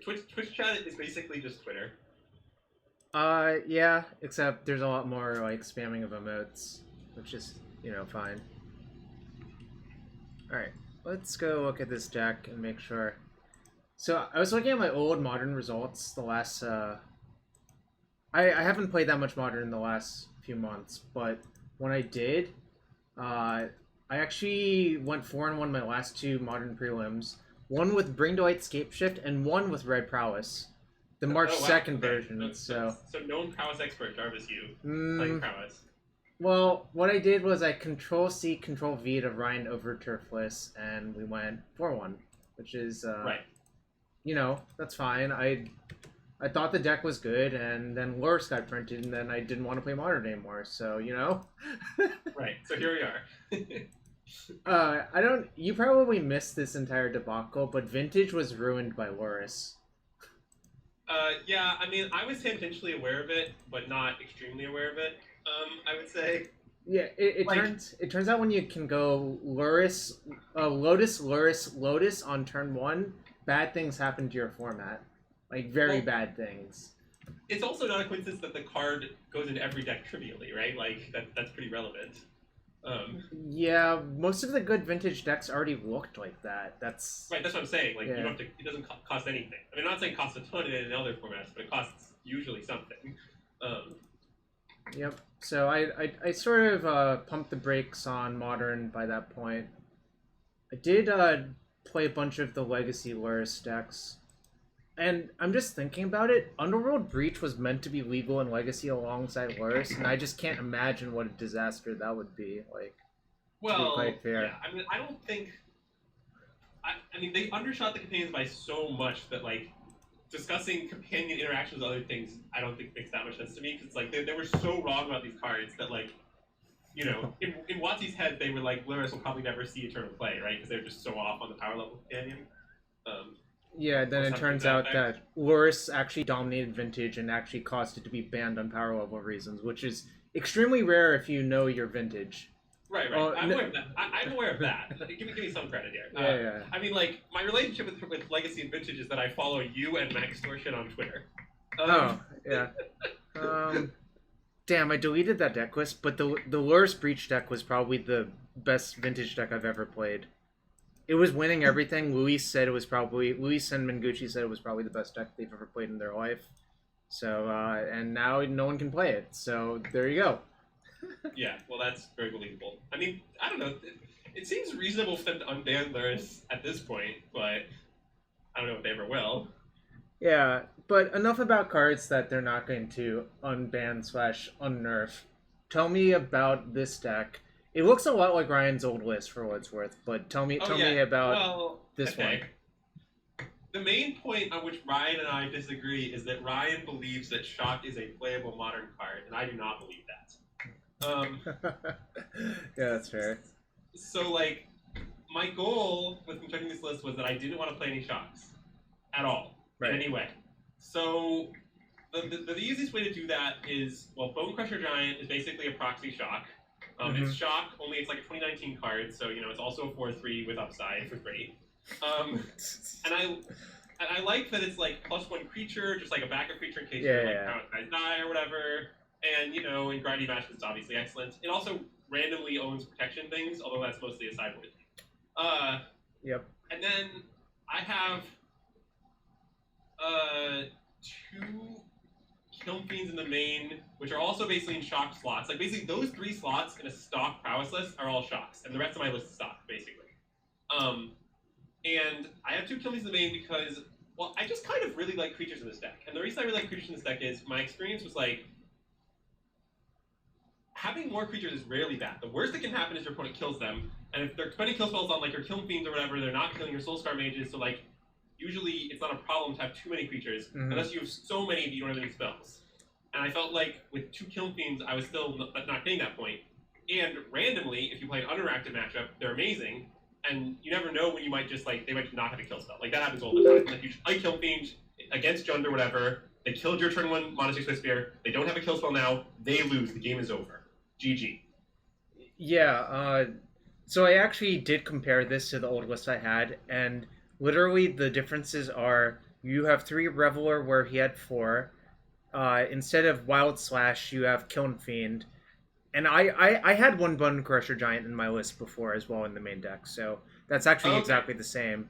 Twitch chat is basically just Twitter. Yeah, except there's a lot more like spamming of emotes, which is, fine. Alright, let's go look at this deck and make sure. So I was looking at my old Modern results the last, I haven't played that much Modern in the last few months, but when I did, I actually went 4-1 my last two Modern prelims. One with Bring to Light Scapeshift and one with Red Prowess. The March 2nd version, so known Prowess expert Jarvis you playing Prowess. Well, what I did was I Control-C, Control-V to Ryan over Turfless, and we went 4-1, which is, right. That's fine. I thought the deck was good, and then Loris got printed, and then I didn't want to play Modern anymore, so, Right, so here we are. You probably missed this entire debacle, but Vintage was ruined by Loris. Yeah, I mean, I was tangentially aware of it, but not extremely aware of it, I would say. Yeah, it turns out when you can go Lotus, Lotus on turn 1, bad things happen to your format. Like, very bad things. It's also not a coincidence that the card goes into every deck trivially, right? Like, that's pretty relevant. Yeah, most of the good Vintage decks already looked like that. That's right. That's what I'm saying. Like, you don't have to. It doesn't cost anything. I mean, I'm not saying it costs a ton in other formats, but it costs usually something. Yep. So I sort of pumped the brakes on Modern by that point. I did play a bunch of the Legacy Loris decks. And I'm just thinking about it. Underworld Breach was meant to be legal in Legacy alongside Loris, and I just can't imagine what a disaster that would be. Like, well, to be quite fair. Yeah. I mean, I don't think. I mean, they undershot the companions by so much that like discussing companion interactions with other things, I don't think makes that much sense to me. Because like they were so wrong about these cards that like, in Watsy's head they were like, Loris will probably never see Eternal play, right? Because they're just so off on the power level companion. Yeah, then it turns out that Loris actually dominated Vintage and actually caused it to be banned on power level reasons, which is extremely rare if you know your Vintage. Right. I'm aware of that. I'm aware of that. Give me some credit here. Yeah. I mean, like, my relationship with Legacy and Vintage is that I follow you and Max Distortion on Twitter. Yeah. Damn, I deleted that deck list, but the Loris Breach deck was probably the best Vintage deck I've ever played. It was winning everything. Luis and Mengucci said it was probably the best deck they've ever played in their life. So, and now no one can play it. So, there you go. Yeah, well, that's very believable. I mean, I don't know. It seems reasonable for them to unban Loris at this point, but I don't know if they ever will. Yeah, but enough about cards that they're not going to unban/unnerf. Tell me about this deck. It looks a lot like Ryan's old list for what it's worth, but tell me about this one. The main point on which Ryan and I disagree is that Ryan believes that Shock is a playable Modern card, and I do not believe that. Yeah, that's fair. So, like, my goal with checking this list was that I didn't want to play any Shocks at all, in any way. So, the easiest way to do that is, well, Bonecrusher Giant is basically a proxy Shock. It's Shock, only it's like a 2019 card, so, it's also a 4/3 with upside for free. And I like that it's like +1 creature, just like a backup creature in case guys die or whatever. And, in grindy matches, it's obviously excellent. It also randomly owns protection things, although that's mostly a sideboard thing. Yep. And then I have 2 Kiln Fiends in the main, which are also basically in Shock slots. Like, basically, those 3 slots in a stock Prowess list are all Shocks, and the rest of my list is stock, basically. And I have 2 Kiln Fiends in the main because, well, I just kind of really like creatures in this deck. And the reason I really like creatures in this deck is my experience was like, having more creatures is rarely bad. The worst that can happen is your opponent kills them, and if they're spending kill spells on like your Kiln Fiends or whatever, they're not killing your Soul-Scar Mages, so like, usually it's not a problem to have too many creatures, unless you have so many that you don't have any spells. And I felt like with 2 Kiln Fiends, I was still not getting that point. And randomly, if you play an uninteractive matchup, they're amazing, and you never know when you might just like, they might not have a kill spell. Like, that happens all the time. Like, you play Kiln Fiend against Jund or whatever, they killed your turn 1 Monastery Swiftspear, they don't have a kill spell now, they lose, the game is over. GG. Yeah, so I actually did compare this to the old list I had, and literally the differences are You have 3 Reveler where he had 4. Instead of Wild Slash, you have Kiln Fiend. And I had 1 Bonecrusher Giant in my list before as well in the main deck, so that's actually exactly the same.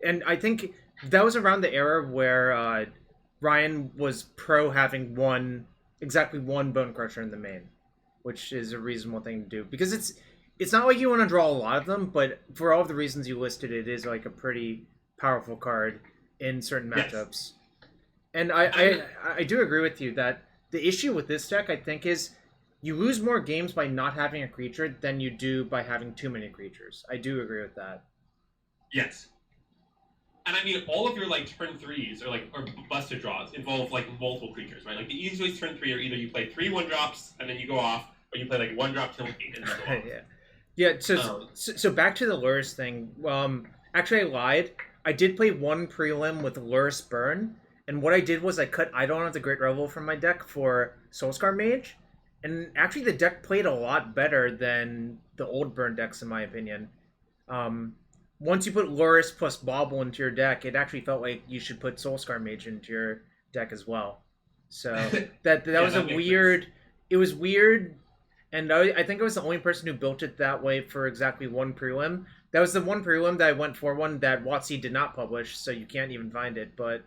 And I think that was around the era where Ryan was pro having exactly one Bonecrusher in the main, which is a reasonable thing to do. Because it's not like you want to draw a lot of them, but for all of the reasons you listed, it is like a pretty powerful card in certain matchups. And I do agree with you that the issue with this deck, I think, is you lose more games by not having a creature than you do by having too many creatures. I do agree with that. Yes. And I mean, all of your like turn 3s or busted draws involve like multiple creatures, right? Like the easiest ways turn 3 are either you play 3 1-drops and then you go off, or you play like 1-drop Kiln Fiend and then go off. Yeah. So back to the Lurrus thing. Actually, I lied. I did play 1 prelim with Lurrus Burn, and what I did was I cut Eidolon of the Great Revel from my deck for Soul-Scar Mage, and actually the deck played a lot better than the old Burn decks, in my opinion. Once you put Lurrus plus Bauble into your deck, it actually felt like you should put Soul-Scar Mage into your deck as well. So that was a weird... Sense. It was weird, and I think I was the only person who built it that way for exactly 1 prelim. That was the 1 prelim that I went for one that WotC did not publish, so you can't even find it, but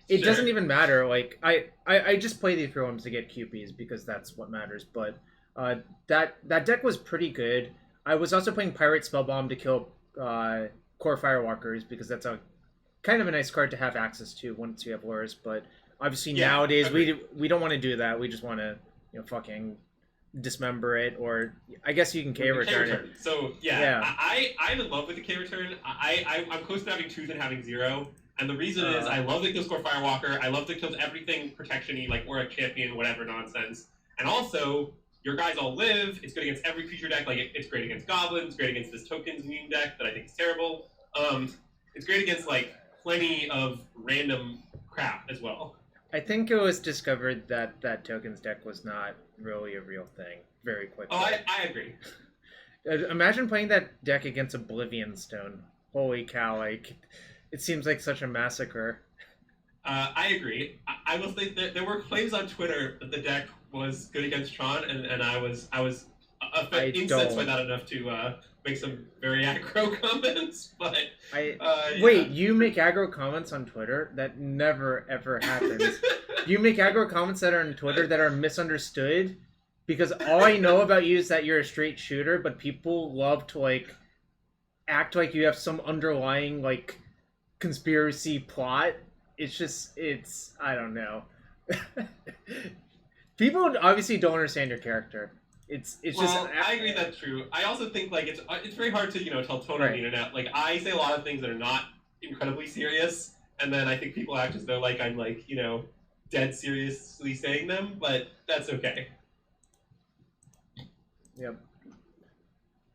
it doesn't even matter. Like, I just play these prelims to get QPs because that's what matters, but that deck was pretty good. I was also playing Pirate Spellbomb to kill Core Firewalkers because that's a kind of a nice card to have access to once you have Lures. But obviously nowadays we don't want to do that. We just want to fucking dismember it, or I guess you can K return it. So I'm in love with the K return. I'm close to having 2s and having 0. And the reason is I love that it kills Core Firewalker. I love that it kills everything protection-y, like or a champion, whatever nonsense. And also, your guys all live. It's good against every creature deck. Like it's great against goblins. Great against this tokens meme deck that I think is terrible. It's great against like plenty of random crap as well. I think it was discovered that tokens deck was not really a real thing very quickly. Oh, I agree. Imagine playing that deck against Oblivion Stone. Holy cow! Like, it seems like such a massacre. I agree. I will say that there were claims on Twitter that the deck was good against Tron, and I was incensed by that enough to make some very aggro comments. But wait, you make aggro comments on Twitter? That never ever happens. You make aggro comments that are on Twitter that are misunderstood, because all I know about you is that you're a straight shooter, but people love to like act like you have some underlying like conspiracy plot. It's I don't know. People obviously don't understand your character. It's just. I agree that's true. I also think like it's very hard to tell tone on the internet. Like I say a lot of things that are not incredibly serious, and then I think people act as though like I'm like dead seriously saying them, but that's okay. Yep.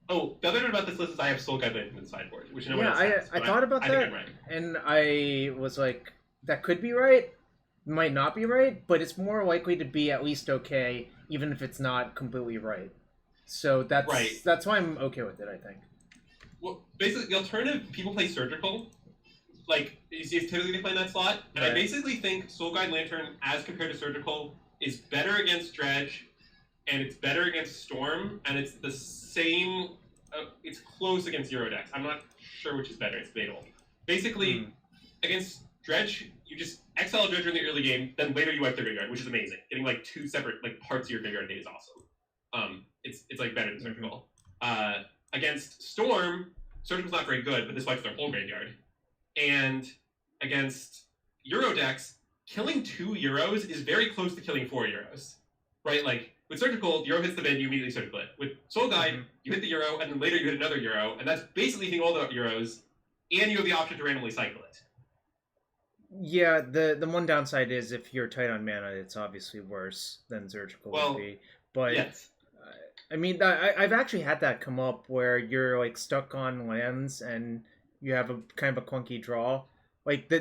Oh, the other note about this list is I have Soul Guide in the sideboard, which no one else has. I thought about that, think I'm right. And I was like, that could be right, might not be right, but it's more likely to be at least okay, even if it's not completely right. So that's why I'm okay with it, I think. Well, basically, the alternative, people play Surgical. Like, is typically they play in that slot. And I basically think Soul Guide Lantern, as compared to Surgical, is better against Dredge, and it's better against Storm, and it's the same... it's close against Euro decks. I'm not sure which is better. It's fatal. Basically, against Dredge, you just exile a Dredge in the early game, then later you wipe their graveyard, which is amazing. Getting like 2 separate like parts of your graveyard day is awesome. It's like better than Surgical. Against Storm, Surgical's not very good, but this wipes their whole graveyard. And against Euro decks, killing 2 Euros is very close to killing 4 Euros. Right? Like, with Surgical, the Euro hits the bin, you immediately Surgical it. With Soul Guide, you hit the Euro, and then later you hit another Euro, and that's basically hitting all the Euros, and you have the option to randomly cycle it. Yeah, the one downside is if you're tight on mana, it's obviously worse than Surgical would be. But, yes. I mean, I've actually had that come up where you're, like, stuck on lands, and you have a kind of a clunky draw. Like,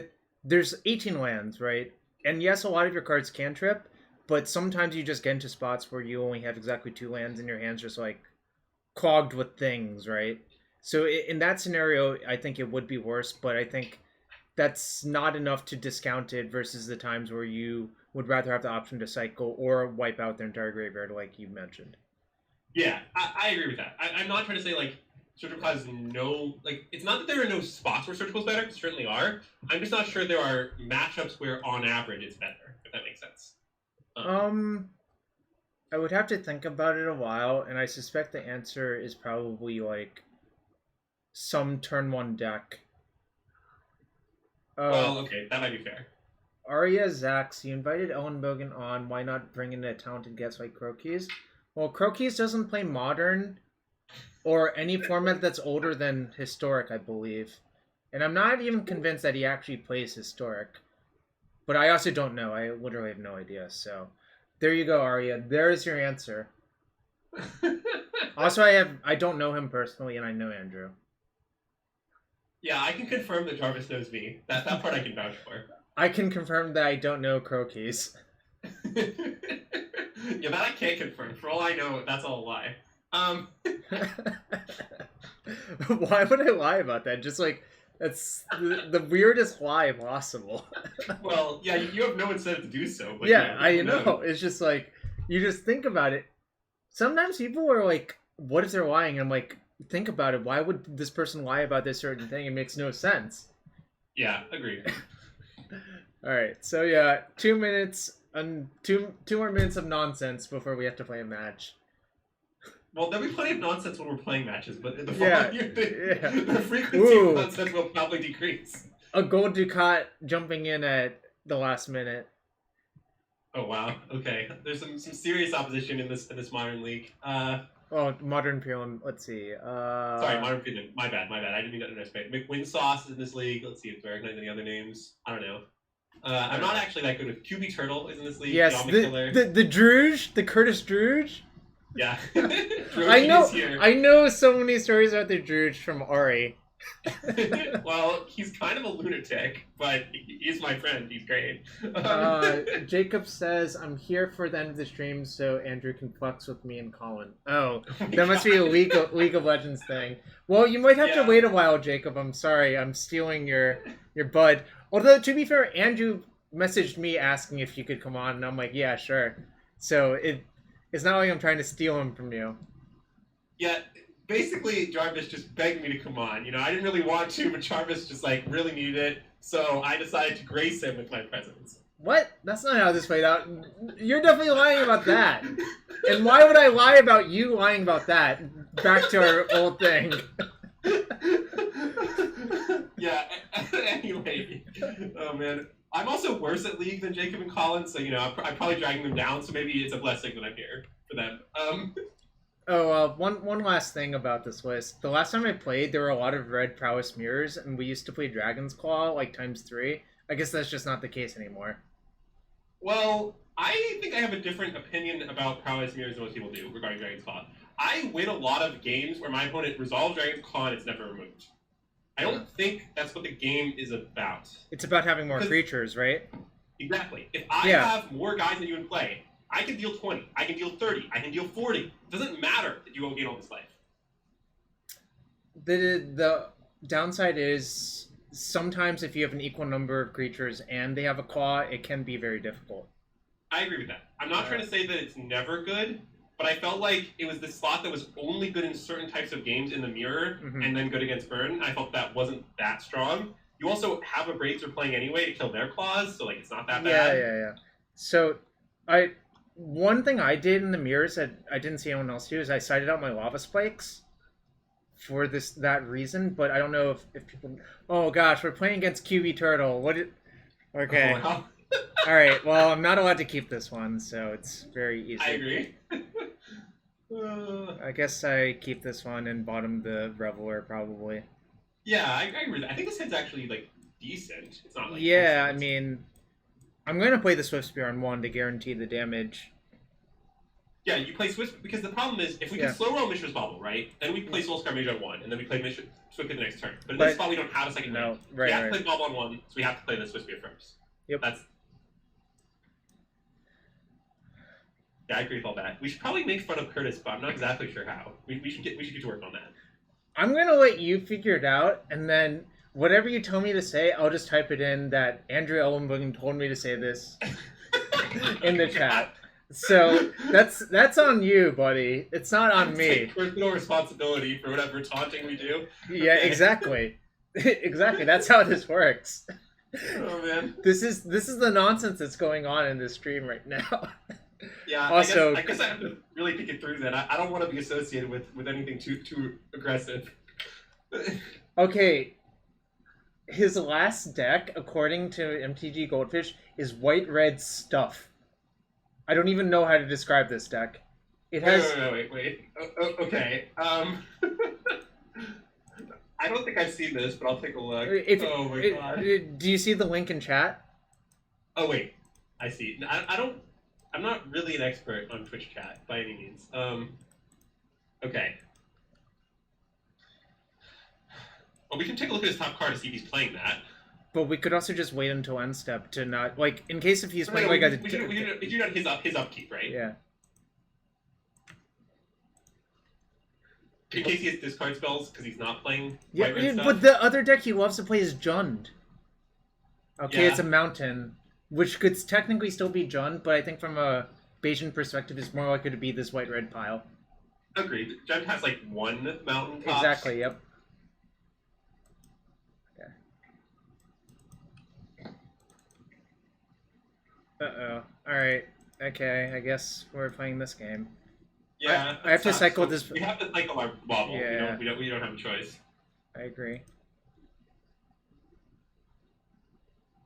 there's 18 lands, right? And yes, a lot of your cards can trip, but sometimes you just get into spots where you only have exactly 2 lands and your hand's just like clogged with things, right? So in that scenario, I think it would be worse, but I think that's not enough to discount it versus the times where you would rather have the option to cycle or wipe out their entire graveyard, like you mentioned. Yeah, I agree with that. I'm not trying to say, like, Surgical has no... Like, it's not that there are no spots where Surgical's better, there certainly are. I'm just not sure there are matchups where, on average, it's better, if that makes sense. I would have to think about it a while, and I suspect the answer is probably, like, some turn 1 deck. Well, okay, that might be fair. Arya Zax, you invited Elenbogen on. Why not bring in a talented guest like Crokeys? Well, Crokeys doesn't play Modern or any format that's older than Historic, I believe. And I'm not even convinced that he actually plays Historic. But I also don't know. I literally have no idea. So there you go, Arya. There's your answer. Also, I don't know him personally, and I know Andrew. Yeah, I can confirm that Jarvis knows me. That part I can vouch for. I can confirm that I don't know Crokeys. Yeah, that I can't confirm. For all I know, that's all a lie. Why would I lie about that? Just like, that's the weirdest lie possible. Well, yeah, you have no incentive to do so. But yeah, I know. It's just like, you just think about it. Sometimes people are like, what if they're lying? And I'm like, think about it. Why would this person lie about this certain thing? It makes no sense. Yeah, agreed. All right, so yeah, 2 minutes and two more minutes of nonsense before we have to play a match. Well, there'll be plenty of nonsense when we're playing matches, but in the the frequency of nonsense will probably decrease. A gold Ducat jumping in at the last minute. Oh wow. Okay, there's some serious opposition in this modern league. Oh, Modern Peeling. Let's see. Sorry, Modern Peeling. My bad. I didn't mean to underestimate. McWinsauce is in this league. Let's see if I recognize any other names. I don't know. I'm not actually that good with QB Turtle is in this league. Yes, the Druge, the Curtis Druge. Yeah. I know so many stories about the Druge from Ari. Well, he's kind of a lunatic, but he's my friend. He's great. Jacob says, I'm here for the end of the stream so Andrew can flex with me and Colin. Oh, that must be a League of Legends thing. Well, you might have to wait a while, Jacob. I'm sorry. I'm stealing your bud. Although, to be fair, Andrew messaged me asking if you could come on, and I'm like, yeah, sure. So it's not like I'm trying to steal him from you. Yeah. Basically, Jarvis just begged me to come on. You know, I didn't really want to, but Jarvis just, like, really needed it. So I decided to grace him with my presence. What? That's not how this played out. You're definitely lying about that. And why would I lie about you lying about that? Back to our old thing. Yeah, anyway. Oh, man. I'm also worse at League than Jacob and Colin, so, you know, I'm probably dragging them down, so maybe it's a blessing that I'm here for them. One last thing about this list. The last time I played, there were a lot of red Prowess mirrors, and we used to play Dragon's Claw, like, ×3. I guess that's just not the case anymore. Well, I think I have a different opinion about Prowess mirrors than most people do regarding Dragon's Claw. I win a lot of games where my opponent resolves Dragon's Claw and it's never removed. I don't think that's what the game is about. It's about having more creatures, right? Exactly. If I have more guys than you in play, I can deal 20, I can deal 30, I can deal 40. It doesn't matter that you won't gain all this life. The downside is sometimes if you have an equal number of creatures and they have a claw, it can be very difficult. I agree with that. I'm not trying to say that it's never good, but I felt like it was this slot that was only good in certain types of games in the mirror and then good against burn. I felt that wasn't that strong. You also have Abrades you're playing anyway to kill their claws, so like it's not that bad. Yeah. So one thing I did in the mirrors that I didn't see anyone else do is I sighted out my lava spikes for that reason, but I don't know if people... Oh gosh, we're playing against QB Turtle. Okay. Oh, wow. Alright, well, I'm not allowed to keep this one, so it's very easy. I agree. I guess I keep this one and bottom the Reveler, probably. Yeah, I agree with that. I think this head's actually, like, decent. It's not, like... Yeah, I mean... I'm going to play the Swiftspear on 1 to guarantee the damage. Yeah, you play Swift, because the problem is, if we can slow roll Mishra's Bauble, right, then we play Soul-Scar Mage on 1, and then we play Mishra Swift the next turn. But in this spot, we don't have a second hand. Right, we have to play Bauble on 1, so we have to play the Swiftspear first. Yep. Yeah, I agree with all that. We should probably make fun of Curtis, but I'm not exactly sure how. We should get to work on that. I'm going to let you figure it out, and then whatever you tell me to say, I'll just type it in that Andrew Elenbogen told me to say this in the chat. So that's on you, buddy. It's not on me. Take personal responsibility for whatever taunting we do. Yeah, Okay. exactly. Exactly. That's how this works. Oh man. This is the nonsense that's going on in this stream right now. Yeah. Also, I guess I have to really think it through. Then I don't want to be associated with anything too aggressive. okay. His last deck, according to MTG Goldfish, is white-red stuff. I don't even know how to describe this deck. It has. Wait. Okay. I don't think I've seen this, but I'll take a look. Oh my god. Do you see the link in chat? Oh wait, I see. I don't. I'm not really an expert on Twitch chat by any means. Okay. Well, we can take a look at his top card to see if he's playing that. But we could also just wait until end step to not in case if he's playing we do not his upkeep, right? Yeah. In case he has discard spells because he's not playing. Yeah, but the other deck he loves to play is Jund. Okay, Yeah. It's a mountain, which could technically still be Jund, but I think from a Bayesian perspective, it's more likely to be this white-red pile. Agreed. Jund has like one mountain tops. Exactly. Yep. Uh-oh. Alright. Okay, I guess we're playing this game. Yeah. I have to cycle this... We have to cycle our Bauble. Yeah. We don't have a choice. I agree.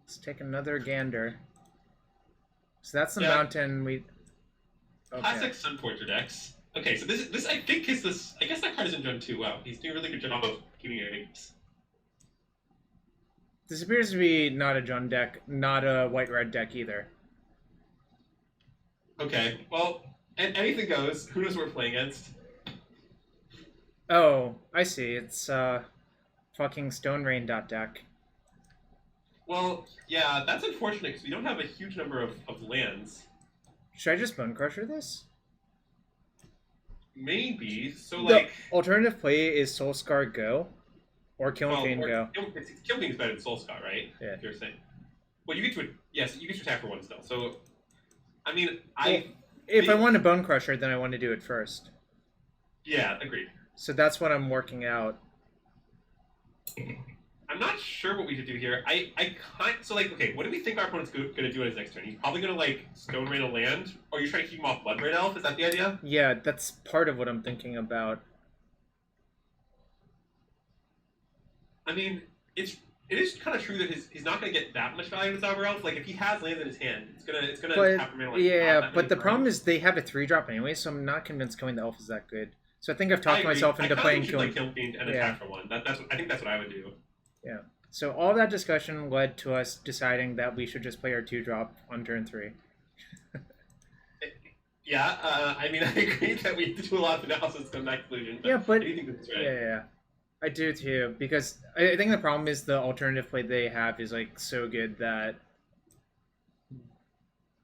Let's take another gander. So that's the mountain we... Okay. Classic Sun Porter decks. Okay, so this I think is this... I guess that card isn't done too well. He's doing a really good job of keeping it eggs. This appears to be not a Jund deck, not a white-red deck either. Okay, well, anything goes. Who knows what we're playing against? Oh, I see. It's fucking Stone Rain deck. Well, yeah, that's unfortunate because we don't have a huge number of lands. Should I just Bonecrusher this? Maybe. So, like... The alternative play is Soul-Scar Go, or Kiln Fiend Go. Kiln Fiend is better than Soul-Scar, right? Yeah. If you're saying. Well, you get to... Yes, you get to attack for one still. So, I mean, If I want to Bonecrusher, then I want to do it first. Yeah, agreed. So that's what I'm working out. I'm not sure what we should do here. So, like, okay, what do we think our opponent's going to do on his next turn? He's probably going to, like, Stone Rain a land? Or you're trying to keep him off Blood Red Elf? Is that the idea? Yeah, that's part of what I'm thinking about. I mean, it is kind of true that he's not going to get that much value with Cyber Elf. Like, if he has lands in his hand, it's gonna tap him in, like, yeah, but the problem is they have a 3-drop anyway, so I'm not convinced Killing the Elf is that good. So I think I've talked myself into playing Kiln Fiend and attack for one. I think that's what I would do. Yeah. So all that discussion led to us deciding that we should just play our 2-drop on turn 3. Yeah, I mean, I agree that we have to do a lot of analysis to come to that conclusion. Yeah, but I do think that's right. Yeah. I do too, because I think the problem is the alternative play they have is like so good that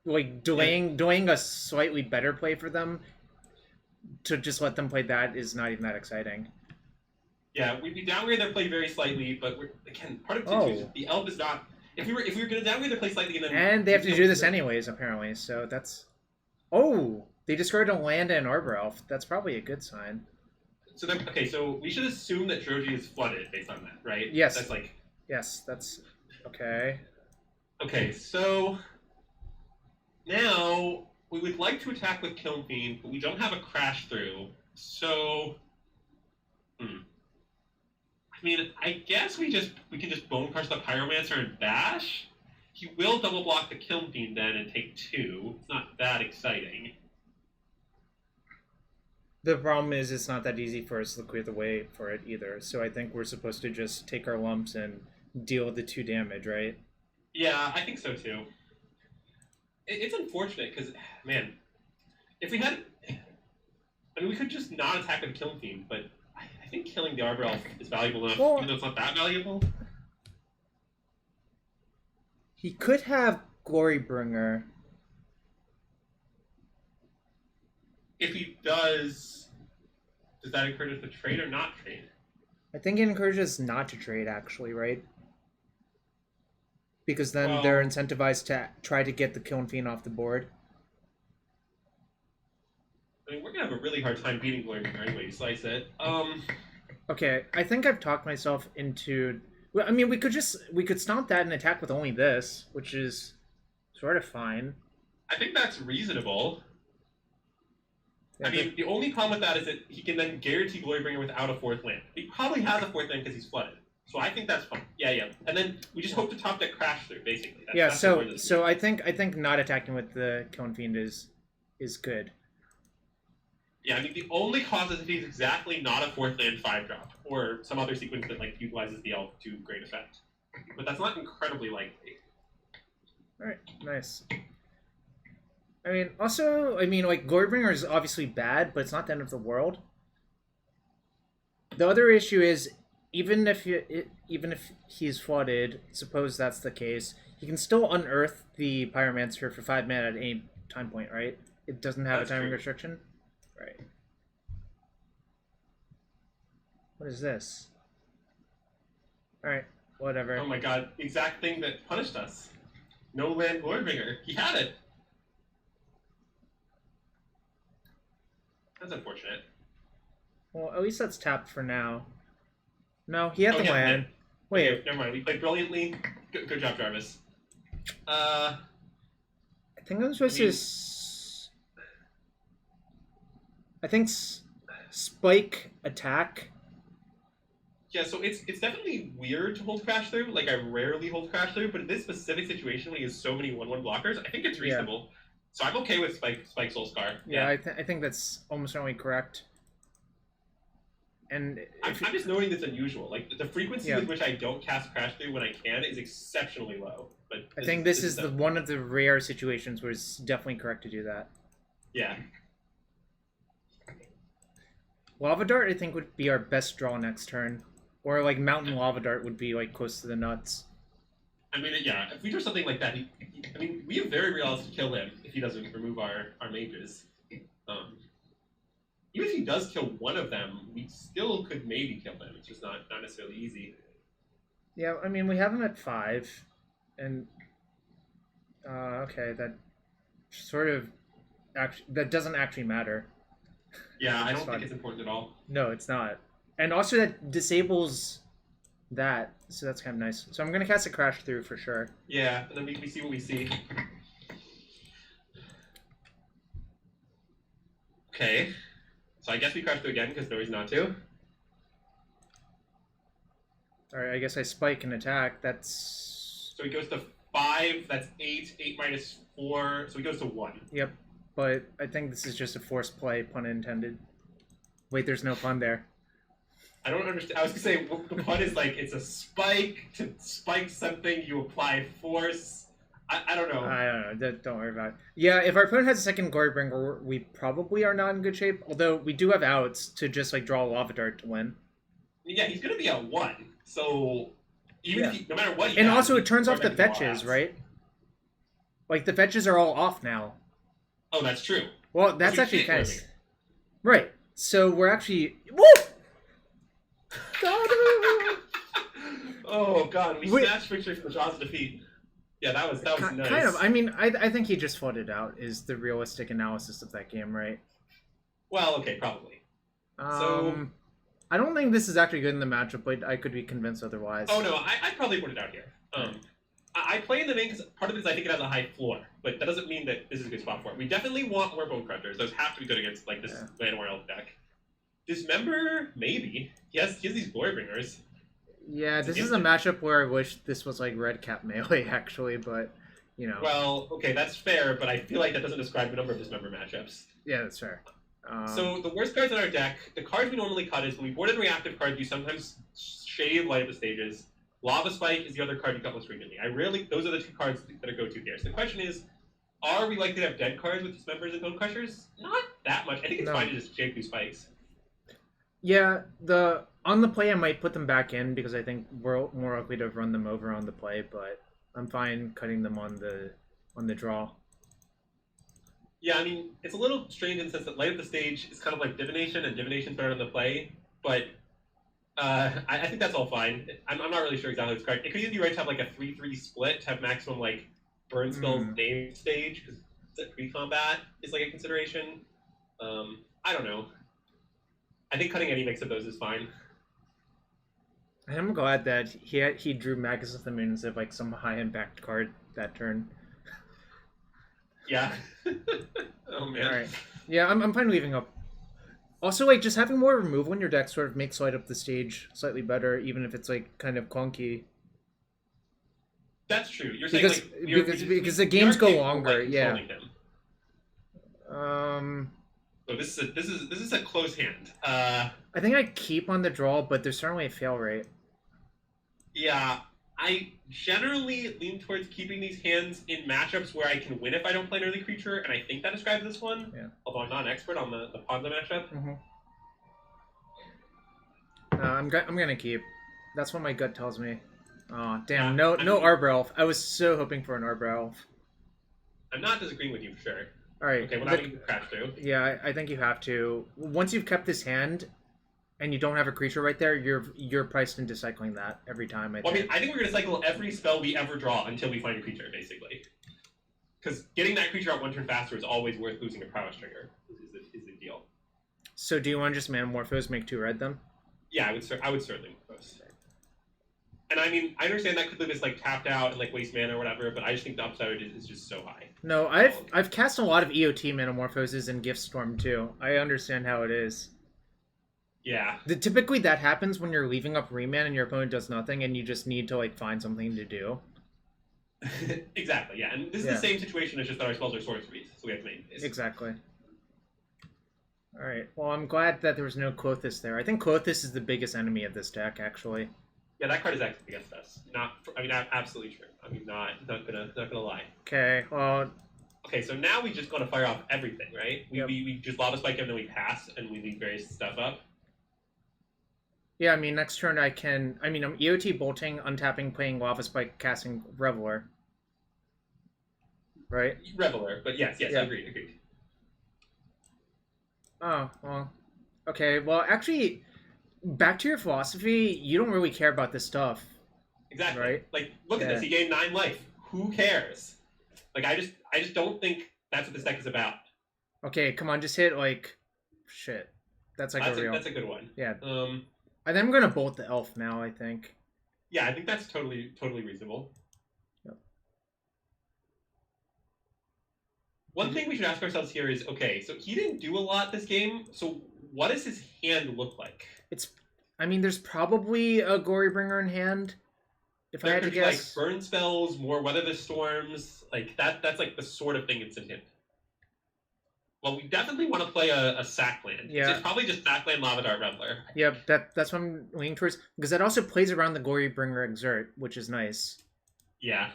like delaying a slightly better play for them to just let them play that is not even that exciting. Yeah, we downgrade their play very slightly, but again, part of it is the elf is not. If we were going to downgrade their play slightly, and they have to do this anyways, apparently. So that's they discarded a land and Arbor Elf. That's probably a good sign. So so we should assume that Joji is flooded based on that, right? Yes. That's like. Yes, that's okay. Okay, so now we would like to attack with Kiln Fiend, but we don't have a crash through. So, I mean, I guess we can just Bone Crush the Pyromancer and bash. He will double block the Kiln Fiend then and take 2. It's not that exciting. The problem is it's not that easy for us to clear the way for it either. So I think we're supposed to just take our lumps and deal with the 2 damage, right? Yeah, I think so too. It's unfortunate because, man, if we had... I mean, we could just not attack with Kiln Fiend, but I think killing the Arbor Elf is valuable enough, even though it's not that valuable. He could have Glorybringer. If he does that encourage us to trade or not trade? I think it encourages not to trade, actually, right? Because then Well, they're incentivized to try to get the Kiln Fiend off the board. I mean, we're gonna have a really hard time beating Glorybringer anyway, slice it. Okay, I think I've talked myself into... Well, I mean, we could stomp that and attack with only this, which is sort of fine. I think that's reasonable. Yeah, I mean, the only problem with that is that he can then guarantee Glorybringer without a 4th land. He probably has a 4th land because he's flooded. So I think that's fine. Yeah. And then we just hope to top deck Crash through, basically. That's so I think not attacking with the Kiln Fiend is good. Yeah, I mean, the only cause is if he's exactly not a 4th land 5-drop, or some other sequence that like utilizes the elf to great effect. But that's not incredibly likely. Alright, nice. I mean, also, like, Glorybringer is obviously bad, but it's not the end of the world. The other issue is, even if he's flooded, suppose that's the case, he can still unearth the Pyromancer for 5 mana at any time point, right? It doesn't have a timing restriction? Right. What is this? Alright, whatever. Oh my god, the exact thing that punished us. No land Glorybringer. He had it! That's unfortunate. Well, at least that's tapped for now. No, he had the land. Wait. Okay, never mind. We played brilliantly. Good job, Jarvis. I think I'm supposed to... I think spike attack. Yeah, so it's definitely weird to hold Crash through. Like, I rarely hold Crash through, but in this specific situation when he has so many 1/1 blockers, I think it's reasonable. Yeah. So I'm okay with Spike Soul-Scar. Yeah, I think that's almost certainly correct. And I'm just noting that's unusual. Like, the frequency with which I don't cast Crash through when I can is exceptionally low. But I think this is one of the rare situations where it's definitely correct to do that. Yeah. Lava Dart, I think, would be our best draw next turn. Or, like, Mountain Lava Dart would be, like, close to the nuts. I mean, yeah, if we do something like that, I mean, we have very real odds to kill him if he doesn't remove our mages. Even if he does kill one of them, we still could maybe kill him. It's just not necessarily easy. Yeah, I mean, we have him at 5. And, okay, that sort of... that doesn't actually matter. Yeah, I don't think it's important at all. No, it's not. And also that disables that, so that's kind of nice. So I'm going to cast a Crash through for sure. Yeah, and then we see what we see. Okay. So I guess we Crash through again because no reason not to. Alright, I guess I spike and attack. That's... So he goes to 5, that's 8, 8 minus 4, so he goes to 1. Yep. But I think this is just a forced play, pun intended. Wait, there's no pun there. I don't understand. I was going to say, the pun is like, it's a spike. To spike something, you apply force. I don't know. I don't know. Don't worry about it. Yeah, if our opponent has a second Glorybringer, we probably are not in good shape. Although we do have outs to just like draw a Lava Dart to win. Yeah, he's going to be at 1. So, even if he, no matter what he and has, also, it turns off the fetches, right? Like, the fetches are all off now. Oh, that's true. Well, that's actually kind of... Right. So we're actually... Woo! Got him! Oh, God. We snatched victory from the jaws of defeat. Yeah, that was nice. Kind of. I mean, I think he just flooded out is the realistic analysis of that game, right? Well, okay, probably. So... I don't think this is actually good in the matchup, but I could be convinced otherwise. Oh, no. I probably put it out here. I play in the main because part of it is I think it has a high floor, but that doesn't mean that this is a good spot for it. We definitely want more Bonecrushers. Those have to be good against like this Manamorphose elf deck. Dismember, maybe. He has these Glorybringers. Yeah, this is a matchup where I wish this was like red cap melee actually, but you know. Well, okay, that's fair, but I feel like that doesn't describe the number of Dismember matchups. Yeah, that's fair. So the worst cards in our deck, the cards we normally cut is when we board in reactive cards, you sometimes shave light up the stages. Lava Spike is the other card you cut most frequently. Those are the 2 cards that are go-to here. So the question is, are we likely to have dead cards with Dismembers and Bonecrushers? Not that much. I think it's fine to just shave through spikes. Yeah, on the play I might put them back in because I think we're more likely to run them over on the play, but I'm fine cutting them on the draw. Yeah, I mean, it's a little strange in the sense that light up the stage is kind of like divination, and divination's better on the play, but I think that's all fine. I'm not really sure exactly what's correct. It could either be right to have like a 3-3 split to have maximum like burn spells name stage because pre-combat is like a consideration. I don't know. I think cutting any mix of those is fine. I'm glad that he drew Magus of the Moon instead of like some high impact card that turn. Yeah. Oh man. Alright. Yeah, I'm fine leaving up. Also, like, just having more removal in your deck sort of makes light up the stage slightly better, even if it's like kind of clunky. That's true. You're saying because the games go longer, yeah. So this is a close hand. I think I keep on the draw, but there's certainly a fail rate. Yeah, I generally lean towards keeping these hands in matchups where I can win if I don't play an early creature, and I think that describes this one. Yeah. Although I'm not an expert on the Ponza matchup. I'm gonna keep. That's what my gut tells me. Oh damn! Yeah, no Arbor Elf. I was so hoping for an Arbor Elf. I'm not disagreeing with you for sure. All right. Okay, well now we can crash through. Yeah, I think you have to. Once you've kept this hand, and you don't have a creature right there, you're priced into cycling that every time. I mean, I think we're gonna cycle every spell we ever draw until we find a creature, basically. Because getting that creature out one turn faster is always worth losing a Prowess trigger. Is the deal. So do you want to just Manamorphose, make 2 red then? Yeah, I would certainly Manamorphose. And I mean, I understand that could leave us like tapped out and like waste mana or whatever, but I just think the upside is just so high. No, I've cast a lot of EOT Manamorphoses in Giftstorm too. I understand how it is. Yeah. Typically that happens when you're leaving up Remand and your opponent does nothing and you just need to like find something to do. Exactly, yeah. And this is the same situation, it's just that our spells are sorceries, so we have to make this. Exactly. Alright, well I'm glad that there was no Klothys there. I think Klothys is the biggest enemy of this deck, actually. Yeah, that card is active against us. Absolutely true. I mean, not gonna lie. Okay, well... Okay, so now we just gotta fire off everything, right? We just Lava Spike him, and then we pass, and we leave various stuff up. Yeah, I mean, next turn I'm EOT bolting, untapping, playing Lava Spike, casting Reveler. Right? Reveler, but yes, yeah. agreed. Oh, well... Okay, well, actually... Back to your philosophy, you don't really care about this stuff. Exactly. Right? Like, look at this. He gained 9 life. Who cares? Like, I just don't think that's what this deck is about. Okay, come on, just hit, like... Shit. That's like a real... That's a good one. Yeah. I think I'm gonna bolt the elf now, I think. Yeah, I think that's totally reasonable. Yep. One thing we should ask ourselves here is, okay, so he didn't do a lot this game, so what does his hand look like? There's probably a Glorybringer in hand. If I had to guess, like burn spells, more Weather the Storms, like that's like the sort of thing it's in him. Well, we definitely want to play a Sackland. Yeah. It's probably just Sackland Lava Dart Reveler. Yeah, that's what I'm leaning towards. Because that also plays around the Glorybringer Exert, which is nice. Yeah.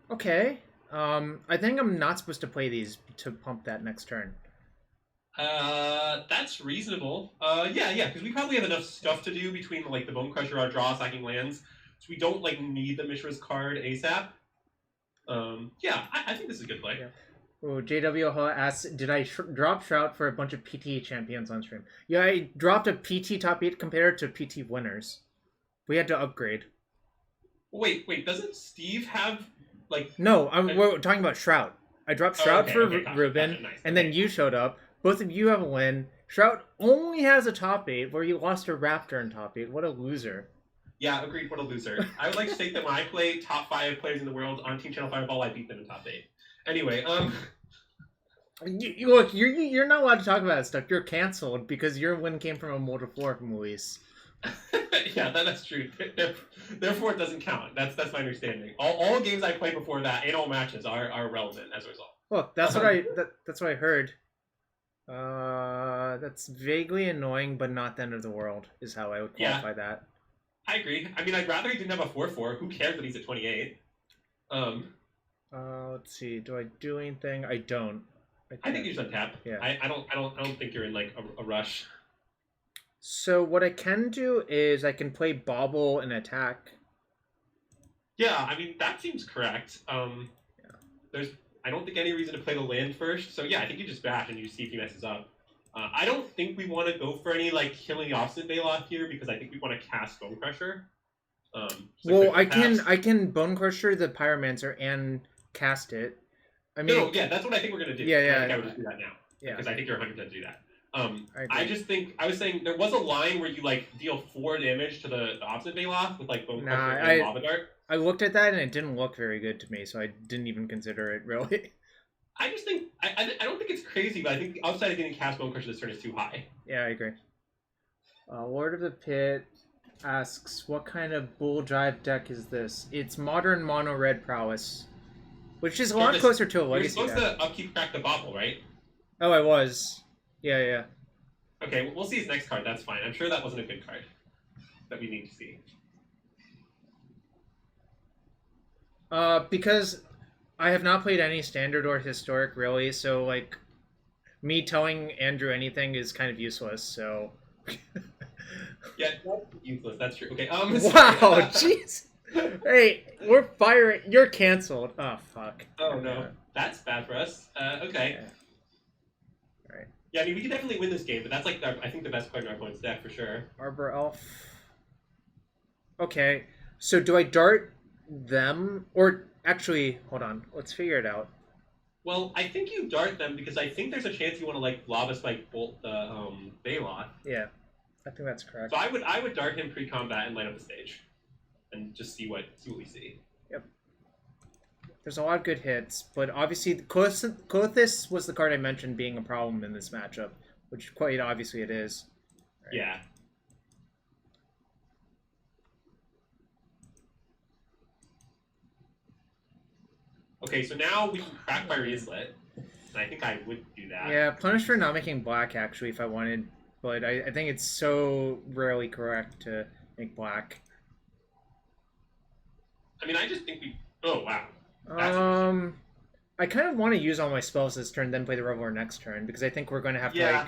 Okay. I think I'm not supposed to play these to pump that next turn. That's reasonable. Yeah, because we probably have enough stuff to do between like the Bonecrusher, our draw, sacking lands, so we don't like need the Mishra's card ASAP. Yeah, I think this is a good play. Yeah. Oh, JW asks, did I drop Shoutout for a bunch of PT champions on stream? Yeah, I dropped a PT top 8 compared to PT winners. We had to upgrade. Wait, doesn't Steve have... Like, no, we're talking about Shroud. I dropped Shroud for Ruben, nice, and then you showed up. Both of you have a win. Shroud only has a top 8, where you lost a Raptor in top 8. What a loser. Yeah, agreed, what a loser. I would like to state that when I play top 5 players in the world on Team Channel Fireball, I beat them in top 8. Anyway, Look, you're not allowed to talk about that stuff. You're canceled because your win came from a Motor 4 from Luis. Yeah, that's true. Therefore, it doesn't count. That's my understanding. All games I played before that, and all matches are relevant as a result. Well, that's what I heard. That's vaguely annoying, but not the end of the world, is how I would qualify that. I agree. I mean, I'd rather he didn't have a 4/4. Who cares that he's at 28? Let's see. Do I do anything? I don't. I think you should untap. Yeah. I don't think you're in like a rush. So what I can do is I can play Bauble and attack. Yeah, I mean that seems correct. There's I don't think any reason to play the land first. So yeah, I think you just bash and you see if he messes up. I don't think we want to go for any like killing the opposite Baloth here because I think we want to cast Bonecrusher. Well, I can Bonecrusher the Pyromancer and cast it. I mean, yeah, that's what I think we're gonna do. Yeah, yeah. I think I would just do that now. Yeah, because I think you're 100% to do that. I just think I was saying there was a line where you like deal 4 damage to the opposite Baloth with like Bonecrusher and Lava Dart. I looked at that and it didn't look very good to me, so I didn't even consider it really. I just think I don't think it's crazy, but I think the upside of getting cast Bonecrusher this turn is too high. Yeah, I agree. Lord of the Pit asks, what kind of bull drive deck is this? It's modern mono red Prowess, which is a lot closer to a legacy deck. You're supposed to upkeep crack the Bauble, right? Oh, I was. Yeah. Okay, we'll see his next card. That's fine. I'm sure that wasn't a good card that we need to see. Because I have not played any standard or historic really, so like me telling Andrew anything is kind of useless. So yeah, useless. That's true. Okay. Wow, jeez. Hey, we're firing. You're canceled. Oh fuck. Oh no, that's bad for us. Okay. Yeah. All right. Yeah, I mean we can definitely win this game, but that's like I think the best card in our opponent's deck for sure. Arbor Elf. Okay, so do I dart them or actually? Hold on, let's figure it out. Well, I think you dart them because I think there's a chance you want to like Lava Spike bolt the Baloth. Yeah, I think that's correct. So I would dart him pre-combat and light up the stage, and just see what we see. Yep. There's a lot of good hits, but obviously Clothis was the card I mentioned being a problem in this matchup, which quite obviously it is. Right. Yeah. Okay, so now we can crack Fiery Islet, and I think I would do that. Yeah, punish for not making black, actually, if I wanted, but I think it's so rarely correct to make black. I mean, I just think we... Oh, wow. I kind of want to use all my spells this turn, then play the Reveler next turn, because I think we're going to have to, like...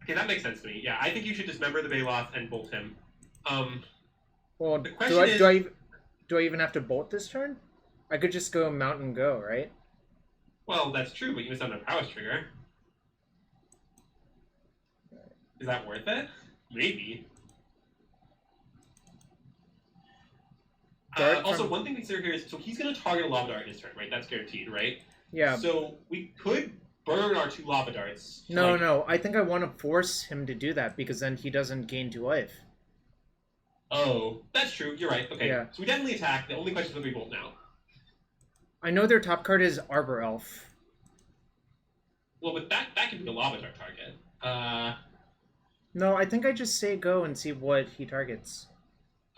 Okay, that makes sense to me. Yeah, I think you should Dismember the Baloth and bolt him. Well, the question is... Do I even have to bolt this turn? I could just go Mount and go, right? Well, that's true, but you missed out on a Prowess trigger. Is that worth it? Maybe. Also, one thing to consider here is, so he's going to target a Lava Dart in his turn, right? That's guaranteed, right? Yeah. So we could burn our 2 Lava Darts. No. I think I want to force him to do that, because then he doesn't gain 2 life. Oh, that's true. You're right. Okay. Yeah. So we definitely attack. The only question is whether we bolt now. I know their top card is Arbor Elf. Well, but that can be a Lava Dart target. No, I think I just say go and see what he targets.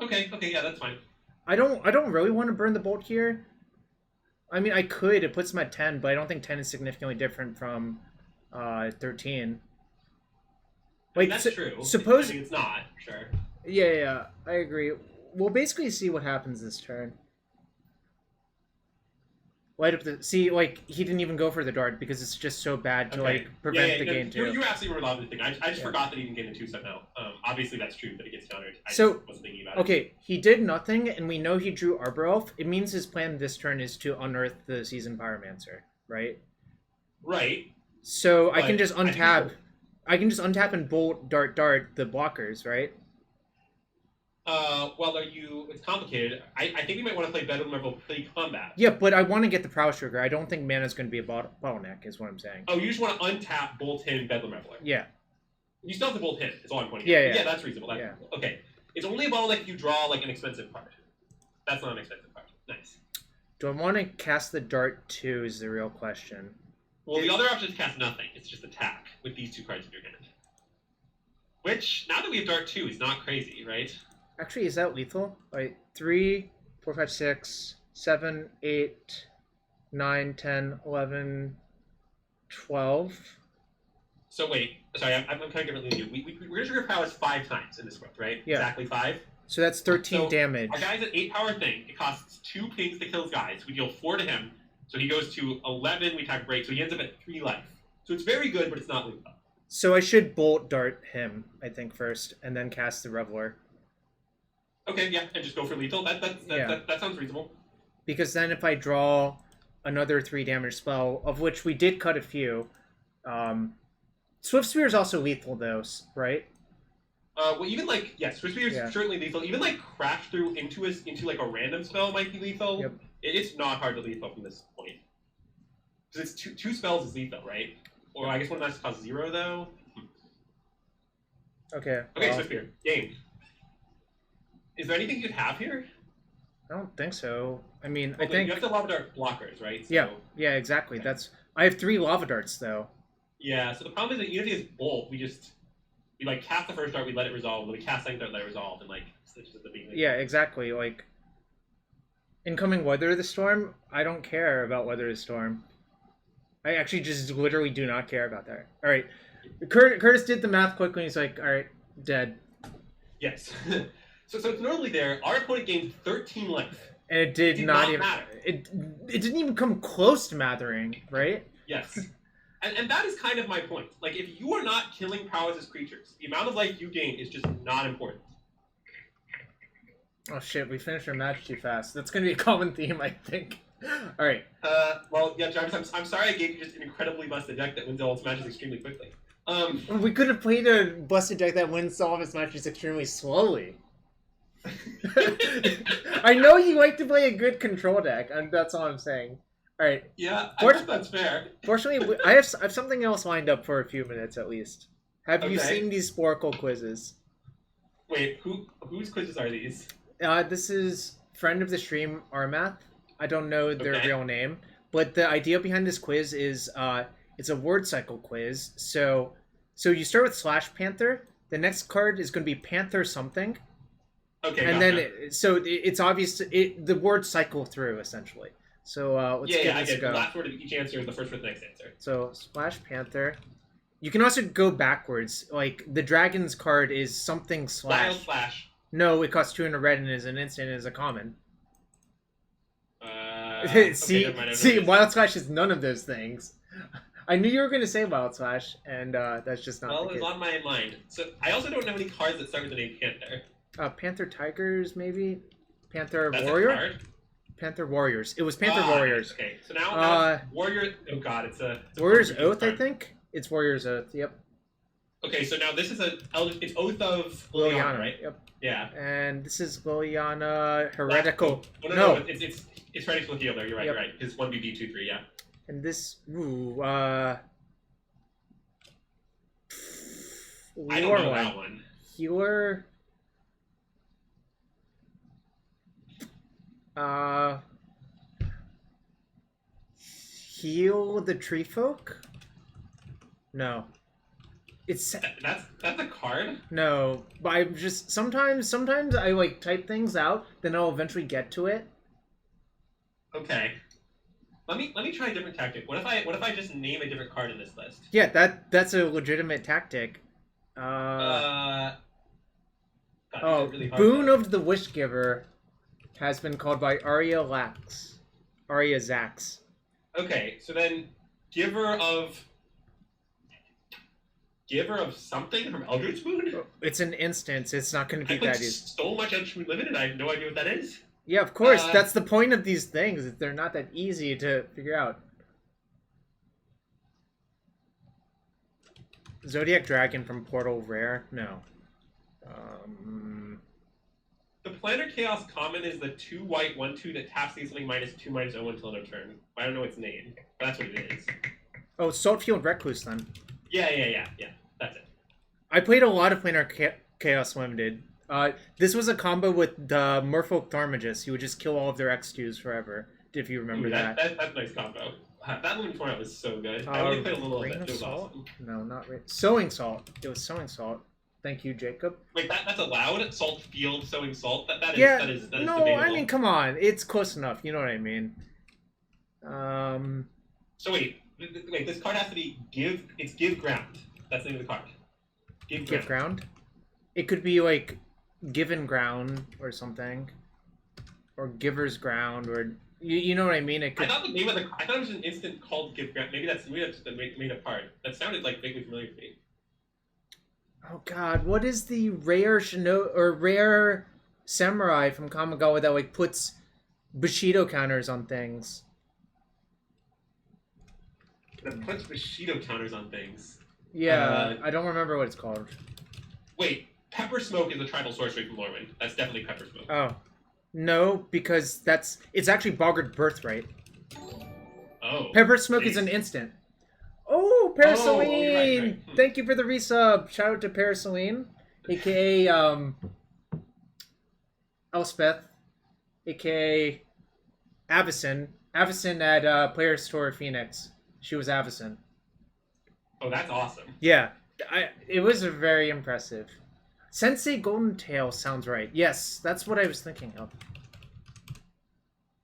Okay, yeah, that's fine. I don't really want to burn the bolt here. I mean, I could. It puts him at 10, but I don't think 10 is significantly different from 13. Like, that's true. Suppose... I mean, it's not, sure. Yeah, I agree. We'll basically see what happens this turn. Light up the... See, like, he didn't even go for the dart because it's just so bad to, like, prevent the gain 2. You're absolutely right about the thing. I just forgot that he didn't get a 2-step now. Obviously, that's true that it gets countered. I so, just wasn't thinking about it. Okay, he did nothing, and we know he drew Arbor Elf. It means his plan this turn is to unearth the Seasoned Pyromancer, right? Right. So I can just untap... I can just untap and bolt, dart, the blockers, right? Well, it's complicated. I think we might want to play Bedlam Reveler pre-combat. Yeah, but I want to get the Prowess trigger. I don't think mana's going to be a bottleneck, is what I'm saying. Oh, you just want to untap, bolt him, Bedlam Reveler. Yeah. You still have to bolt him, is all I'm pointing out. Yeah, that's reasonable. That's reasonable. Okay. It's only a bottleneck if you draw, like, an expensive card. That's not an expensive card. Nice. Do I want to cast the dart too is the real question. Well, the other option is cast nothing. It's just attack with these 2 cards in your hand. Which, now that we have dart 2, is not crazy, right? Actually, is that lethal? Alright, 3, 4, 5, 6, 7, 8, 9, 10, 11, 12. So wait, sorry, I'm kind of differently than you. We're going to trigger Prowess 5 times in this script, right? Yeah. Exactly 5. So that's 13 damage. Our guy's an 8-power thing. It costs 2 pings to kill his guys. We deal 4 to him. So he goes to 11, we attack break, so he ends up at 3 life. So it's very good, but it's not lethal. So I should bolt dart him, I think, first, and then cast the Reveler. Okay, yeah, and just go for lethal. That sounds reasonable. Because then if I draw another 3 damage spell, of which we did cut a few. Swiftspear is also lethal, though, right? Well, even like Swiftspear is certainly lethal. Even like crash through into like a random spell might be lethal. Yep. It's not hard to lethal from this point because it's two spells is lethal, right? Or I guess one that's cost 0 though. Okay. Okay, Swiftspear game. Is there anything you'd have here? I don't think so. I mean, Well, I think you have the lava dart blockers, right? So, yeah, exactly. I have 3 lava darts though. Yeah. So the problem is that even if it's bolt, we like cast the first dart, we let it resolve, and then we cast second dart, let it resolve, and like switches at the beginning. Yeah, exactly. Like incoming Weather the Storm. I don't care about Weather the Storm. I actually just literally do not care about that. All right, Curtis did the math quickly. He's like, all right, dead. Yes. So it's normally there. Our opponent gained 13 life. And it did not even matter. It didn't even come close to mathering, right? Yes. And that is kind of my point. Like, if you are not killing Prowess' creatures, the amount of life you gain is just not important. Oh shit, we finished our match too fast. That's gonna be a common theme, I think. Alright. Well, yeah, Jarvis, I'm sorry I gave you just an incredibly busted deck that wins all its matches extremely quickly. We could have played a busted deck that wins all of its matches extremely slowly. I know you like to play a good control deck, and that's all I'm saying. Alright. Yeah, I think that's fair. Fortunately, I have something else lined up for a few minutes at least. Have you seen these Sporkle quizzes? Wait, whose quizzes are these? This is friend of the stream, Armath. I don't know their real name, but the idea behind this quiz is it's a word cycle quiz. So you start with /Panther. The next card is going to be Panther something. Okay, and then it's obvious the words cycle through essentially. So let's give this a go. The last word of each answer is the first word of the next answer. So /Panther. You can also go backwards. Like the dragon's card is something / Wild / No, it costs 2 in a red and is an instant and is a common. See, Wild Slash is none of those things. I knew you were going to say Wild Slash, and that's just not the case. Well, it was on my mind. So I also don't know any cards that start with the name Panther. Panther Tigers, maybe? Panther That's Warrior? a card? Panther Warriors. It was Panther Warriors. Okay, so now Warrior... Oh god, it's a Warrior's Oath, I think? It's Warrior's Oath, yep. Okay, so now this is it's Oath of Liliana, right? Yep. Yeah. And this is Liliana Heretical. No, it's Heretical Healer, you're right, you're right. It's 1BB 2-3, yeah. And this, I don't know that one. Healer... Heal the Tree Folk? No. It's that's a card? No, but I just sometimes I like type things out, then I'll eventually get to it. Okay. Let me try a different tactic. What if I just name a different card in this list? Yeah, that's a legitimate tactic. God, really hard Boon of the Wishgiver has been called by Arya Zax. Okay, so then Giver of something from Eldritch Moon? It's an instance. It's not going to be that easy. So much Eldritch Moon Limited, I have no idea what that is. Yeah, of course. That's the point of these things. They're not that easy to figure out. Zodiac Dragon from Portal Rare? No. The Planar Chaos common is the 2 white 1/2 that taps these something -2/-0 until end of turn. I don't know its name, but that's what it is. Oh, Saltfield Recluse then. Yeah. That's it. I played a lot of Planar Chaos Limited. This was a combo with the Merfolk Thaumaturgus. He would just kill all of their X2s forever, if you remember that. That's a nice combo. That Limited format was so good. I only played a little of it. It was awesome. No, not Rain. Sowing Salt. It was Sowing Salt. Thank you, Jacob. Wait, that's allowed? Salt Field Sowing Salt? That is no, debatable. I mean, come on. It's close enough. You know what I mean. So wait, this card has to be Give Ground. That's the name of the card. Give Ground? It could be like Given Ground or something. Or Giver's Ground, or... You know what I mean? I thought the name of I thought it was an instant called Give Ground. Maybe that's just a made up card. That sounded like vaguely familiar to me. Oh god, what is the rare rare samurai from Kamigawa that like puts Bushido counters on things? That puts Bushido counters on things. Yeah, I don't remember what it's called. Wait, Pepper Smoke is a tribal sorcery from Lorwyn. That's definitely Pepper Smoke. Oh. No, because it's actually Boggart Birthright. Oh. Pepper Smoke is an instant. Oh, Paraceline! Right. Thank you for the resub. Shout out to Paraceline, aka Elspeth, aka Avison. Avison at Player Store Phoenix. She was Avison. Oh, that's awesome. Yeah, it was very impressive. Sensei Golden Tail sounds right. Yes, that's what I was thinking of.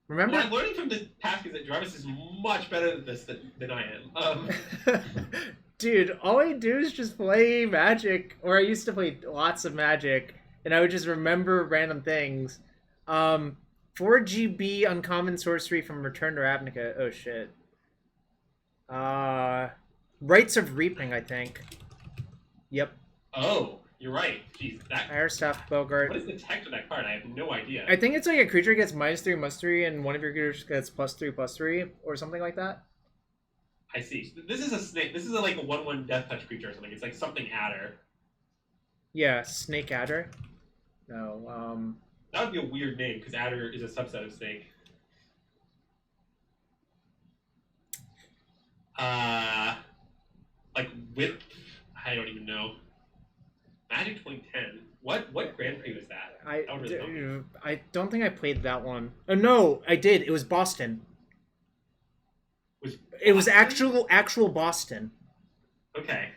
Remember? What I'm learning from this task is that Jarvis is much better at this than I am. Dude, all I do is just play Magic, or I used to play lots of Magic, and I would just remember random things. 4GB Uncommon Sorcery from Return to Ravnica. Oh, shit. Rites of Reaping, I think. Yep. Oh, you're right. Jeez, that... Airstaff Bogart. What is the text of that card? I have no idea. I think it's like a creature gets -3/+3, and one of your creatures gets +3/+3, or something like that. I see. This is a snake. This is like a 1/1 Death Touch creature or something. It's like something adder. Yeah, Snake Adder. No, That would be a weird name, because adder is a subset of snake. Like whip... I don't even know. Magic 2010. What Grand Prix was that? I don't think I played that one. Oh no, I did. It was Boston. It was actual Boston. Okay.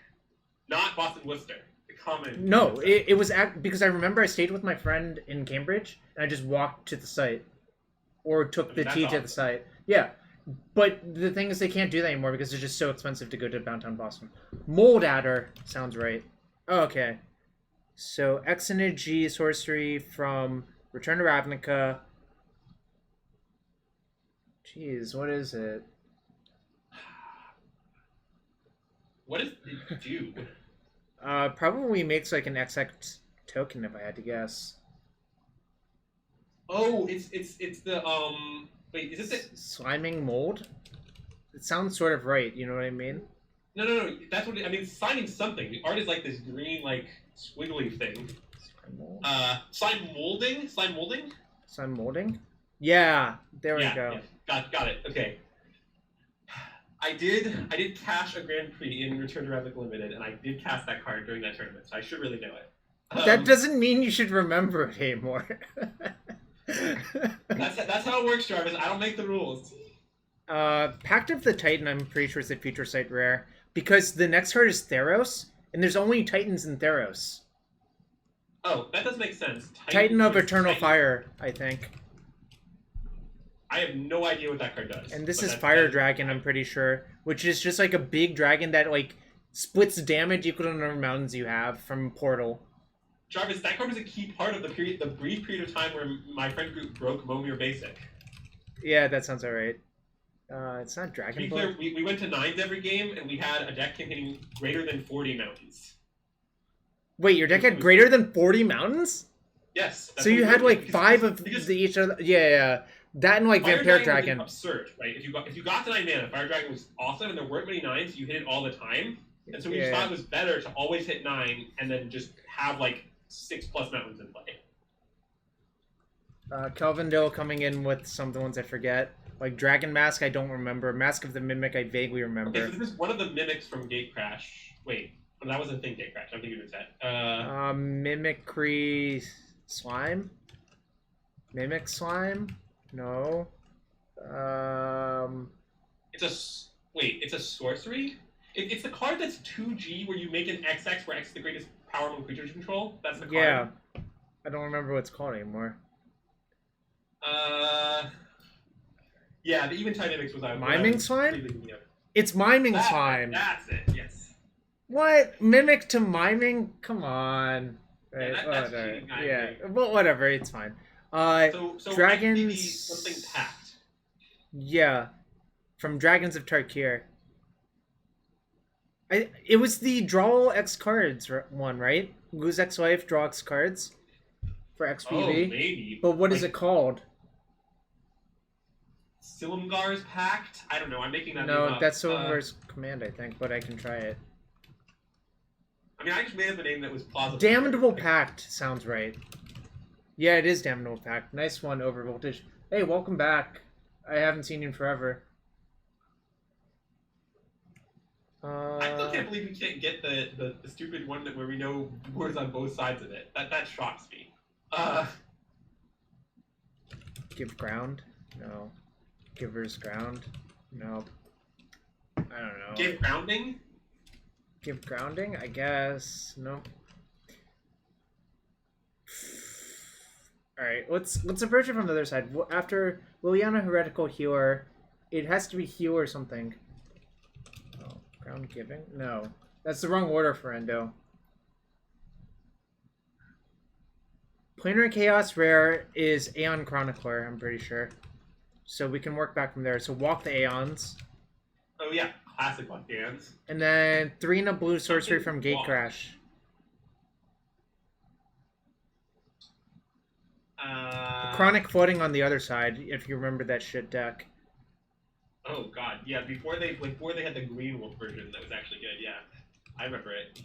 Not Boston Worcester. The common... No, it was because I remember I stayed with my friend in Cambridge, and I just walked to the site. Or took the T to the site. Yeah. But the thing is, they can't do that anymore because it's just so expensive to go to downtown Boston. Mold Adder sounds right. Oh, okay. So, X and a G sorcery from Return to Ravnica. Jeez, what is it? What does it do? Probably makes like an XX token if I had to guess. Oh, it's the wait, is this it? Sliming mold? It sounds sort of right, you know what I mean? No. That's what I mean. It's signing something. The art is like this green, like squiggly thing. Slime molding. Slime molding? Yeah, there we go. Yeah. Got it. Okay. I did cash a Grand Prix in Return to Ravnica Limited, and I did cast that card during that tournament, so I should really know it. That doesn't mean you should remember it anymore. That's how it works, Jarvis. I don't make the rules. Pact of the Titan, I'm pretty sure is a future sight rare. Because the next card is Theros, and there's only Titans in Theros. Oh, that does make sense. Titan of Eternal Fire, I think. I have no idea what that card does. And this is Fire Dragon, I'm pretty sure. Which is just like a big dragon that like splits damage equal to the number of mountains you have from Portal. Jarvis, that card was a key part of the brief period of time where my friend group broke Momir Basic. Yeah, that sounds alright. It's not Dragon To be clear, we went to 9s every game, and we had a deck containing greater than 40 mountains. Wait, your deck had greater than 40 mountains? Yes. So you had like 5 of each other. Yeah. That and like Vampire Dragon. Absurd, right? If you got to 9 mana, Fire Dragon was awesome, and there weren't many 9s. So you hit it all the time, and so we just thought it was better to always hit 9 and then just have like 6+ mountains in play. Kelvindale coming in with some of the ones I forget. Like Dragon Mask, I don't remember. Mask of the Mimic, I vaguely remember. Okay, so this is one of the mimics from Gatecrash. Wait, that wasn't a thing, Gatecrash. I'm thinking of that. Mimicry Slime? Mimic Slime? No. It's a sorcery? It's the card that's 2G where you make an XX where X is the greatest power among creatures you control. That's the card. Yeah. I don't remember what it's called anymore. Yeah, the Eventide Mimics was... Miming Slime? It's Miming Slime. That's it, yes. What? Mimic to Miming? Come on. Right, yeah, that's cheating, yeah. Well, whatever, it's fine. So Dragons... something packed. Yeah. From Dragons of Tarkir. It was the draw X cards one, right? Lose X life, draw X cards for XPV. Oh, maybe. But what is it called? Silumgar's Pact? I don't know, I'm making that name No, up. that's Silumgar's command, I think, but I can try it. I mean, I just made up a name that was plausible. Damnable Pact sounds right. Yeah, it is Damnable Pact. Nice one, Overvoltage. Hey, welcome back. I haven't seen you in forever. I still can't believe we can't get the stupid one where we know words on both sides of it. That shocks me. Give ground? No. Giver's ground? No. I don't know. Give grounding? Give grounding? I guess. No. Alright, let's approach it from the other side. After Liliana Heretical Healer, it has to be heal or something. Oh, ground giving? No. That's the wrong order for Endo. Planar Chaos Rare is Aeon Chronicler, I'm pretty sure. So we can work back from there. So walk the Aeons. Oh yeah, classic Walk the Aeons. And then 3 and a blue sorcery from Gatecrash. Chronic Flooding on the other side, if you remember that shit deck. Oh god, yeah, before they had the Green Wolf version that was actually good, yeah. I remember it.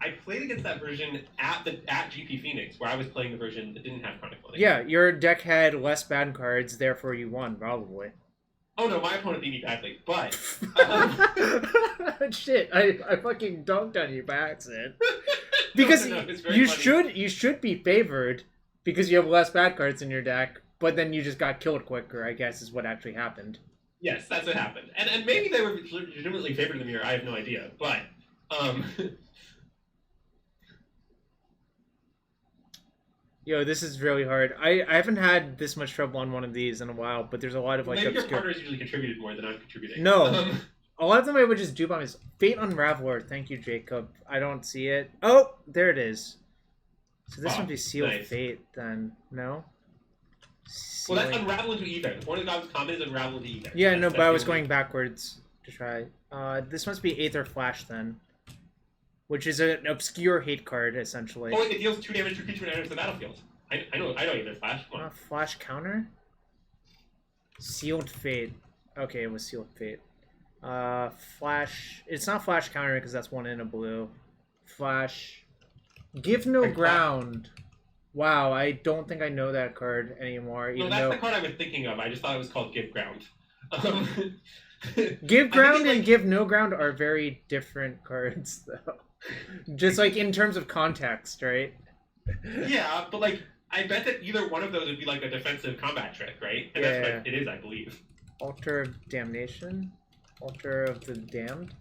I played against that version at GP Phoenix, where I was playing the version that didn't have Chronic Flooding. Yeah, your deck had less bad cards, therefore you won, probably. Oh no, my opponent beat me badly, but... Shit, I fucking dunked on you by accident. Because you should be favored, because you have less bad cards in your deck, but then you just got killed quicker, I guess is what actually happened. Yes, that's what happened. And maybe they were legitimately favored in the mirror, I have no idea, but... Yo, this is really hard. I haven't had this much trouble on one of these in a while, but there's a lot of like maybe your partners usually contributed more than I'm contributing. No. A lot of them I would just dupe on is Fate Unraveler. Thank you, Jacob. I don't see it. Oh, there it is. So this would be Sealed Fate then. No? Well, that's Unravel into Either. One of the God's common is Unravel into Either. Yeah, no, but I was going backwards to try. This must be Aether Flash then. Which is an obscure hate card, essentially. Oh, it deals 2 damage to creature and enters the battlefield. I know Either Flash. Come on. Flash counter? Sealed Fate. Okay, it was Sealed Fate. Flash... It's not Flash counter because that's 1 in a blue. Flash... Give no ground. Wow, I don't think I know that card anymore. No, that's the card I was thinking of. I just thought it was called Give Ground. Give ground and give no ground are very different cards, though. Just like in terms of context, right? Yeah, but like I bet that either one of those would be like a defensive combat trick, right? And that's what it is, I believe. Altar of Damnation? Altar of the Damned?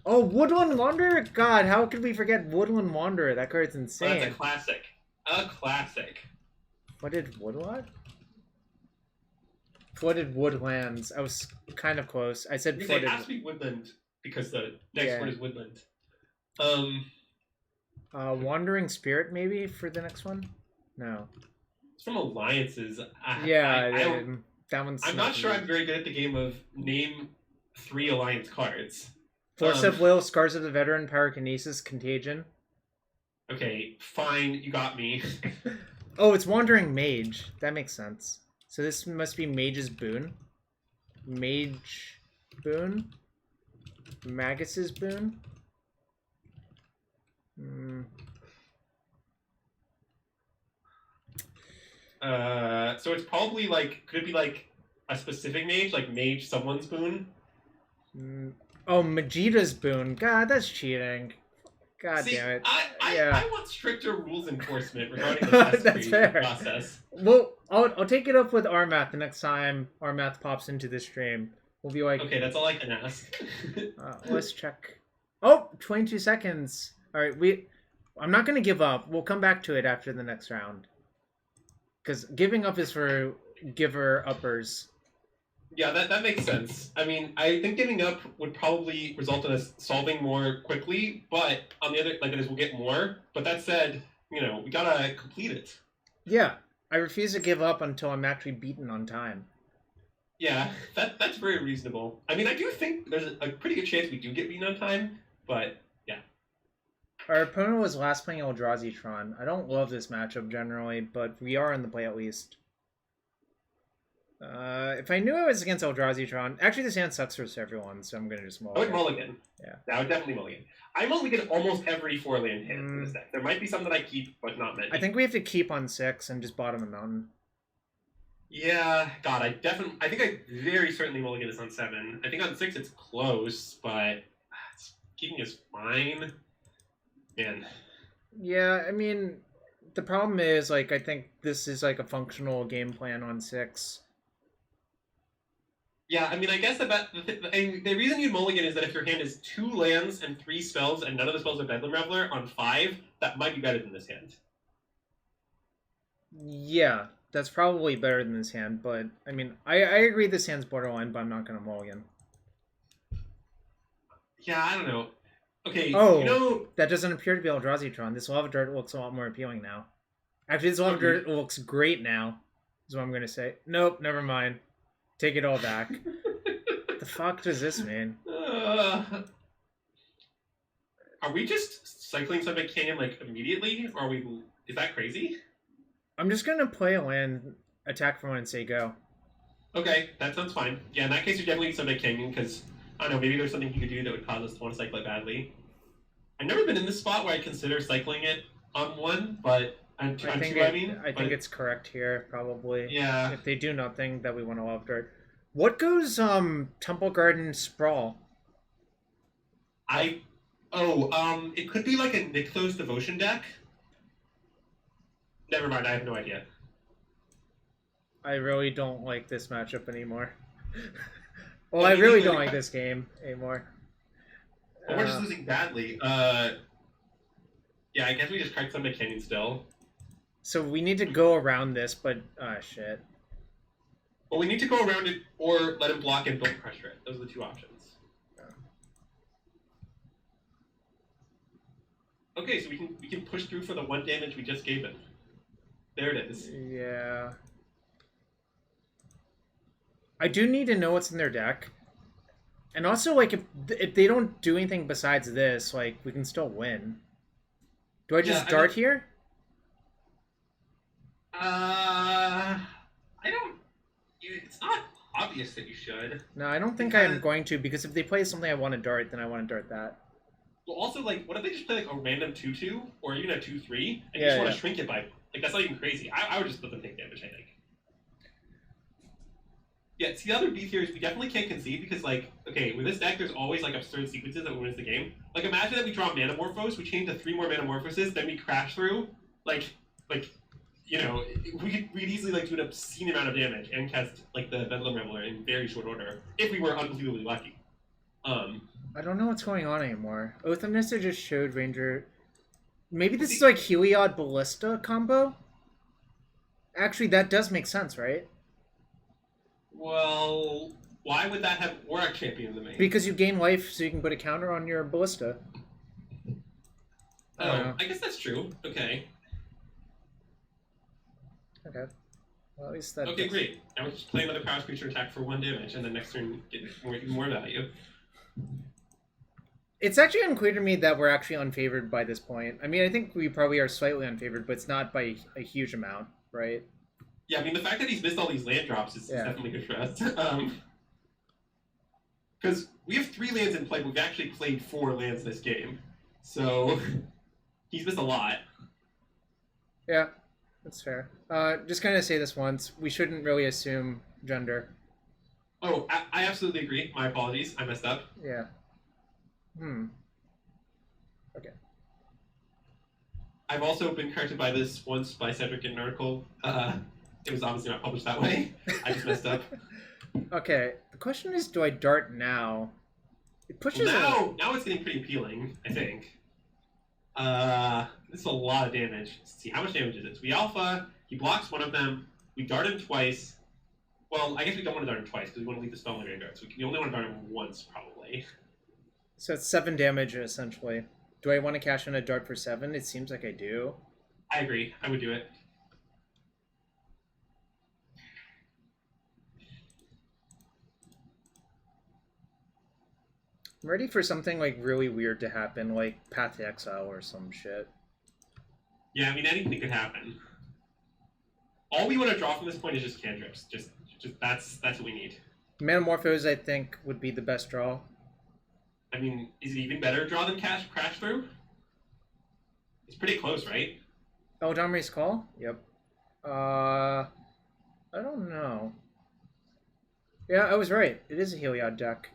Oh, Woodland Wanderer? God, how could we forget Woodland Wanderer? That card's insane. Well, that's a classic. A classic. Flooded Woodlot? Flooded Woodlands. I was kind of close. I said flooded. It has to be Woodland because the next word is Woodland. Wandering Spirit maybe for the next one? No. It's from Alliances. That one's. I'm not sure I'm very good at the game of name 3 Alliance cards. Force of Will, Scars of the Veteran, Pyrokinesis, Contagion. Okay, fine, you got me. Oh, it's Wandering Mage. That makes sense. So this must be Mage's Boon. Mage Boon? Magus's Boon? So it's probably like, could it be like a specific mage, like Mage Someone's Boon? Oh, Vegeta's Boon. God, that's cheating. God damn it. I want stricter rules enforcement regarding the that's fair. Process. Well, I'll take it up with Armath the next time Armath pops into the stream. We'll be like... Okay, that's all I can ask. Let's check. Oh, 22 seconds. All right, I'm not going to give up. We'll come back to it after the next round. Because giving up is for giver-uppers. Yeah, that makes sense. I mean, I think giving up would probably result in us solving more quickly, but on the other, like, as we'll get more. But that said, you know, we gotta complete it. Yeah, I refuse to give up until I'm actually beaten on time. Yeah, that's very reasonable. I mean, I do think there's a pretty good chance we do get beaten on time, but yeah. Our opponent was last playing Eldrazi Tron. I don't love this matchup generally, but we are in the play at least. If I knew it was against Eldrazi, actually this hand sucks for everyone, so I'm gonna just mulligan. I would mulligan. Yeah. I would definitely mulligan. I mulligan almost every 4-land hand in this deck. There might be some that I keep, but not many. I think we have to keep on 6 and just bottom a mountain. Yeah, God, I think I very certainly mulligan this on 7. I think on 6 it's close, but keeping is fine. Man. Yeah, I mean, the problem is, like, I think this is, like, a functional game plan on 6. Yeah, I mean, I guess the reason you'd mulligan is that if your hand is 2 lands and 3 spells, and none of the spells are Bedlam Reveler, on 5, that might be better than this hand. Yeah, that's probably better than this hand, but, I mean, I agree this hand's borderline, but I'm not going to mulligan. Yeah, I don't know. Okay, oh, that doesn't appear to be Eldrazi. This Lava Dart looks a lot more appealing now. Actually, this Lava Dart looks great now, is what I'm going to say. Nope, never mind. Take it all back. What the fuck does this mean? Are we just cycling Sunbaked Canyon, like, immediately? Or is that crazy? I'm just going to play a land, attack for one, and say go. Okay, that sounds fine. Yeah, in that case, you're definitely Sunbaked Canyon, because, I don't know, maybe there's something you could do that would cause us to want to cycle it badly. I've never been in this spot where I consider cycling it on 1, but... I think it's correct here, probably. Yeah. If they do nothing, that we want to Lava Dart. What goes Temple Garden Sprawl? It could be like a Nykthos Devotion deck. Never mind, I have no idea. I really don't like this matchup anymore. Well, I really don't like this game anymore. Well, we're just losing badly. Yeah, I guess we just cracked Sunbaked Canyon still. So we need to go around this, but shit. Well, we need to go around it or let him block and Bonecrusher it. Those are the 2 options. Okay, so we can push through for the 1 damage we just gave him. There it is. Yeah. I do need to know what's in their deck. And also, like, if they don't do anything besides this, like, we can still win. Do I just dart here? I don't... It's not obvious that you should. No, I don't think I'm going to, because if they play something I want to dart, then I want to dart that. Well, also, like, what if they just play, like, a random 2-2, or even a 2-3, and you just want to shrink it by... Like, that's not even crazy. I would just let them take damage, I think. Yeah, see, the other beef here is we definitely can't concede, because, like, okay, with this deck, there's always, like, absurd sequences that wins the game. Like, imagine that we draw Manamorphose, we change to 3 more Manamorphoses, then we crash through. Like, you know, we'd easily, like, do an obscene amount of damage and cast, like, the Bedlam Reveler in very short order, if we were unbelievably lucky. I don't know what's going on anymore. Oath of Nissa just showed Ranger... Maybe this is, like, Heliod Ballista combo? Actually, that does make sense, right? Well, why would that have Warlock Champion in the main? Because you gain life, so you can put a counter on your Ballista. Oh, I guess that's true. Okay. Okay. Well, at least that... Okay, great. Now we just play another Prowess creature attack for 1 damage, and then next turn get more value. It's actually unclear to me that we're actually unfavored by this point. I mean, I think we probably are slightly unfavored, but it's not by a huge amount, right? Yeah, I mean, the fact that he's missed all these land drops is definitely good for us. Because we have 3 lands in play, but we've actually played 4 lands this game. So, he's missed a lot. Yeah, that's fair. Just kind of say this once. We shouldn't really assume gender. Oh, I absolutely agree. My apologies. I messed up. Yeah. Okay. I've also been corrected by this once by Cedric in an article. It was obviously not published that way. I just messed up. Okay. The question is, do I dart now? It pushes... Well, now it's getting pretty appealing, I think. This is a lot of damage. Let's see, how much damage is it? So we alpha, he blocks one of them, we dart him twice. Well, I guess we don't want to dart him twice, because we want to leave the spell in the graveyard, so we only want to dart him once, probably. So it's 7 damage, essentially. Do I want to cash in a dart for 7? It seems like I do. I agree. I would do it. I'm ready for something, like, really weird to happen, like Path to Exile or some shit. Yeah, I mean, anything could happen. All we want to draw from this point is just cantrips. Just Just that's what we need. Manamorphose, I think, would be the best draw. I mean, is it even better draw than Crash Through? It's pretty close, right? Oh, Domini's Call? Yep. I don't know. Yeah, I was right. It is a Heliod deck.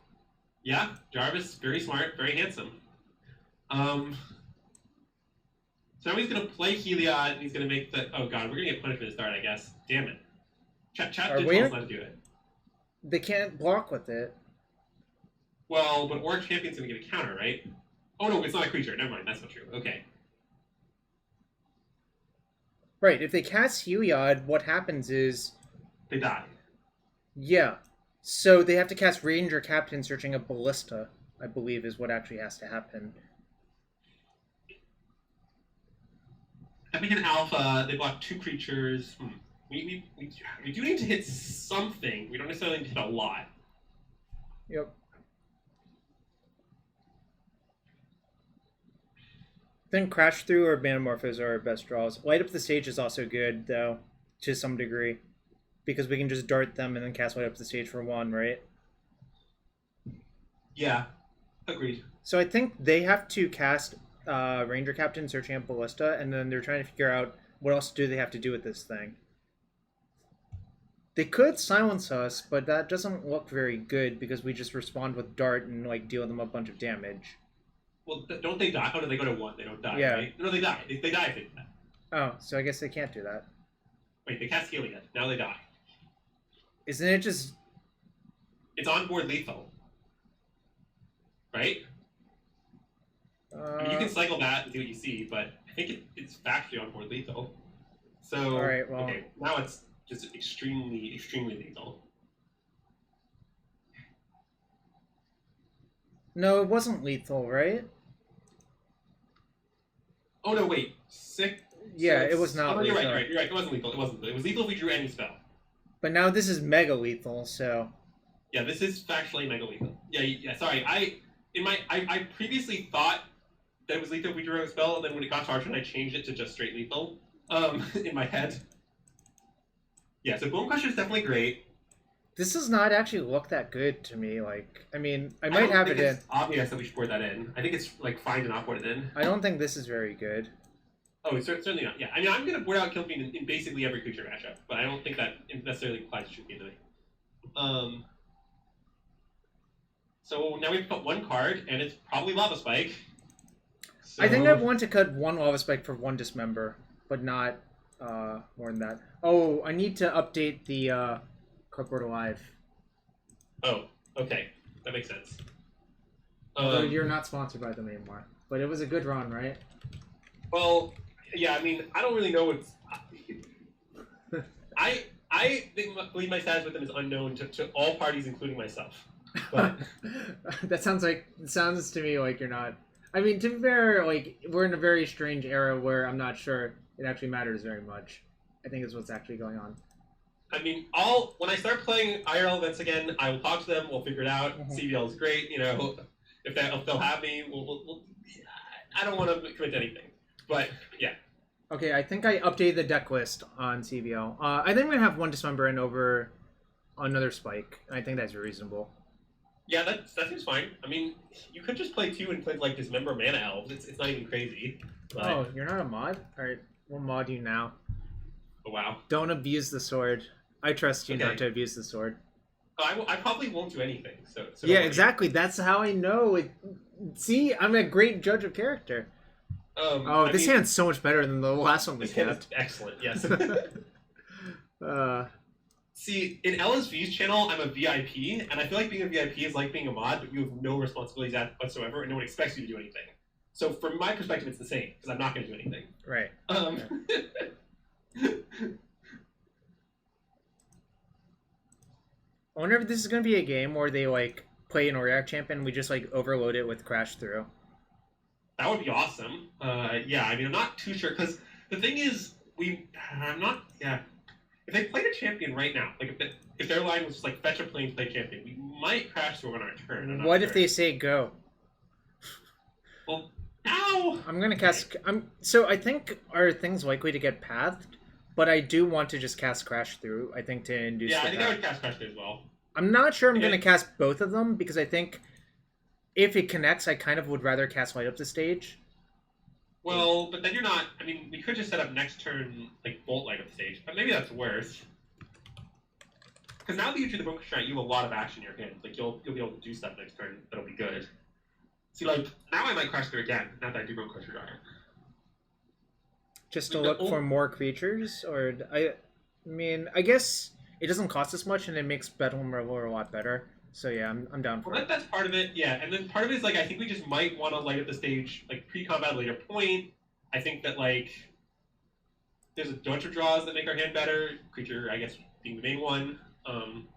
Yeah, Jarvis, very smart, very handsome. So now he's going to play Heliod, and he's going to make the... Oh god, we're going to get punished for the start, I guess. Damn it. Chat did tell us not to do it. They can't block with it. Well, but Orc Champion's going to get a counter, right? Oh no, it's not a creature. Never mind, that's not true. Okay. Right, if they cast Heliod, what happens is... They die. Yeah. So they have to cast Ranger Captain searching a Ballista, I believe is what actually has to happen. Epic and Alpha, they block 2 creatures. We do need to hit something. We don't necessarily need to hit a lot. Yep. Then Crash Through or Manamorphose are our best draws. Light Up the Stage is also good, though, to some degree. Because we can just dart them and then cast Light Up the Stage for 1, right? Yeah, agreed. So I think they have to cast Ranger Captain searching a Ballista, and then they're trying to figure out what else do they have to do with this thing. They could silence us, but that doesn't look very good because we just respond with Dart and like deal them a bunch of damage. Well, don't they die? Oh, no, they go to 1. They don't die, yeah. Right? No, they die. They die if they do that. Oh, so I guess they can't do that. Wait, they cast Heliod. Now they die. Isn't it just... It's onboard lethal. Right? I mean, you can cycle that and see what you see, but I think it's factually onboard lethal. So, all right, well... okay, now it's just extremely, extremely lethal. No, it wasn't lethal, right? Oh no, wait. Sick. Yeah, so it was not lethal. You're right. It wasn't lethal. It wasn't. It was lethal if we drew any spell. But now this is mega lethal, so... Yeah, this is factually mega lethal. Yeah, sorry. I previously thought that it was lethal if we drew a spell, and then when it got to our turn, I changed it to just straight lethal. In my head. Yeah, so Bonecrusher is definitely great. This does not actually look that good to me. Like, I mean, I might have it in. It's obvious that we should board that in. I think it's like fine to not board it in. I don't think this is very good. Oh, it's certainly not. Yeah, I mean, I'm going to board out Kiln Fiend in basically every creature matchup, but I don't think that necessarily applies to Kiln Fiend to me. So now we have to put 1 card, and it's probably Lava Spike. So... I think I want to cut 1 Lava Spike for 1 Dismember, but not more than that. Oh, I need to update the Cardboard Alive. Oh, okay. That makes sense. Although you're not sponsored by them anymore. But it was a good run, right? Well, yeah, I mean, I don't really know what's... I believe my status with them is unknown to all parties, including myself. But... that sounds to me like you're not... I mean, to be fair, like, we're in a very strange era where I'm not sure it actually matters very much. I think is what's actually going on. I mean, when I start playing IRL events again, I will talk to them, we'll figure it out. CBL is great, you know, if they'll have me, we'll I don't want to commit to anything. But, yeah. Okay, I think I updated the deck list on CBL. I think we're going to have 1 Dismember and over another Spike. I think that's reasonable. Yeah, that seems fine. I mean, you could just play 2 and play, like, Dismember Mana Elves. It's not even crazy. But... Oh, you're not a mod? Alright, we'll mod you now. Oh, wow. Don't abuse the sword. I trust you not to abuse the sword. I probably won't do anything, so yeah, exactly. That's how I know it. See, I'm a great judge of character. This hand's so much better than the last one we kept. Excellent, yes. See, in LSV's channel, I'm a VIP, and I feel like being a VIP is like being a mod, but you have no responsibilities whatsoever, and no one expects you to do anything. So from my perspective, it's the same, because I'm not going to do anything. Right. I wonder if this is going to be a game where they, like, play an Auric champion and we just, like, overload it with Crash Through. That would be awesome. Yeah, I mean, I'm not too sure, because the thing is, if they played a champion right now, like, if their line was just, like, fetch a plane, play champion, we might Crash Through on our turn. What if they say go? Well, now! I'm going to cast... So I think are things likely to get pathed? but I do want to just cast Crash Through, I think, to induce Yeah, the I think I would cast Crash Through as well. I'm not sure I'm going to cast both of them, because I think if it connects, I kind of would rather cast Light Up the Stage. Well, but then you're not... I mean, we could just set up next turn, like, Bolt Light Up the Stage, but maybe that's worse. Because now that you do the Bonecrusher Giant, you have a lot of action in your hand. Like, you'll be able to do stuff next turn that'll be good. See, like, now I might Crash Through again, now that I do Bonecrusher Giant. Just to look for more creatures? Or, I mean, I guess it doesn't cost as much, and it makes Bedlam Reveler a lot better. So yeah, I'm down for it. That's part of it, yeah. And then part of it is, like, I think we just might want to light up the stage, like, pre-combat at a later point. I think that, like, there's a bunch of draws that make our hand better. Creature, I guess, being the main one. I'm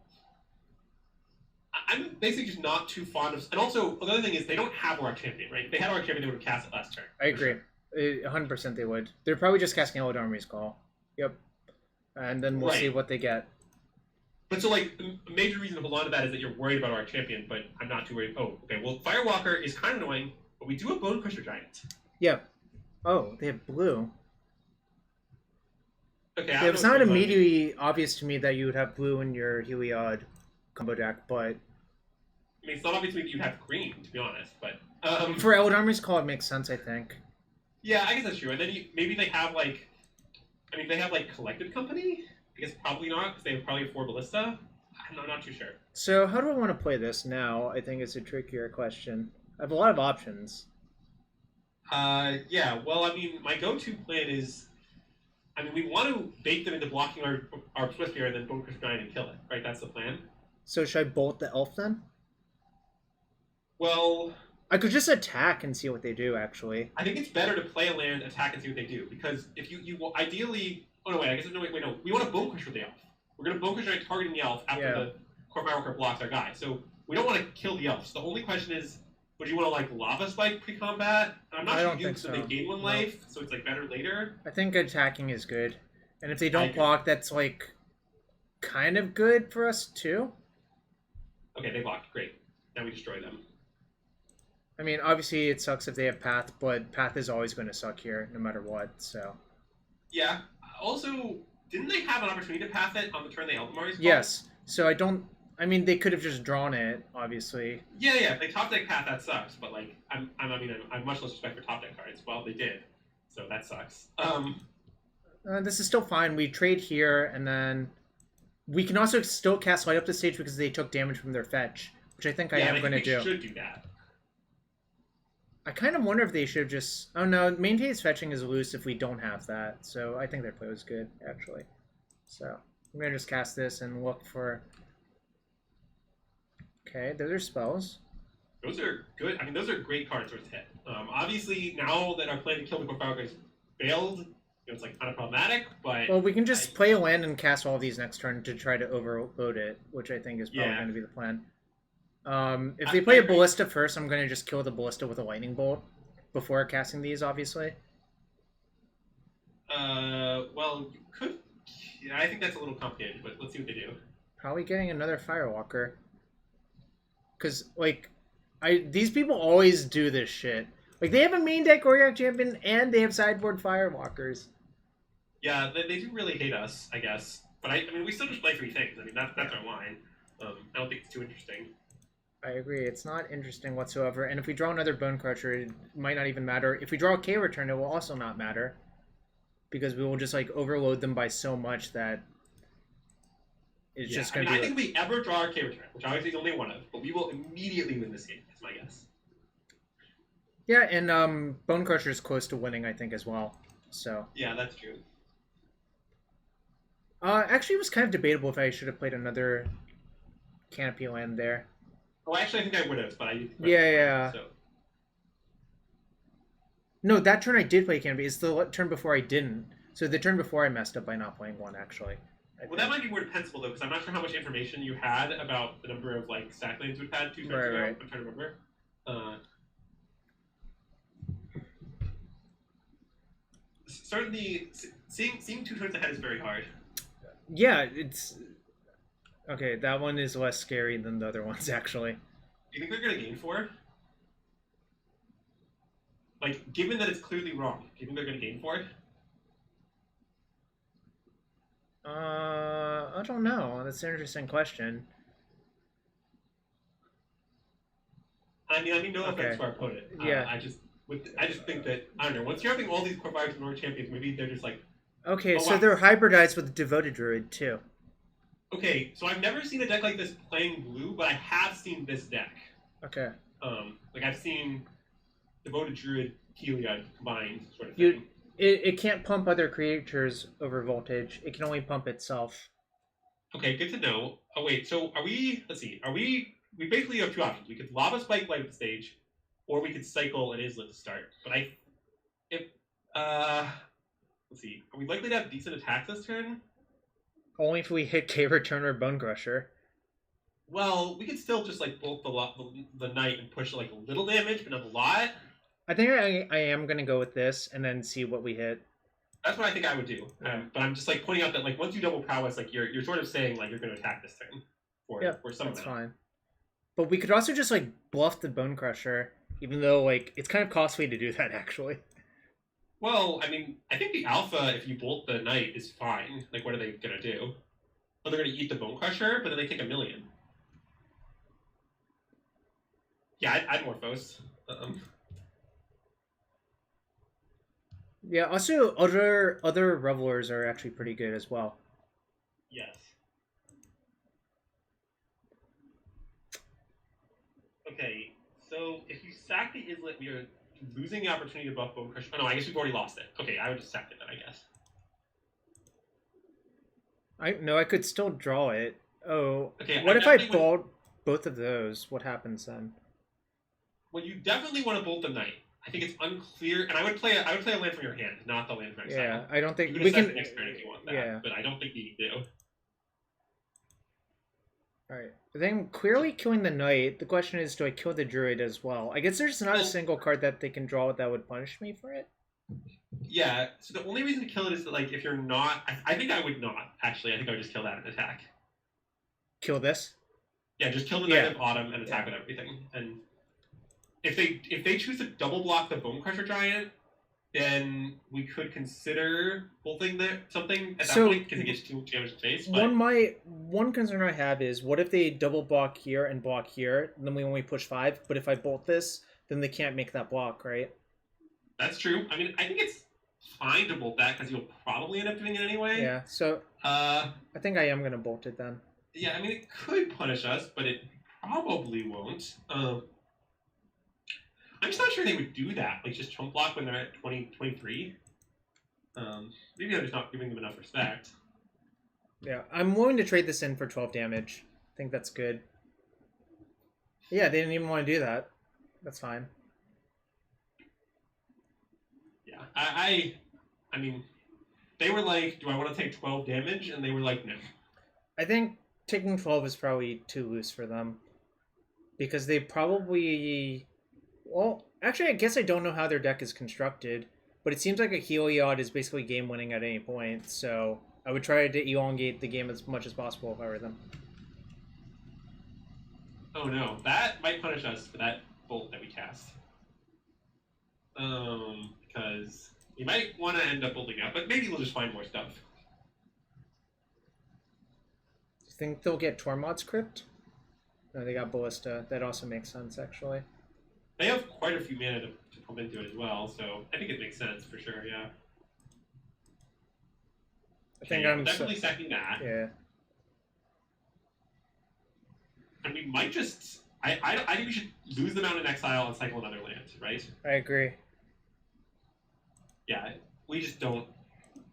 basically just not too fond of... And also, the other thing is, they don't have Aurora Champion, right? If they had Aurora Champion, they would have cast it last turn. I agree. 100% they would. They're probably just casting Elwood Armory's Call. Yep. And then we'll see what they get. But so, like, the major reason to hold on to that is that you're worried about our champion, but I'm not too worried. Oh, okay. Well, Firewalker is kind of annoying, but we do have Bonecrusher Giant. Yeah. Oh, they have blue. Okay, yeah, it's not immediately obvious to me that you would have blue in your Heliod combo deck, but... I mean, it's not obvious to me that you have green, to be honest, but... For Elwood Armory's Call, it makes sense, I think. Yeah, I guess that's true. And then maybe they have, like... I mean, they have, like, Collected Company? I guess probably not, because they have probably 4 Ballista. I'm not too sure. So how do I want to play this now? I think it's a trickier question. I have a lot of options. Yeah, well, I mean, my go-to plan is... I mean, we want to bake them into blocking our Swiftspear and then Bonecrusher Giant and kill it, right? That's the plan. So should I bolt the elf then? Well... I could just attack and see what they do, actually. I think it's better to play a land, attack, and see what they do. Because if you will ideally... Oh, no, wait, I guess... No, wait, no. We want to Bonecrusher the elf. We're going to Bonecrusher Giant targeting the elf after the Core Firewalker blocks our guy. So we don't want to kill the elf. So the only question is, would you want to, like, Lava Spike pre-combat? I'm not sure you do, so they gain 1 life, so it's, like, better later. I think attacking is good. And if they don't block, that's, like, kind of good for us, too. Okay, they blocked. Great. Now we destroy them. I mean, obviously it sucks if they have Path, but Path is always going to suck here, no matter what, so... Yeah. Also, didn't they have an opportunity to Path it on the turn they Eldamari's called? Yes. So I don't... I mean, they could have just drawn it, obviously. Yeah, if they top deck Path, that sucks, but, like, I have much less respect for top deck cards. Well, they did, so that sucks. This is still fine. We trade here, and then... We can also still cast Light Up the Stage because they took damage from their fetch, which I think I am going to do. Yeah, should do that. I kind of wonder if they should just... Oh no, main phase fetching is loose if we don't have that, so I think their play was good, actually. So, I'm going to just cast this and look for... Okay, those are spells. Those are good. I mean, those are great cards worth hit. Obviously, now that our plan to kill the Core Firewalker has failed, it's, like, kind of problematic, but... Well, we can just play a land and cast all of these next turn to try to overload it, which I think is probably going to be the plan. If they play a Ballista first, I'm going to just kill the Ballista with a Lightning Bolt before casting these, obviously. Well, you could... Yeah, I think that's a little complicated, but let's see what they do. Probably getting another Firewalker. Because, like, these people always do this shit. Like, they have a main deck Aurora Champion, and they have sideboard Firewalkers. Yeah, they do really hate us, I guess. But, I mean, we still just play 3 things. I mean, that's our line. I don't think it's too interesting. I agree. It's not interesting whatsoever. And if we draw another Bonecrusher, it might not even matter. If we draw a K-Return, it will also not matter. Because we will just, like, overload them by so much that it's just going to be... I think if we ever draw our K-Return, which obviously is only one of, but we will immediately win this game, that's my guess. Yeah, and Bonecrusher is close to winning, I think, as well. So... Yeah, that's true. Actually, it was kind of debatable if I should have played another Canopy land there. Oh, actually, I think I would have, but I didn't. Yeah. So. No, that turn I did play Canopy. It's the turn before I didn't. So the turn before I messed up by not playing one, actually. Well, that might be more defensible, though, because I'm not sure how much information you had about the number of, like, stack lanes we've had 2 turns ago. Right. I'm trying to remember. Certainly, seeing 2 turns ahead is very hard. Yeah, it's... Okay, that one is less scary than the other ones, actually. Do you think they're going to gain 4? Like, given that it's clearly wrong, do you think they're going to gain 4? I don't know. That's an interesting question. I mean, no offense to our opponent. Yeah. I just think that, I don't know, once you're having all these core fires and Lord champions, maybe they're just like... Okay, so wow. they're hybridized with Devoted Druid, too. Okay, so I've never seen a deck like this playing blue, but I have seen this deck. Okay. Like, I've seen Devoted Druid, Heliod combined, sort of thing. It can't pump other creatures over voltage. It can only pump itself. Okay, good to know. Oh, wait, so are we... Let's see. We basically have two options. We could Lava Spike light up stage, or we could cycle an Islet to start. But let's see. Are we likely to have decent attacks this turn? Only if we hit K-Return or Bonecrusher. Well, we could still just, like, bolt the Knight and push, like, a little damage, but not a lot. I think I am going to go with this and then see what we hit. That's what I think I would do. But I'm just, like, pointing out that, like, once you double Prowess, like, you're sort of saying, like, you're going to attack this turn. For some that's amount. fine. But we could also just, like, bluff the Bonecrusher, even though, like, it's kind of costly to do that, actually. Well, I mean, I think the alpha, if you bolt the Knight, is fine. Like, what are they going to do? Well, they're going to eat the Bonecrusher, but then they take 1,000,000. Yeah, I'd Morphose. Yeah, also, other Revelers are actually pretty good as well. Yes. Okay, so if you sack the Islet, we are losing the opportunity to buff Bonecrusher. Oh no, I guess we've already lost it. Okay, I would just sack it then, I guess. I could still draw it. Oh, okay. What if I bolt both of those? What happens then? Well, you definitely want to bolt the Knight. I think it's unclear, and I would play a land from your hand, not the land from exile. Yeah, I don't think you can we can. The next turn if you want that, yeah, but I don't think you do. All right. Then clearly killing the Knight. The question is, do I kill the Druid as well? I guess there's not a single card that they can draw that would punish me for it. Yeah. So the only reason to kill it is that, like, if you're not, I think I would not actually. I think I would just kill that and attack. Kill this. Yeah, just kill the Knight of Autumn and attack with everything. And if they choose to double block the Bonecrusher Giant, then we could consider bolting something at that point because it gets too much damage to face. But... One concern I have is, what if they double block here and block here, and then we only push 5? But if I bolt this, then they can't make that block, right? That's true. I mean, I think it's fine to bolt that because you'll probably end up doing it anyway. Yeah. So I think I am gonna bolt it then. Yeah, I mean, it could punish us, but it probably won't. I'm just not sure they would do that. Like, just chump block when they're at 23. Maybe I'm just not giving them enough respect. Yeah, I'm willing to trade this in for 12 damage. I think that's good. Yeah, they didn't even want to do that. That's fine. Yeah, I mean, they were like, do I want to take 12 damage? And they were like, no. I think taking 12 is probably too loose for them. Because they probably... Well, actually, I guess I don't know how their deck is constructed, but it seems like a Heliod is basically game-winning at any point, so I would try to elongate the game as much as possible if I were them. Oh no, that might punish us for that bolt that we cast. Because we might want to end up bolting out, but maybe we'll just find more stuff. Do you think they'll get Tormod's Crypt? No, they got Ballista. That also makes sense, actually. They have quite a few mana to pump into it as well, so I think it makes sense for sure, yeah. I think I'm definitely sacking that. Yeah. And we might just... I think we should lose the Mountain Exile and cycle another land, right? I agree. Yeah, we just don't...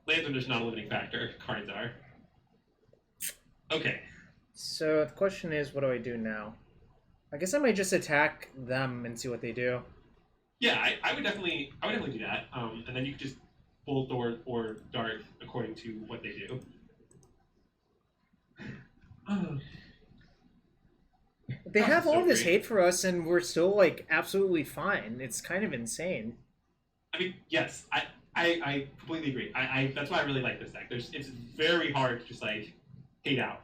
Lands are just not a limiting factor. Cards are. Okay. So the question is, what do I do now? I guess I might just attack them and see what they do. Yeah, I would definitely do that. And then you could just bolt or dart according to what they do. They have all this hate for us, and we're still, like, absolutely fine. It's kind of insane. I mean, yes, I completely agree. That's why I really like this deck. It's very hard to just, like, hate out.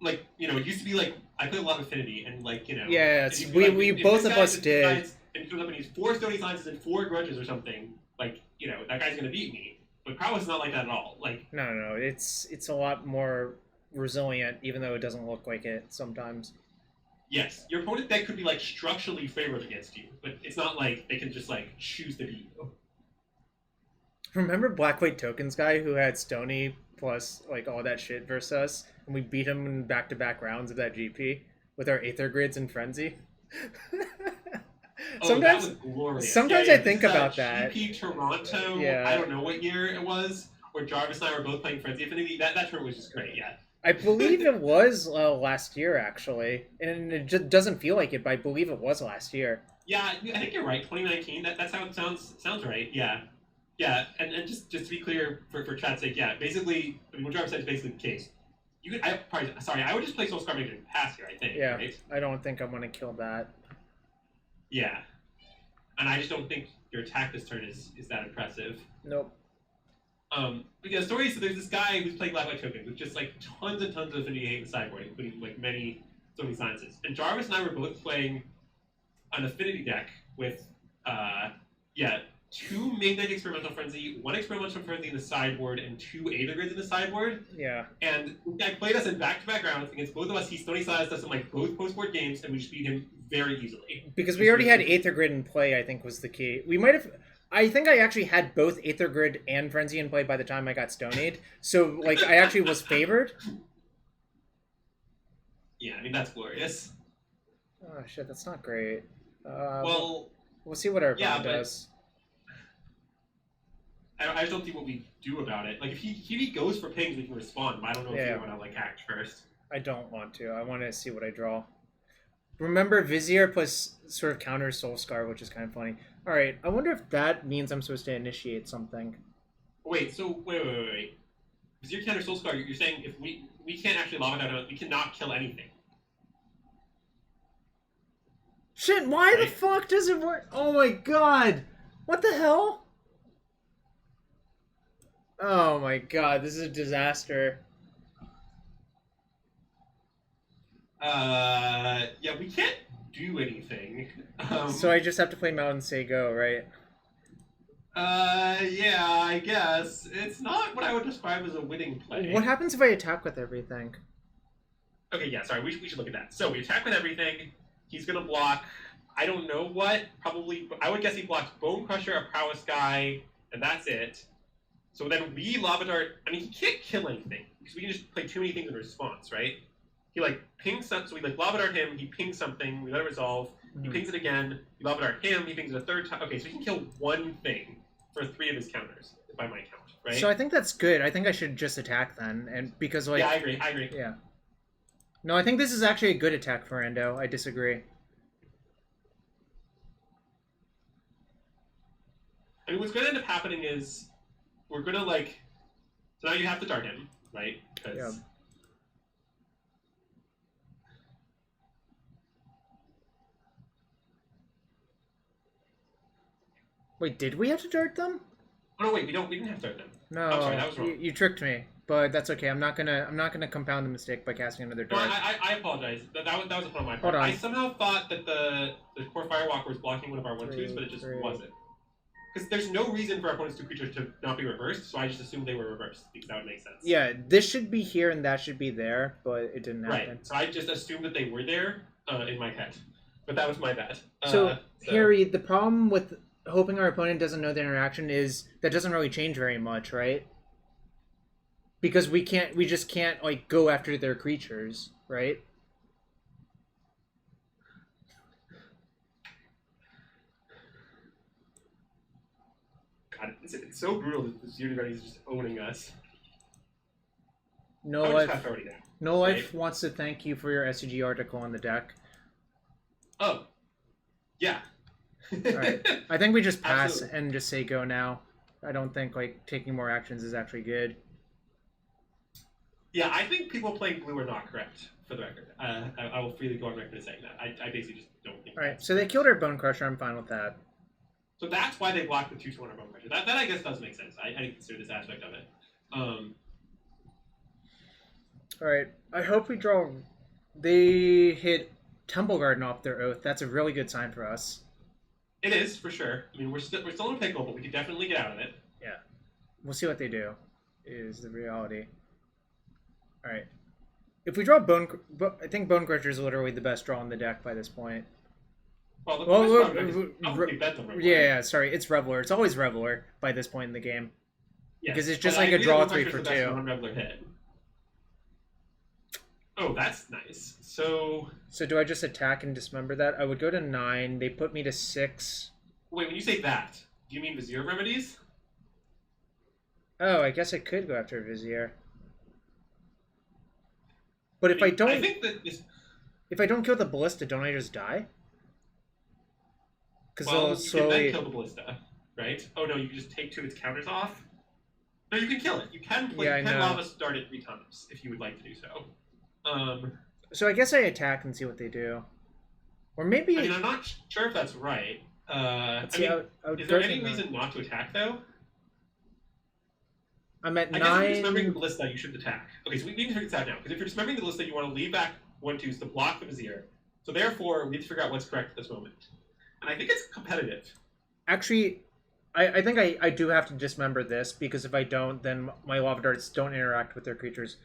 Like, you know, it used to be like, I played a lot of Affinity, and, like, you know... Yeah, we both of us did. And he comes up and he's 4 Stony Sciences and 4 Grudges or something, like, you know, that guy's gonna beat me. But Prowess is not like that at all. Like, No, it's a lot more resilient, even though it doesn't look like it sometimes. yes, your opponent deck could be like structurally favored against you, but it's not like they can just like choose to beat you. Remember Black-White Tokens guy who had Stony plus like all that shit versus us, and we beat him in back-to-back rounds of that GP with our Aether Grids and Frenzy? That was glorious. Sometimes I think about that. GP Toronto, Yeah. I don't know what year it was, where Jarvis and I were both playing Frenzy Affinity. That tournament was just great, yeah. I believe it was last year, actually. And it just doesn't feel like it, but I believe it was last year. Yeah, I think you're right. 2019. That's how it sounds right. Yeah, yeah. And just to be clear for chat's sake, yeah. Basically, what Jarvis said is basically the case. I would just play Soul-Scar Mage and pass here. I think. Yeah. Right? I don't think I'm gonna kill that. Yeah. And I just don't think your attack this turn is that impressive. Nope. But yeah, the story is that there's this guy who's playing Black-White Tokens with just like tons and tons of affinity hate in the sideboard, including like so many sciences. And Jarvis and I were both playing an affinity deck with 2 main deck Experimental Frenzy, 1 Experimental Frenzy in the sideboard, and 2 Aether Grids in the sideboard. Yeah. And the guy played us in back-to-back rounds against both of us. He stony sized us in like both post-board games, and we just beat him very easily. Because we already had Aether Grid in play, I think was the key. We might have... I think I actually had both Aether Grid and Frenzy in play by the time I got Stonied. So, like, I actually was favored. Yeah, I mean, that's glorious. Oh, shit, that's not great. We'll see what our opponent does. I just don't see what we do about it. Like, if he goes for pings, we can respond. But I don't know if we want to, like, act first. I don't want to. I want to see what I draw. Remember, Vizier plus sort of counter Soul-Scar, which is kind of funny. All right, I wonder if that means I'm supposed to initiate something. Wait. Vizier counter Soul-Scar, you're saying if we can't actually lava down, we cannot kill anything. Shit, why the fuck does it work? Oh my god. What the hell? Oh my god, this is a disaster. Yeah, we can't do anything. So I just have to play Mountain Say Go, right? Yeah, I guess. It's not what I would describe as a winning play. What happens if I attack with everything? Okay, yeah, sorry, we should look at that. So we attack with everything. He's gonna block, I don't know what, probably, I would guess he blocks Bonecrusher, a Prowess guy, and that's it. So then we Lava Dart, I mean, he can't kill anything, because we can just play too many things in response, right? He, like, pings something, so we, like, Lava Dart him, he pings something, we let it resolve, he pings it again, we Lava Dart him, he pings it a third time. Okay, so he can kill one thing for 3 of his counters, by my count, right? So I think that's good. I think I should just attack then, and because, like... Yeah, I agree. Yeah. No, I think this is actually a good attack for Endo. I disagree. I mean, what's going to end up happening is we're going to, like... So now you have to dart him, right? Because... Yeah. Wait, did we have to dart them? Oh no, wait, we didn't have to dart them. No, I'm sorry, that was wrong. You tricked me, but that's okay. I'm not gonna compound the mistake by casting another dart. No, I apologize. That was a point on my part. Hold on. I somehow thought that the core Firewalker was blocking one of our 1/2s, but it just wasn't. Because there's no reason for our opponent's 2 creatures to not be reversed, so I just assumed they were reversed, because that would make sense. Yeah, this should be here and that should be there, but it didn't happen. Right, so I just assumed that they were there in my head. But that was my bad. So, Harry, the problem with hoping our opponent doesn't know the interaction is that doesn't really change very much, right? Because we just can't, like, go after their creatures, right? God, it's so brutal that this Unity is just owning us. No Life wants to thank you for your SCG article on the deck. Oh. Yeah. Alright. I think we just pass Absolutely. and just say go now. I don't think, like, taking more actions is actually good. Yeah, I think people playing blue are not correct, for the record. I will freely go on record as saying that. I basically just don't think Alright, so they killed our Bonecrusher. I'm fine with that. So that's why they blocked the 2/2 on our Bonecrusher. That I guess does make sense. I didn't consider this aspect of it. Alright, I hope we draw... They hit Temple Garden off their oath. That's a really good sign for us. It is, for sure. I mean, we're still in a pickle, but we could definitely get out of it. Yeah. We'll see what they do, is the reality. Alright. If we draw I think Bonecrusher is literally the best draw in the deck by this point. Well, yeah, sorry, it's Reveler. It's always Reveler by this point in the game. Yes, because it's just like a draw 3 for 2. Reveler hit. Oh, that's nice. So do I just attack and dismember that? I would go to 9. They put me to 6. Wait, when you say that, do you mean Vizier remedies? Oh, I guess I could go after a Vizier. But if I don't, I think that if I don't kill the Ballista, don't I just die? Because well, they'll slowly... you can then kill the Ballista, right? Oh no, you can just take 2 of its counters off. No, you can kill it. You can play. Yeah, you can lava start it 3 times if you would like to do so. So I guess I attack and see what they do, or maybe. I mean, I'm not sure if that's right. Is there any reason not to attack though? I'm at 9. I guess if you're dismembering the Ballista, you should attack. Okay, so we need to figure this out now. Because if you're dismembering the Ballista, you want to leave back 1/2s to block the Vizier. So therefore, we need to figure out what's correct at this moment. And I think it's competitive. Actually, I think I do have to dismember this, because if I don't, then my lava darts don't interact with their creatures.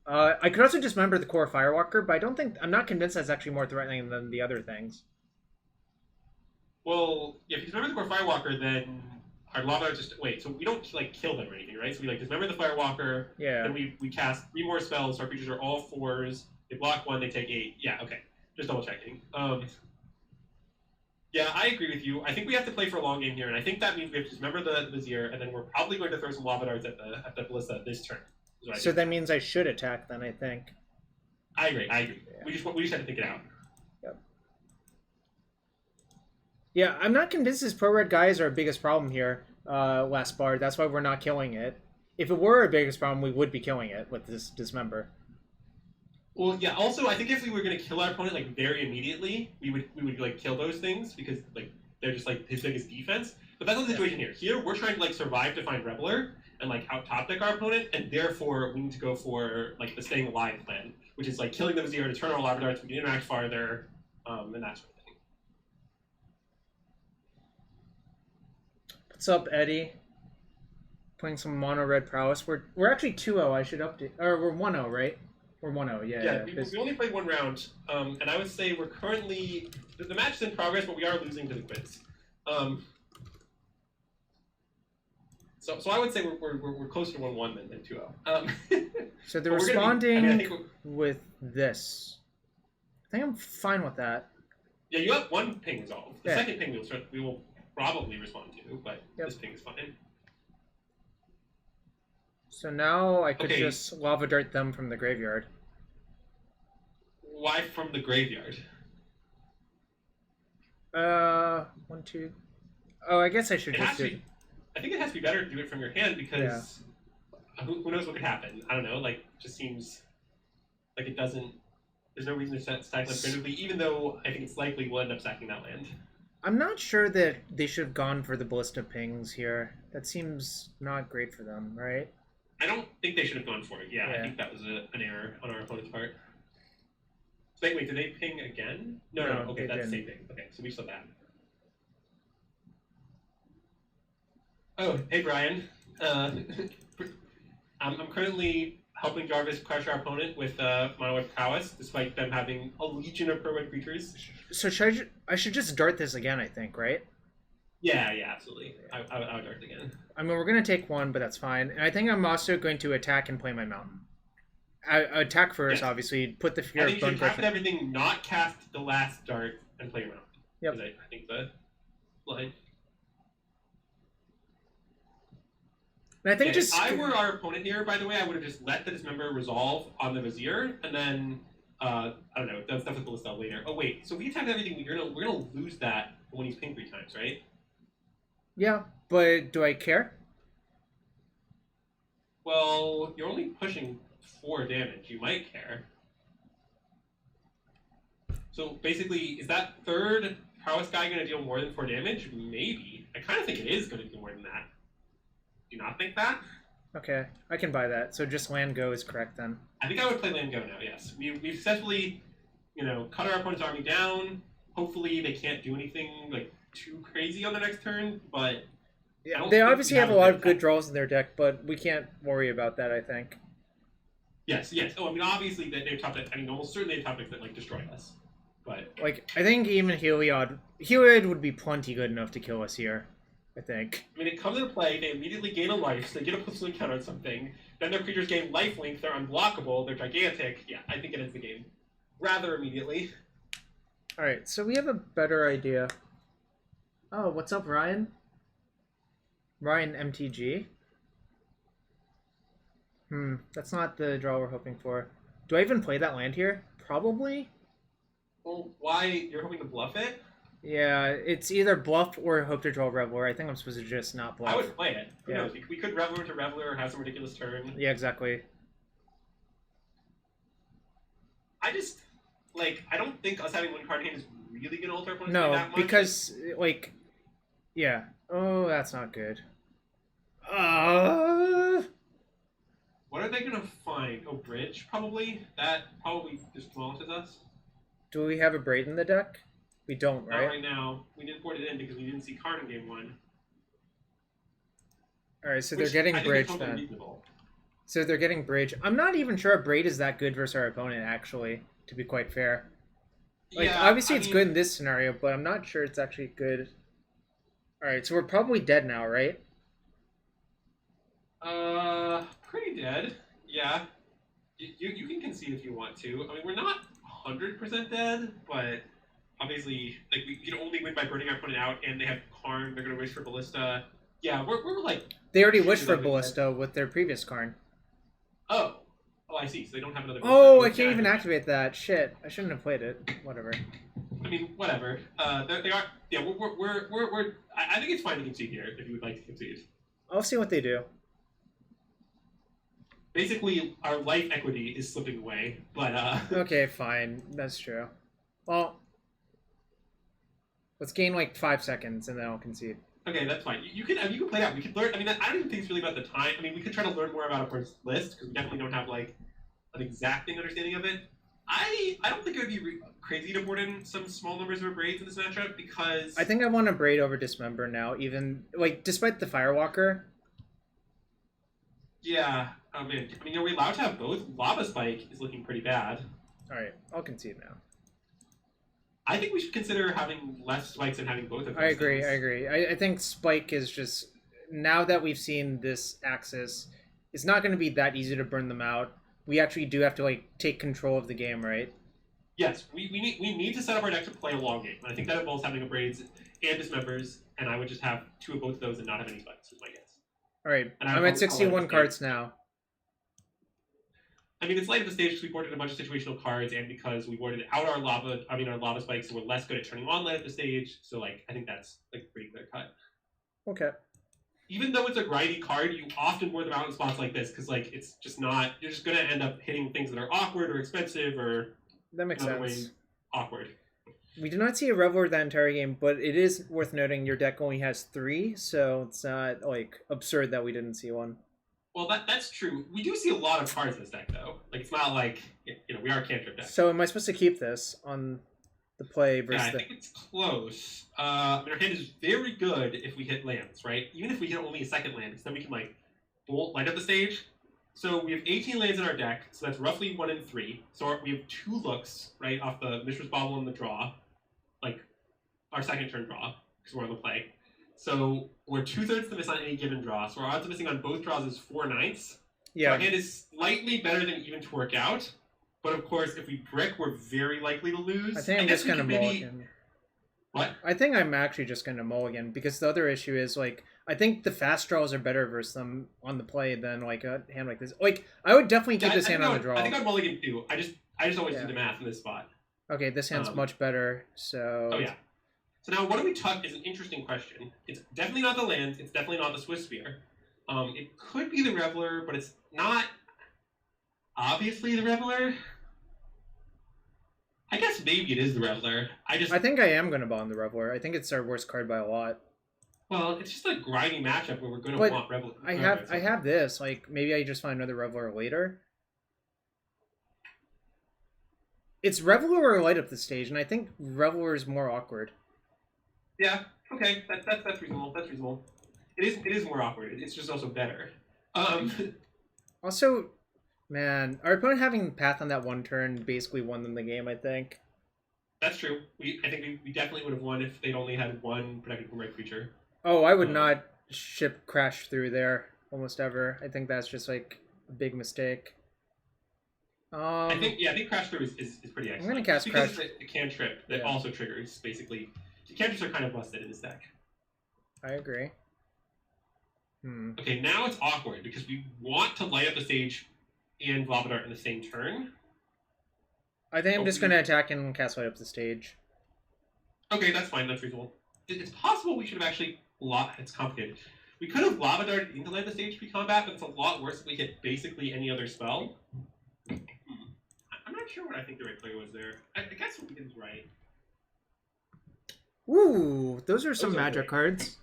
I could also dismember the core Firewalker, but I'm not convinced that's actually more threatening than the other things. Well, yeah, if you dismember the core Firewalker, then our lava darts just wait. So we don't like kill them or anything, right? So we like dismember the Firewalker. Yeah. Then we cast 3 more spells. So our creatures are all 4s. They block 1. They take 8. Yeah. Okay. Just double checking. Yeah, I agree with you. I think we have to play for a long game here, and I think that means we have to dismember the Vizier, and then we're probably going to throw some lava darts at the Ballista this turn. So that means I should attack then, I think. I agree. Yeah. We just have to think it out. Yep. Yeah, I'm not convinced this pro-red guy is our biggest problem here, last bar. That's why we're not killing it. If it were our biggest problem, we would be killing it with this Dismember. Well, yeah. Also, I think if we were going to kill our opponent like very immediately, we would like kill those things because like they're just like his biggest defense. But that's not the situation here. Here, we're trying to like survive to find Reveler and like out top deck our opponent, and therefore we need to go for like the staying alive plan, which is like killing the Vizier to turn our lava darts, we can interact farther, and that sort of thing. What's up, Eddie? Playing some mono red prowess. We're actually 2-0. I should update. Or we're 1-0, right? We're 1-0. Yeah. We only played 1 round, and I would say we're currently the match is in progress, but we are losing to the quiz. So I would say we're closer to 1-1 than 2-0. So they're responding with this. I think I'm fine with that. Yeah, you have 1 ping resolved. The second ping we will probably respond to, but this ping is fine. So now I could just lava dart them from the graveyard. Why from the graveyard? 1, 2. Oh, I guess I should just do. I think it has to be better to do it from your hand because who knows what could happen? I don't know. Like, just seems like it doesn't. There's no reason to stack land definitively, even though I think it's likely we'll end up stacking that land. I'm not sure that they should have gone for the Ballista pings here. That seems not great for them, right? I don't think they should have gone for it. Yeah. I think that was an error on our opponent's part. So wait, did they ping again? No. Okay, that's the same thing. Okay, so we saw that. Oh, hey Brian. I'm currently helping Jarvis crush our opponent with mono red prowess, despite them having a legion of pro-red creatures. So I should just dart this again, I think, right? Yeah, absolutely. I would dart it again. I mean, we're going to take 1, but that's fine. And I think I'm also going to attack and play my mountain. I attack first, obviously. Put the fear of Bonecrusher. I think you should tap everything, not cast the last dart, and play your mountain. Yep. I think the line. And I think if I were our opponent here, by the way, I would have just let the Dismember resolve on the Vizier, and then I don't know, done stuff with Ballista later. Oh wait, so if we attack everything, we're gonna lose that when he's pinged 3 times, right? Yeah, but do I care? Well, you're only pushing 4 damage. You might care. So basically, is that 3rd prowess guy going to deal more than 4 damage? Maybe. I kind of think it is going to do more than that. Do you not think that? Okay, I can buy that. So just land go is correct then. I think I would play land go now. Yes, we've successfully, cut our opponent's army down. Hopefully, they can't do anything like too crazy on the next turn, but Yeah, they obviously have a lot of good draws in their deck, but we can't worry about that, I think. Yes. Oh, I mean, obviously, they're top decks. I mean, almost certainly top decks that, like, destroy us. But... Like, I think even Heliod would be plenty good enough to kill us here, I think. I mean, it comes into play, they immediately gain a life, so they get a +1 encounter on something. Then their creatures gain lifelink, they're unblockable, they're gigantic. Yeah, I think it ends the game rather immediately. Alright, so we have a better idea. Oh, what's up, Ryan? Ryan MTG? That's not the draw we're hoping for. Do I even play that land here? Probably? Well, why? You're hoping to bluff it? Yeah, it's either bluff or hope to draw Reveler. I think I'm supposed to just not bluff. I would play it. Who knows? We could Reveler to Reveler or have some ridiculous turn. Yeah, exactly. I just, like, I don't think us having one card in hand is really going to alter our opponent's No, that much. because, like, yeah. Oh, that's not good. What are they going to find? Oh, Bridge, probably? That probably just demolishes us. Do we have a Braid in the deck? We don't, right? Not right now. We didn't board it in because we didn't see card in game 1. Alright, so they're getting Bridge then. Reasonable. So they're getting Bridge. I'm not even sure a Braid is that good versus our opponent, actually, to be quite fair. Like, yeah, obviously it's good in this scenario, but I'm not sure it's actually good. Alright, so we're probably dead now, right? Pretty dead. Yeah. You can concede if you want to. I mean, we're not 100% dead, but obviously, like, we can only win by burning our opponent out, and they have Karn, they're going to wish for Ballista. Yeah, we're like... They already wished for Ballista with their previous Karn. Oh, I see. So they don't have another... Oh, I can't even activate that. Shit. I shouldn't have played it. Whatever. I mean, whatever. They are... Yeah, I think it's fine to concede here, if you would like to concede. I'll see what they do. Basically, our life equity is slipping away, but Okay, fine. That's true. Well, let's gain like 5 seconds and then I'll concede. Okay, that's fine. You can play out. We could learn. I mean, I don't even think it's really about the time. I mean, we could try to learn more about our first list because we definitely don't have like an exacting understanding of it. I don't think it would be crazy to board in some small numbers of Abrades in this matchup because I think I want Abrade over Dismember now, even like despite the Firewalker. Yeah. Oh man. I mean, are we allowed to have both? Lava Spike is looking pretty bad. All right, I'll concede now. I think we should consider having less spikes and having both of them. I agree. I think Spike is just, now that we've seen this Axis, it's not going to be that easy to burn them out. We actually do have to like take control of the game, right? Yes, we need to set up our deck to play a long game. And I think that involves having Abrades and Dismembers, and I would just have 2 of both of those and not have any spikes, is my guess. All right, I'm at 61 cards now. I mean, it's late at the stage because we boarded a bunch of situational cards, and because we boarded out our lava spikes, so we're less good at turning on late at the stage. So, like, I think that's like a pretty clear cut. Okay. Even though it's a grindy card, you often board them out in spots like this because, like, it's just not. You're just gonna end up hitting things that are awkward or expensive or that makes sense. Awkward. We did not see a Reveler that entire game, but it is worth noting your deck only has 3, so it's not like absurd that we didn't see one. Well, that's true. We do see a lot of cards in this deck, though. Like, it's not like, we are a cantrip deck. So am I supposed to keep this on the play versus I think it's close. I mean, our hand is very good if we hit lands, right? Even if we hit only a second land, because then we can, like, light up the stage. So we have 18 lands in our deck, so that's roughly 1 in 3. So we have 2 looks, right, off the Mishra's Bauble and the draw. Like, our second turn draw, because we're on the play. So we're 2/3 to miss on any given draw. So our odds of missing on both draws is 4/9. Yeah. So our hand is slightly better than even to work out. But of course, if we brick, we're very likely to lose. I think I'm just going to mulligan. What? I think I'm actually just going to mulligan because the other issue is, like, I think the fast draws are better versus them on the play than, like, a hand like this. Like, I would definitely keep this hand on the draw. I think I'd mulligan too. I just always do the math in this spot. Okay, this hand's much better, so... Oh, yeah. So now, what do we tuck is an interesting question. It's definitely not the lands. It's definitely not the Swiftspear. It could be the Reveler, but it's not obviously the Reveler. I guess maybe it is the Reveler. I think I am going to bond the Reveler. I think it's our worst card by a lot. Well, it's just a grinding matchup where we're going to want Reveler. I have this. Like, maybe I just find another Reveler later. It's Reveler or light up the stage, and I think Reveler is more awkward. Yeah, okay, that's reasonable. That's reasonable. It is more awkward. It's just also better. Also, man, our opponent having Path on that one turn basically won them the game, I think. That's true. I think we definitely would have won if they'd only had one protected boomerang creature. Oh, I would not ship Crash through there almost ever. I think that's just like a big mistake. I think Crash through is pretty excellent. I'm gonna cast because Crash. It's a cantrip that also triggers basically. The cantrips are kind of busted in this deck. I agree. Okay, now it's awkward because we want to light up the stage and Lava Dart in the same turn. I think I'm just going to attack and cast Light Up the Stage. Okay, that's fine. That's reasonable. It's possible we should have actually... It's complicated. We could have Lava Darted into Light Up the Stage pre-combat, but it's a lot worse if we hit basically any other spell. I'm not sure what I think the right play was there. I guess what we did was right. Ooh, those are some magic cards.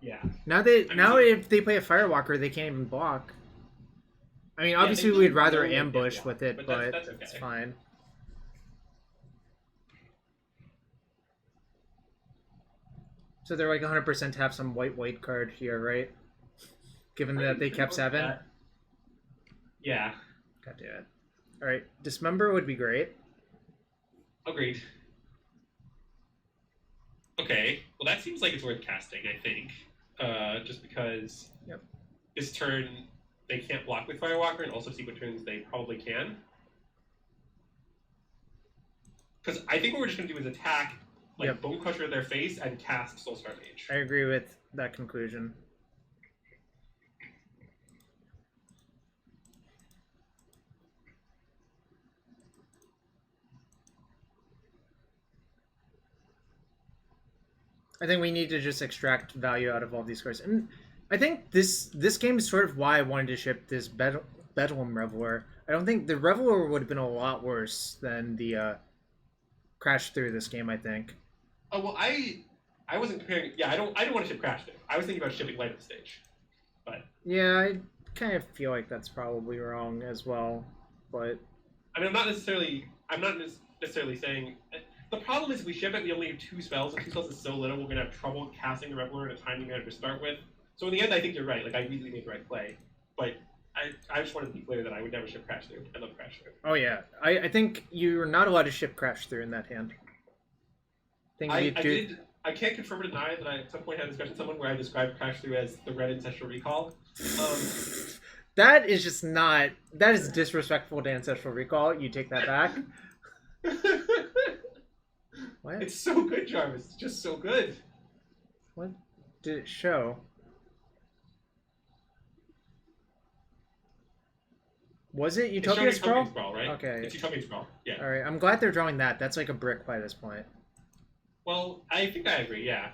Yeah. Now if they play a Firewalker, they can't even block. I mean, obviously we'd rather ambush with it, but that's okay. It's fine. So they're like 100% to have some white card here, right? Given that they kept 7. Yeah. God damn it. All right, Dismember would be great. Agreed. Okay, well that seems like it's worth casting, I think. Just because this turn they can't block with Firewalker, and also subsequent turns they probably can. Because I think what we're just going to do is attack, Bonecrusher their face and cast Soul-Scar Mage. I agree with that conclusion. I think we need to just extract value out of all these cards. And I think this game is sort of why I wanted to ship this Bedlam Reveler. I don't think the Reveler would have been a lot worse than the Crash through this game, I think. Oh, well, I wasn't comparing... Yeah, I didn't want to ship Crash through. I was thinking about shipping Light Up the Stage. But... Yeah, I kind of feel like that's probably wrong as well, but... I mean, I'm not necessarily saying... The problem is if we ship it, we only have 2 spells, and 2 spells is so little, we're going to have trouble casting the Reveler at a timing manner to start with. So in the end, I think you're right. Like, I really made the right play. But I just wanted to be clear that I would never ship Crash through. I love Crash through. Oh, yeah. I think you're not allowed to ship Crash through in that hand. I can't confirm or deny that I at some point had a discussion with someone where I described Crash through as the red Ancestral Recall. That is just not... That is disrespectful to Ancestral Recall. You take that back. What? It's so good, Jarvis. It's just so good. What did it show? Was it Utopia Sprawl? Right? Okay. It's Utopia Sprawl, yeah. Alright, I'm glad they're drawing that. That's like a brick by this point. Well, I think I agree, yeah.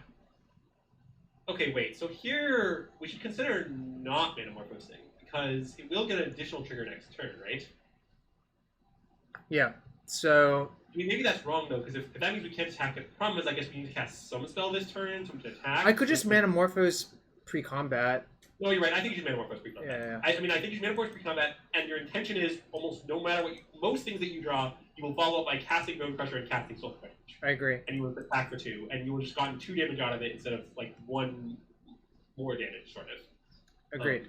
Okay, wait. So here, we should consider not Manamorphosing, because it will get an additional trigger next turn, right? Yeah, so... I mean, maybe that's wrong, though, because if that means we can't attack it, the problem is I guess we need to cast some spell this turn, so we can attack. I could just Manamorphose pre-combat. No, you're right. I think you should Manamorphose pre-combat. Yeah. I mean, I think you should Manamorphose pre-combat, and your intention is almost no matter what... most things that you draw, you will follow up by casting Bonecrusher and casting Soul-Scar Mage. I agree. And you will attack for 2, and you will just gotten 2 damage out of it instead of, 1 more damage, sort of. Agreed.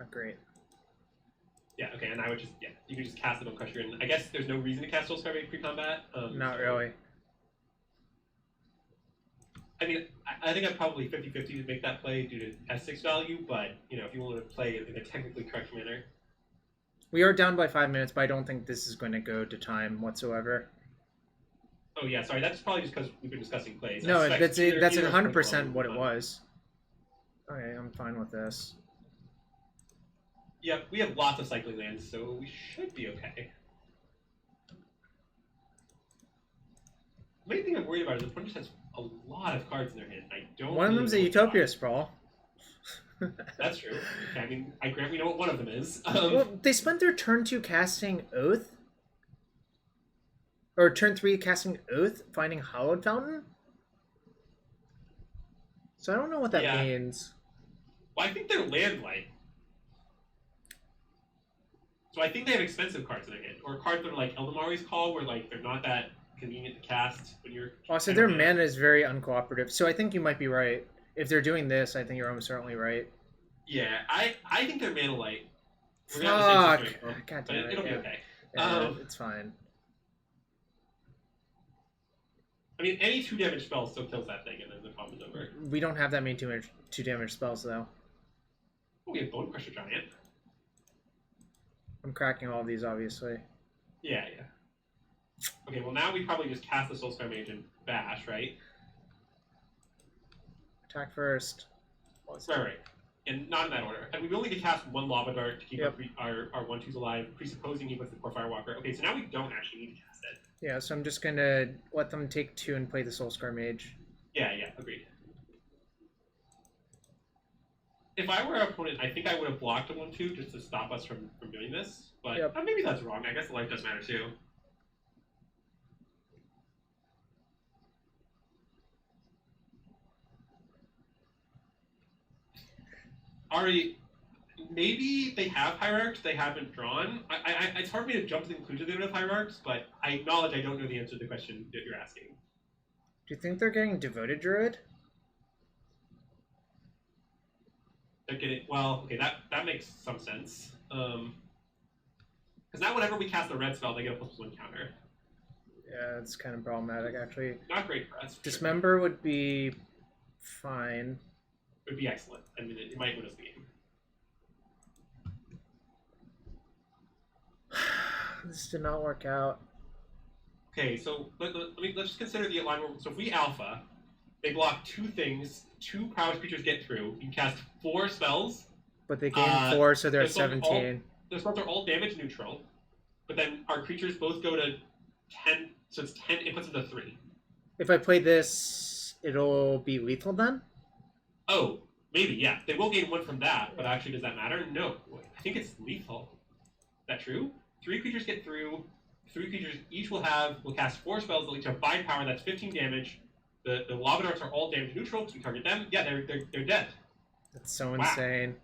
Agreed. Yeah, okay, and I would just, you could just cast the Bonecrusher, and I guess there's no reason to cast Soul-Scar Mage pre-combat. Not really. I mean, I think I'm probably 50-50 to make that play due to S6 value, but, if you want to play it in a technically correct manner. We are down by 5 minutes, but I don't think this is going to go to time whatsoever. Oh, yeah, sorry, that's probably just because we've been discussing plays. No, that's 100% what it was. Okay, I'm fine with this. Yeah, we have lots of cycling lands, so we should be okay. The main thing I'm worried about is the opponent just has a lot of cards in their hand. I don't. One of them's a Utopia Sprawl. That's true. Okay, I mean, I grant we know what one of them is. Well, they spent their turn 2 casting Oath, or turn 3 casting Oath, finding Hallowed Fountain. So I don't know what that means. Well, I think they're land light. So I think they have expensive cards in their hand, or cards that are like Eldamari's Call, where they're not that convenient to cast when you're. Also, their mana is very uncooperative, so I think you might be right. If they're doing this, I think you're almost certainly right. Yeah, I think they're mana light. Fuck! God damn it. It'll be okay. Yeah, it's fine. I mean, any 2 damage spell still kills that thing, and then the problem is over. We don't have that many 2 damage spells, though. Oh, we have Bonecrusher Giant. I'm cracking all of these, obviously. Yeah. Okay, well now we probably just cast the Soul-Scar Mage and bash, right? Attack first. Right. And not in that order. And we only get cast 1 Lava Dart to keep our 1/2s alive, presupposing he puts the Core Firewalker. Okay, so now we don't actually need to cast it. Yeah, so I'm just gonna let them take 2 and play the Soul-Scar Mage. Yeah, agreed. If I were our opponent, I think I would have blocked a 1/2 just to stop us from doing this. But maybe that's wrong. I guess the life does matter too. Ari, maybe they have hierarchs they haven't drawn. It's hard for me to jump to the conclusion they would have hierarchs, but I acknowledge I don't know the answer to the question that you're asking. Do you think they're getting Devoted Druid? They're getting, well, okay, that makes some sense. Because now whenever we cast a red spell, they get a +1 counter. Yeah, it's kind of problematic, actually. Not great for us. Dismember would be fine. It would be excellent. I mean, it might win us the game. This did not work out. Okay, so let's just consider the alignment. So if we alpha, they block 2 things, 2 prowess creatures get through. You can cast 4 spells. But they gain 4, so they're at 17. The spells are all damage neutral, but then our creatures both go to 10, so it's 10 inputs into 3. If I play this, it'll be lethal then? Oh, maybe, yeah. They will gain 1 from that, but actually does that matter? No. I think it's lethal. Is that true? 3 creatures get through. 3 creatures each will cast 4 spells that each have bind power, that's 15 damage. The lava darts are all damage neutral because we target them. Yeah, they're dead. That's so insane.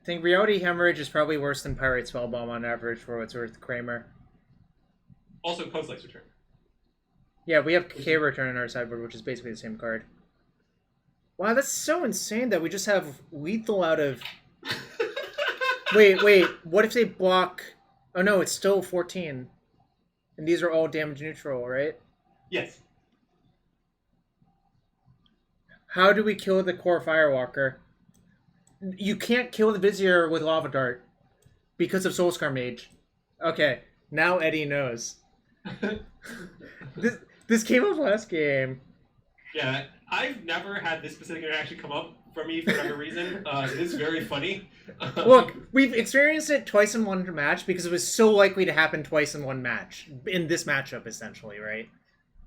I think Reality Hemorrhage is probably worse than Pyrite Spellbomb on average for what's worth, Kramer. Also, Kozilek's Return. Yeah, we have K Return on our sideboard, which is basically the same card. Wow, that's so insane that we just have lethal out of... Wait, what if they block... Oh no, it's still 14. And these are all damage neutral, right? Yes. How do we kill the Core Firewalker? You can't kill the Vizier with Lava Dart because of Soul-Scar Mage. Okay, now Eddie knows. This came up last game. Yeah, I've never had this specific interaction come up for me for whatever reason. It is very funny. Look, we've experienced it twice in one match because it was so likely to happen twice in one match. In this matchup, essentially, right?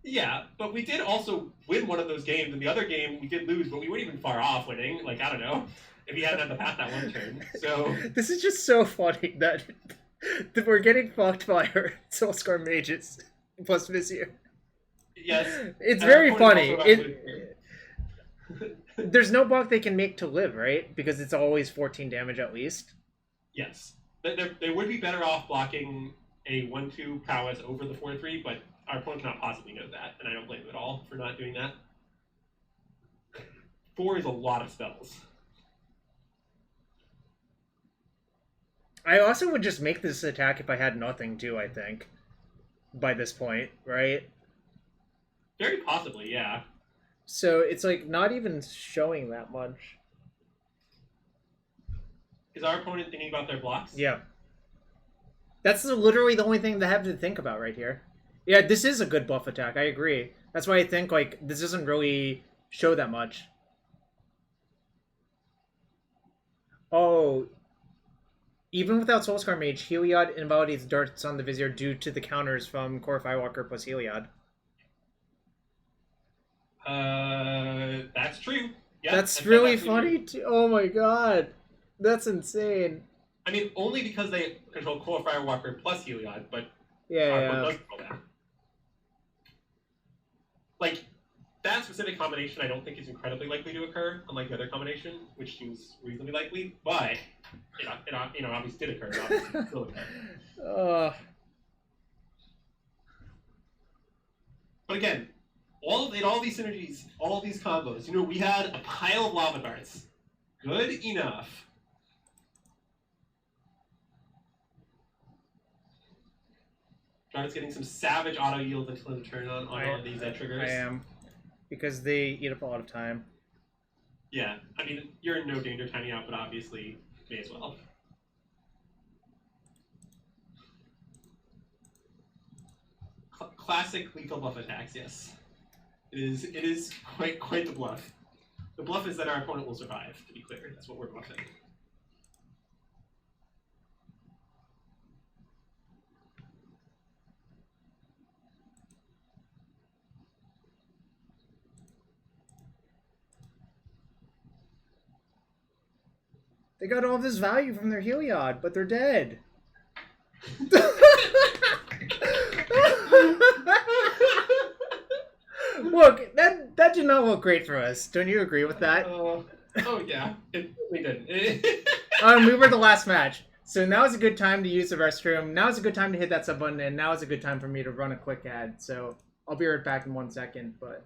Yeah, but we did also win one of those games, and the other game we did lose, but we weren't even far off winning. Like, I don't know, if we hadn't had the path that one turn. So this is just so funny that we're getting fucked by our Soul-Scar Mages plus Vizier. Yes. It's very funny. There's no block they can make to live, right? Because it's always 14 damage at least. Yes. They would be better off blocking a 1/2 prowess over the 4/3, but our opponent cannot possibly know that, and I don't blame them at all for not doing that. 4 is a lot of spells. I also would just make this attack if I had nothing too, I think. By this point, right? Very possibly, yeah. So it's like not even showing that much. Is our opponent thinking about their blocks? Yeah. That's literally the only thing they have to think about right here. Yeah, this is a good buff attack, I agree. That's why I think like this doesn't really show that much. Oh, even without Soul-Scar Mage, Heliod invalidates darts on the Vizier due to the counters from Core Firewalker plus Heliod. That's true. Yeah, that's really funny too. Oh my god. That's insane. I mean, only because they control Core Firewalker plus Heliod, but yeah. Does control that. Like, that specific combination I don't think is incredibly likely to occur, unlike the other combination, which seems reasonably likely, but it obviously did occur. It obviously still occurred. But again, all these synergies, all these combos, you know, we had a pile of lava darts. Good enough. Jarvan's getting some savage auto yield until the turn on all of these triggers. I am. Because they eat up a lot of time. Yeah, I mean, you're in no danger timing out, but obviously, may as well. Classic lethal bluff attacks, yes. It is quite the bluff. The bluff is that our opponent will survive, to be clear. That's what we're bluffing. They got all this value from their Heliod, but they're dead. Look, that did not look great for us. Don't you agree with that? Oh yeah, we did. We were the last match. So now is a good time to use the restroom. Now is a good time to hit that sub button, and now is a good time for me to run a quick ad. So I'll be right back in 1 second, but...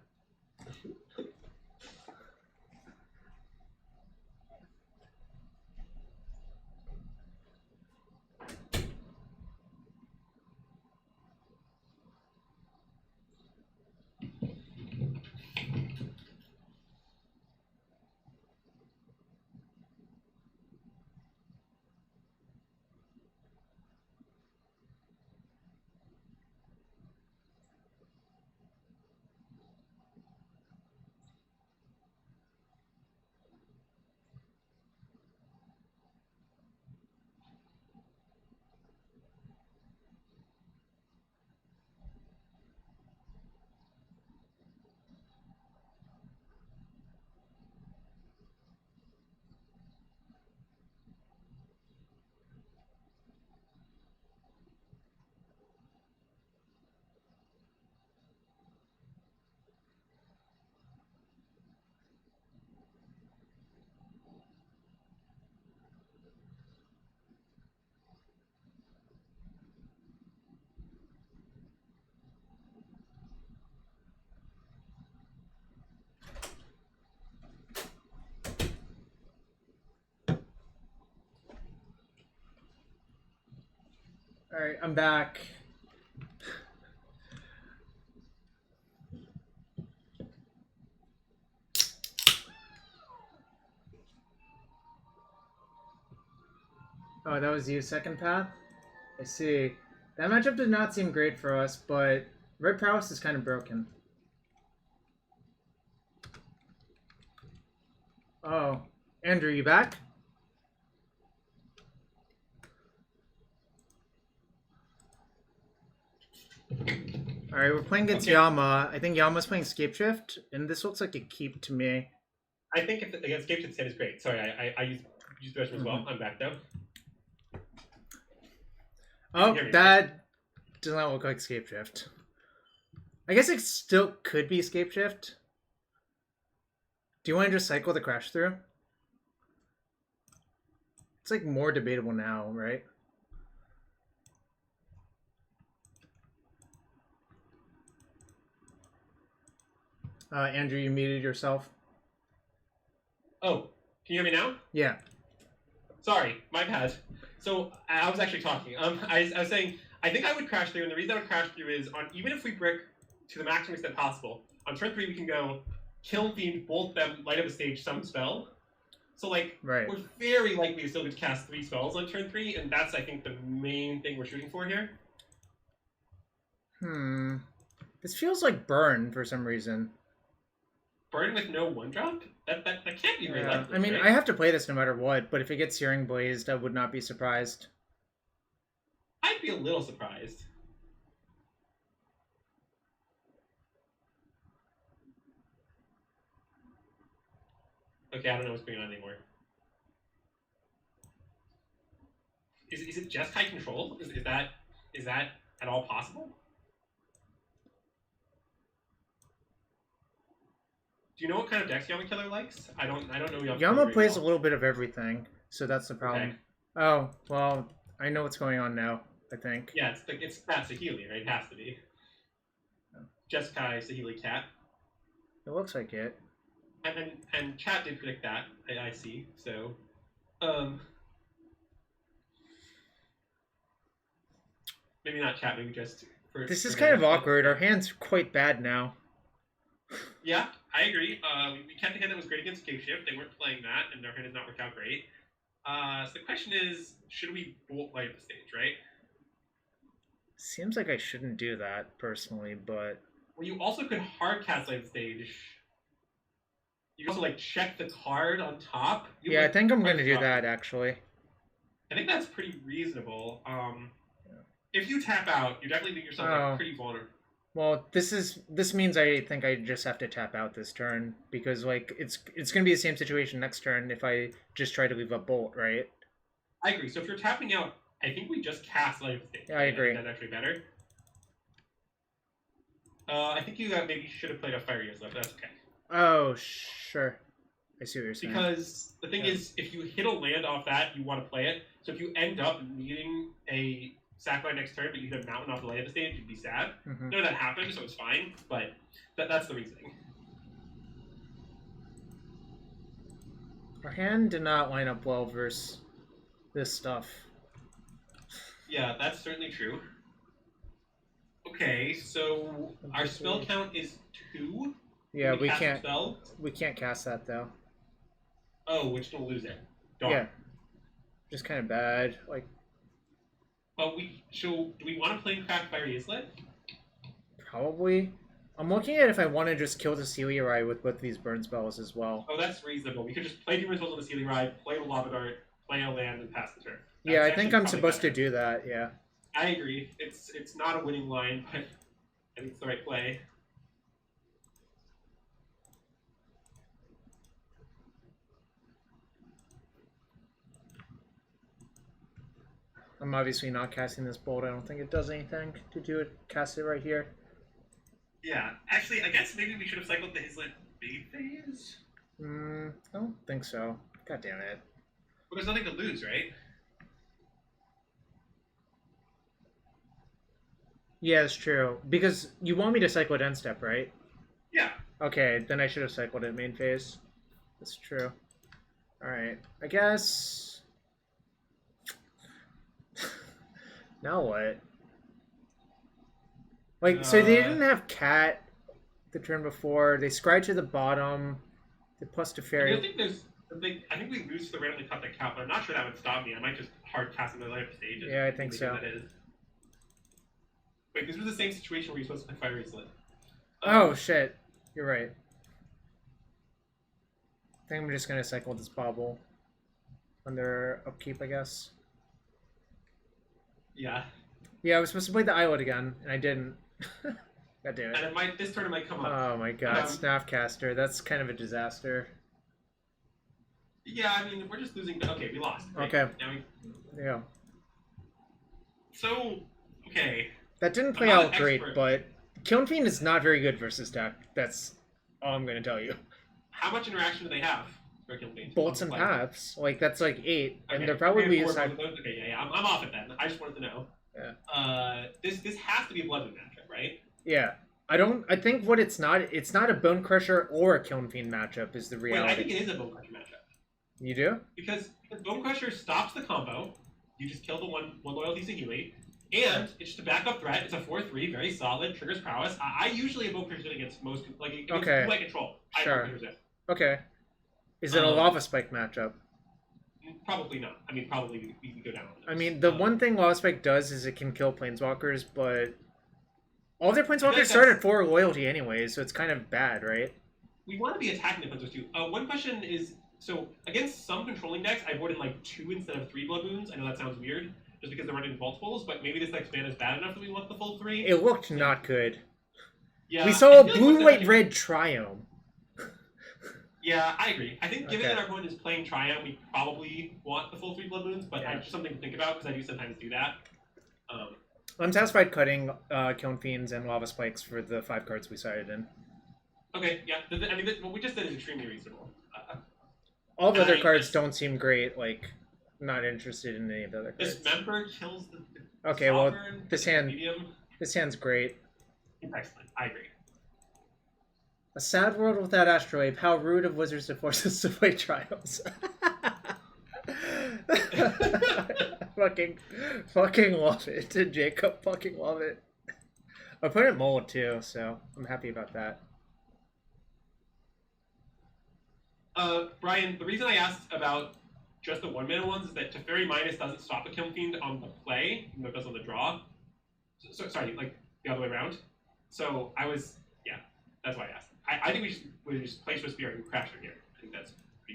Alright, I'm back. Oh, that was you, second path? I see. That matchup did not seem great for us, but Red Prowess is kind of broken. Oh, Andrew, you back? Alright, we're playing against Yama. I think Yama's playing Scapeshift, and this looks like a keep to me. I think against Scapeshift is great. Sorry, I used the restroom as well. I'm back though. Oh, that does not look like Scapeshift. I guess it still could be Scapeshift. Do you want to just cycle the crash through? It's like more debatable now, right? Andrew, you muted yourself. Oh, can you hear me now? Yeah. Sorry, my bad. So I was actually talking. I was saying I think I would crash through, and the reason I would crash through is even if we brick to the maximum extent possible, on turn 3 we can go Kiln Fiend, bolt them, light up a stage, some spell. So like we're very likely to still get to cast 3 spells on turn 3, and that's I think the main thing we're shooting for here. This feels like burn for some reason. Burn with no 1-drop? That can't be very likely. I mean, right? I have to play this no matter what, but if it gets Searing Blazed, I would not be surprised. I'd be a little surprised. Okay, I don't know what's going on anymore. Is it just high control? Is that at all possible? Do you know what kind of decks Yama Killer likes? I don't know Yama plays a little bit of everything, so that's the problem. Okay. Oh, well, I know what's going on now, I think. Yeah, that's a Healy, right? It has to be. Jeskai Sahili Cat. It looks like it. And chat did predict that, I see. So, maybe not chat, maybe just This is kind of awkward. Our hand's quite bad now. Yeah, I agree. We kept a hand that was great against Cave Shift. They weren't playing that, and our hand has not worked out great. So the question is, should we bolt light the stage, right? Seems like I shouldn't do that, personally, but... Well, you also could hard cast light the stage. You can also, like, check the card on top. Yeah, I think I'm going to do that, actually. I think that's pretty reasonable. If you tap out, you're definitely leaving yourself like, pretty vulnerable. Well, this means I think I just have to tap out this turn, because, like, it's going to be the same situation next turn if I just try to leave a bolt, right? I agree. So if you're tapping out, I think we just cast light the stage. Yeah, I agree. That's actually better. I think you maybe should have played a Fiery Islet, but that's okay. Oh, sure. I see what you're saying. Because the thing is, if you hit a land off that, you want to play it. So if you end up needing a sacrifice next turn, but you hit a mountain off the light of the stage, you'd be sad. Mm-hmm. No, that happened, so it's fine. But that's the reasoning. Our hand did not line up well versus this stuff. Yeah, that's certainly true. Okay, so our spell count is 2. Yeah, we can't cast that though. Oh, we're still losing. Darn. Yeah. Just kind of bad. Like. Do we want to play craft Fiery Islet? Probably. I'm looking at if I want to just kill the Celiarai with both of these burn spells as well. Oh, that's reasonable. We could just play Demon Spells on the Celiarai, play the Lava Dart, play a land, and pass the turn. Yeah, I think I'm supposed to do that, yeah. I agree. It's not a winning line, but I think it's the right play. I'm obviously not casting this bolt. I don't think it does anything to do it. Cast it right here. Yeah, actually, I guess maybe we should have cycled the Islet big phase. I don't think so. God damn it. Well, there's nothing to lose, right? Yeah, it's true. Because you want me to cycle it end step, right? Yeah. Okay, then I should have cycled it main phase. That's true. Alright, I guess... Now what? Like, so they didn't have cat the turn before. They scry to the bottom. They plus to fairy. I think I think we lose the randomly cut that count, but I'm not sure that would stop me. I might just hard cast another life stage. Yeah, I think so. That is. Wait, this was the same situation where you're supposed to play Fiery Islet. Oh shit! You're right. I think I'm just gonna cycle this Bauble under upkeep, I guess. Yeah. Yeah, I was supposed to play the Islet again, and I didn't. God damn it. And this turn it might come up. Oh my god, Snapcaster. That's kind of a disaster. Yeah, I mean, we're just losing. Okay, we lost. Right? Okay. Now Yeah. So, okay. That didn't play out great, but Kiln Fiend is not very good versus deck. That's all I'm going to tell you. How much interaction do they have for Kiln Fiend? Bolts and paths. Like, that's like 8. Okay. And they're probably... Okay, yeah, I'm off it then. I just wanted to know. Yeah. This has to be a Bloodmoon matchup, right? Yeah. I think what it's not a Bonecrusher or a Kiln Fiend matchup is the reality. Wait, I think it is a Bonecrusher matchup. You do? Because Bonecrusher stops the combo. You just kill the one loyalty Sahili. And it's just a backup threat. It's a 4/3, very solid. Triggers prowess. I usually have Bonecrusher against most, like against who I control. Sure. Okay. Is it a Lava Spike matchup? Probably not. I mean, probably we can go down on this. I mean, the one thing Lava Spike does is it can kill Planeswalkers, but all their Planeswalkers start at 4 loyalty anyways, so it's kind of bad, right? We want to be attacking the Planeswalkers too. One question is, so against some controlling decks, I voted like 2 instead of 3 Blood Moons. I know that sounds weird, just because they're running multiples, but maybe this deck's mana is bad enough that we want the full 3. It looked not good. Yeah, we saw a blue, white, red Triome. Yeah, I agree. I think given that our opponent is playing Triumph, we probably want the full 3 Blood Moons, but just something to think about, because I do sometimes do that. I'm satisfied cutting Kiln Fiends and Lava Spikes for the 5 cards we sided in. Okay, yeah. I mean, what we just did is extremely reasonable. All the other cards don't seem great, like, not interested in any of the other cards. Dismember kills the okay, well, Sovereign, this hand's great. Excellent. I agree. A sad world without Asteroid. How rude of Wizards to force us to play Trials. fucking love it. Jacob, fucking love it. I put it mold too, so I'm happy about that. Brian, the reason I asked about just the 1-mana ones is that Teferi Minus doesn't stop a Kiln Fiend on the play, even though it does on the draw. Sorry, like the other way around. So I was, yeah, that's why I asked. I think we just play Swiftspear and Crasher here. I think that's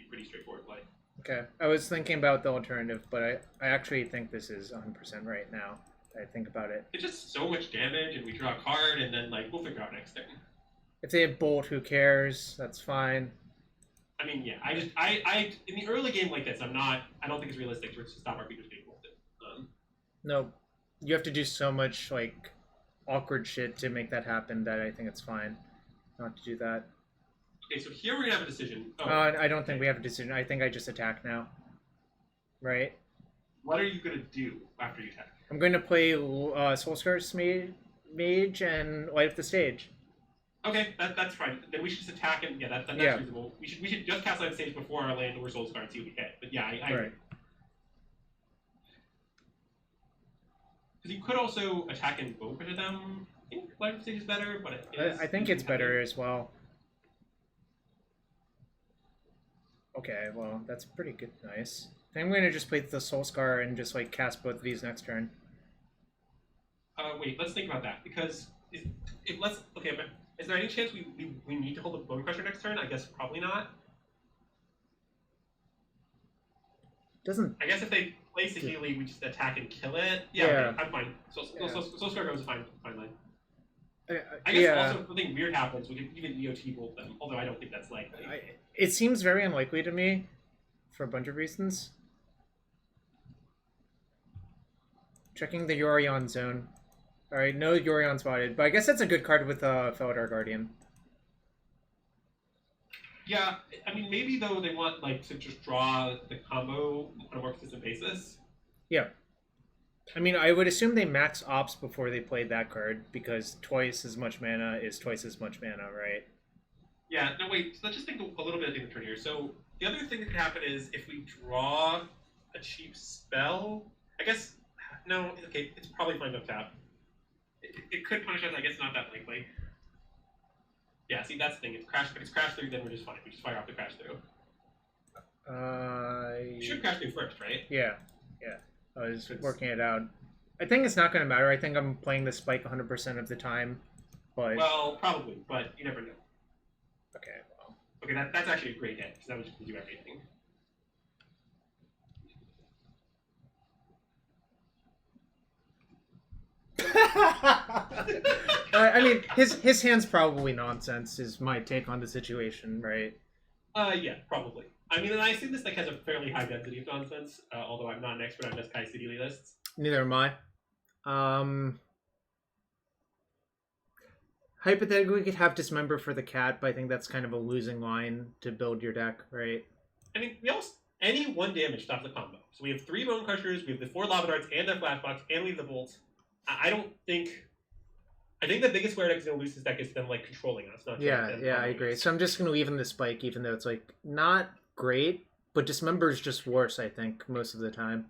pretty straightforward play. Okay, I was thinking about the alternative, but I actually think this is 100% right now. I think about it. It's just so much damage, and we draw a card, and then like we'll figure out next turn. If they have Bolt, who cares? That's fine. I mean, yeah, I in the early game like this, I don't think it's realistic to stop our creatures being bolted. No, you have to do so much like awkward shit to make that happen that I think it's fine not to do that. Okay, so here we're gonna have a decision. I don't think we have a decision. I think I just attack now. Right? What are you gonna do after you attack? I'm going to play Soul-Scar Mage and light up the stage. Okay, that's fine. Then we should just attack and that's reasonable. We should just cast light stage before our land or Soul-Scar and see what we hit. But yeah, I agree. Because you could also attack and Bonecrusher them. I think light up stage is better, but I think it's better as well. Okay, well, that's pretty good. Nice. I think I'm going to just play the Soul-Scar and just like cast both of these next turn. Wait, let's think about that. Because is there any chance we need to hold a Bonecrusher next turn? I guess probably not. I guess if they play Saheeli, we just attack and kill it. Yeah. Okay, I'm fine. Soul-Scar goes fine line. I guess also if something weird happens, we can even EOT bolt them, although I don't think that's likely. It seems very unlikely to me for a bunch of reasons. Checking the Yorion zone. Alright, no Yorion spotted, but I guess that's a good card with Felidar Guardian. Yeah, I mean, maybe though they want like to just draw the combo on a more consistent basis. Yeah. I mean, I would assume they max ops before they played that card, because twice as much mana is twice as much mana, right? Yeah, no, wait, so let's just think a little bit in the turn here. So, the other thing that could happen is if we draw a cheap spell, I guess, no, okay, it's probably fine to tap. It could punish us, I guess not that likely. Yeah, see, that's the thing, if it's crash through, then we're just fine. We just fire off the crash through. You should crash through first, right? Yeah. I was working it out. I think it's not going to matter. I think I'm playing the spike 100% of the time, but... Well, probably, but you never know. Okay, well... Okay, that's actually a great hit, because that would just do everything. I mean, his hand's probably nonsense, is my take on the situation, right? Yeah, probably. I mean, and I assume this deck has a fairly high density of nonsense, although I'm not an expert on Jeskai City lists. Neither am I. Hypothetically, we could have Dismember for the cat, but I think that's kind of a losing line to build your deck, right? I mean, any one damage stops the combo. So we have 3 Bonecrushers, we have the 4 Lava Darts, and the Flashbox, and we have the Bolts. I think the biggest way our deck is going to lose this deck is them, like, controlling us. Not I agree. So I'm just going to leave in the spike, even though it's, like, not great, but Dismember is just worse, I think, most of the time.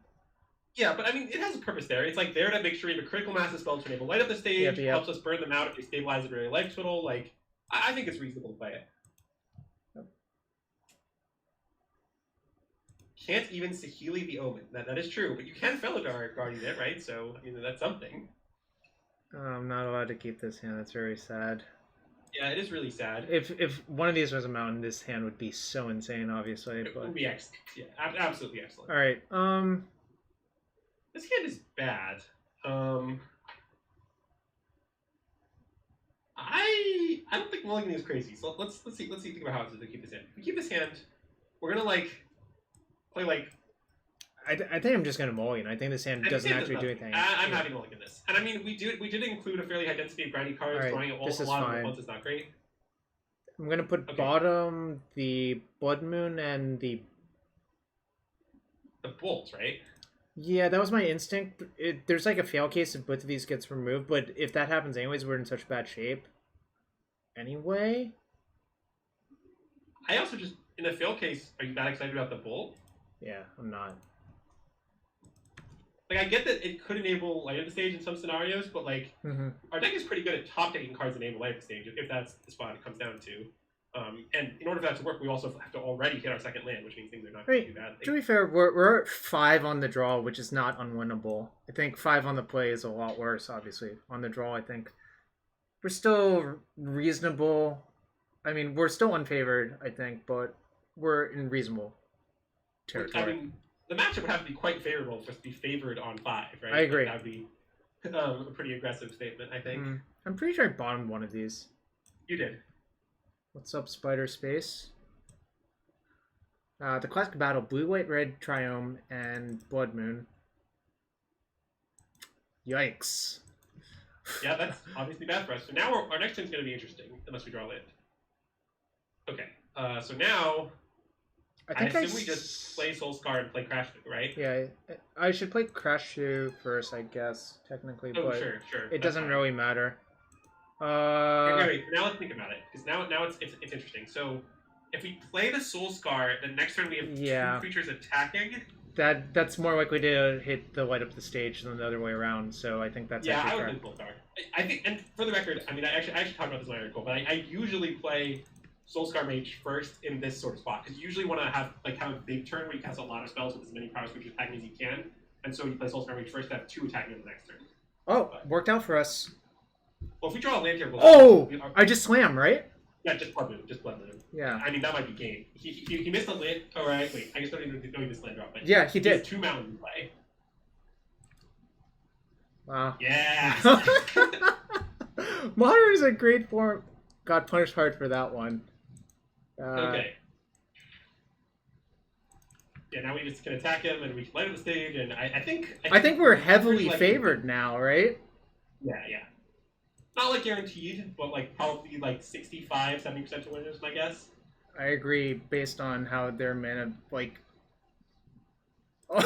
Yeah, but I mean, it has a purpose there. It's like there to make sure you have a critical mass of spells to enable light up the stage, helps us burn them out if they stabilize a very life total. Like, I think it's reasonable to play it. Yep. Can't even Saheeli the Omen. That is true, but you can Felidar Guardian it, right? So, I mean, that's something. I'm not allowed to keep this hand. That's very sad. Yeah, it is really sad. If one of these was a mountain, this hand would be so insane, obviously. It would be excellent. Yeah, absolutely excellent. All right. This hand is bad. I don't think mulliganing is crazy. So let's think about how to keep this hand. If we keep this hand, we're gonna play like. I think I'm just gonna mulligan. I think this hand doesn't actually do anything. I'm having mulligan this, and I mean we did include a fairly high density of grindy cards. Right, drawing a lot of them once is not great. I'm gonna put bottom the Blood Moon and the bolts, right? Yeah, that was my instinct. There's like a fail case if both of these gets removed, but if that happens anyways, we're in such bad shape. Anyway, I also just, in a fail case, are you that excited about the Bolt? Yeah, I'm not. Like, I get that it could enable Light of the Stage in some scenarios, but, like, our deck is pretty good at top-decking cards that enable Light of the Stage, if that's the spot it comes down to. And in order for that to work, we also have to already hit our second land, which means things are not going to do bad. To be fair, we're at 5 on the draw, which is not unwinnable. I think 5 on the play is a lot worse, obviously. On the draw, I think we're still reasonable. I mean, we're still unfavored, I think, but we're in reasonable territory. I mean, the matchup would have to be quite favorable for us to be favored on 5, right? I agree. Like, that would be a pretty aggressive statement, I think. I'm pretty sure I bottomed one of these. You did. What's up, Spider Space? The classic battle, Blue, White, Red, Triome, and Blood Moon. Yikes. Yeah, that's obviously bad for us. So now our next turn's going to be interesting, unless we draw land. Okay, so now I assume we just play Soul-Scar and play Crash, right? Yeah, I should play Crash 2 first, I guess, technically, but sure. It doesn't really matter. Wait, now let's think about it, because now it's interesting. So if we play the Soul-Scar, the next turn we have 2 creatures attacking. That's more likely to hit the Light Up the Stage than the other way around, so I think that's actually I would play Soul-Scar. I think, and for the record, I mean, I actually talked about this in my article, but I usually play Soul-Scar Mage first in this sort of spot, because you usually want to have a big turn where you cast a lot of spells with as many Prowess creatures attacking as you can, and so you play Soul-Scar Mage first to have 2 attacking in the next turn. Oh, worked out for us. Well, if we draw a land here, I just slam, right? Yeah, just Blood Moon. Yeah. I mean, that might be game. He missed a land. All right, wait. I guess don't even know he missed land drop. But yeah, he did. 2 mountain play. Wow. Yeah. Modern is a great form. Got punished hard for that one. Okay. Yeah, now we just can attack him and we can light up the stage, and I think we're heavily favored now, right? Yeah. Not like guaranteed, but like probably like 65-70% to win is my guess. I agree based on how their mana like. Wait.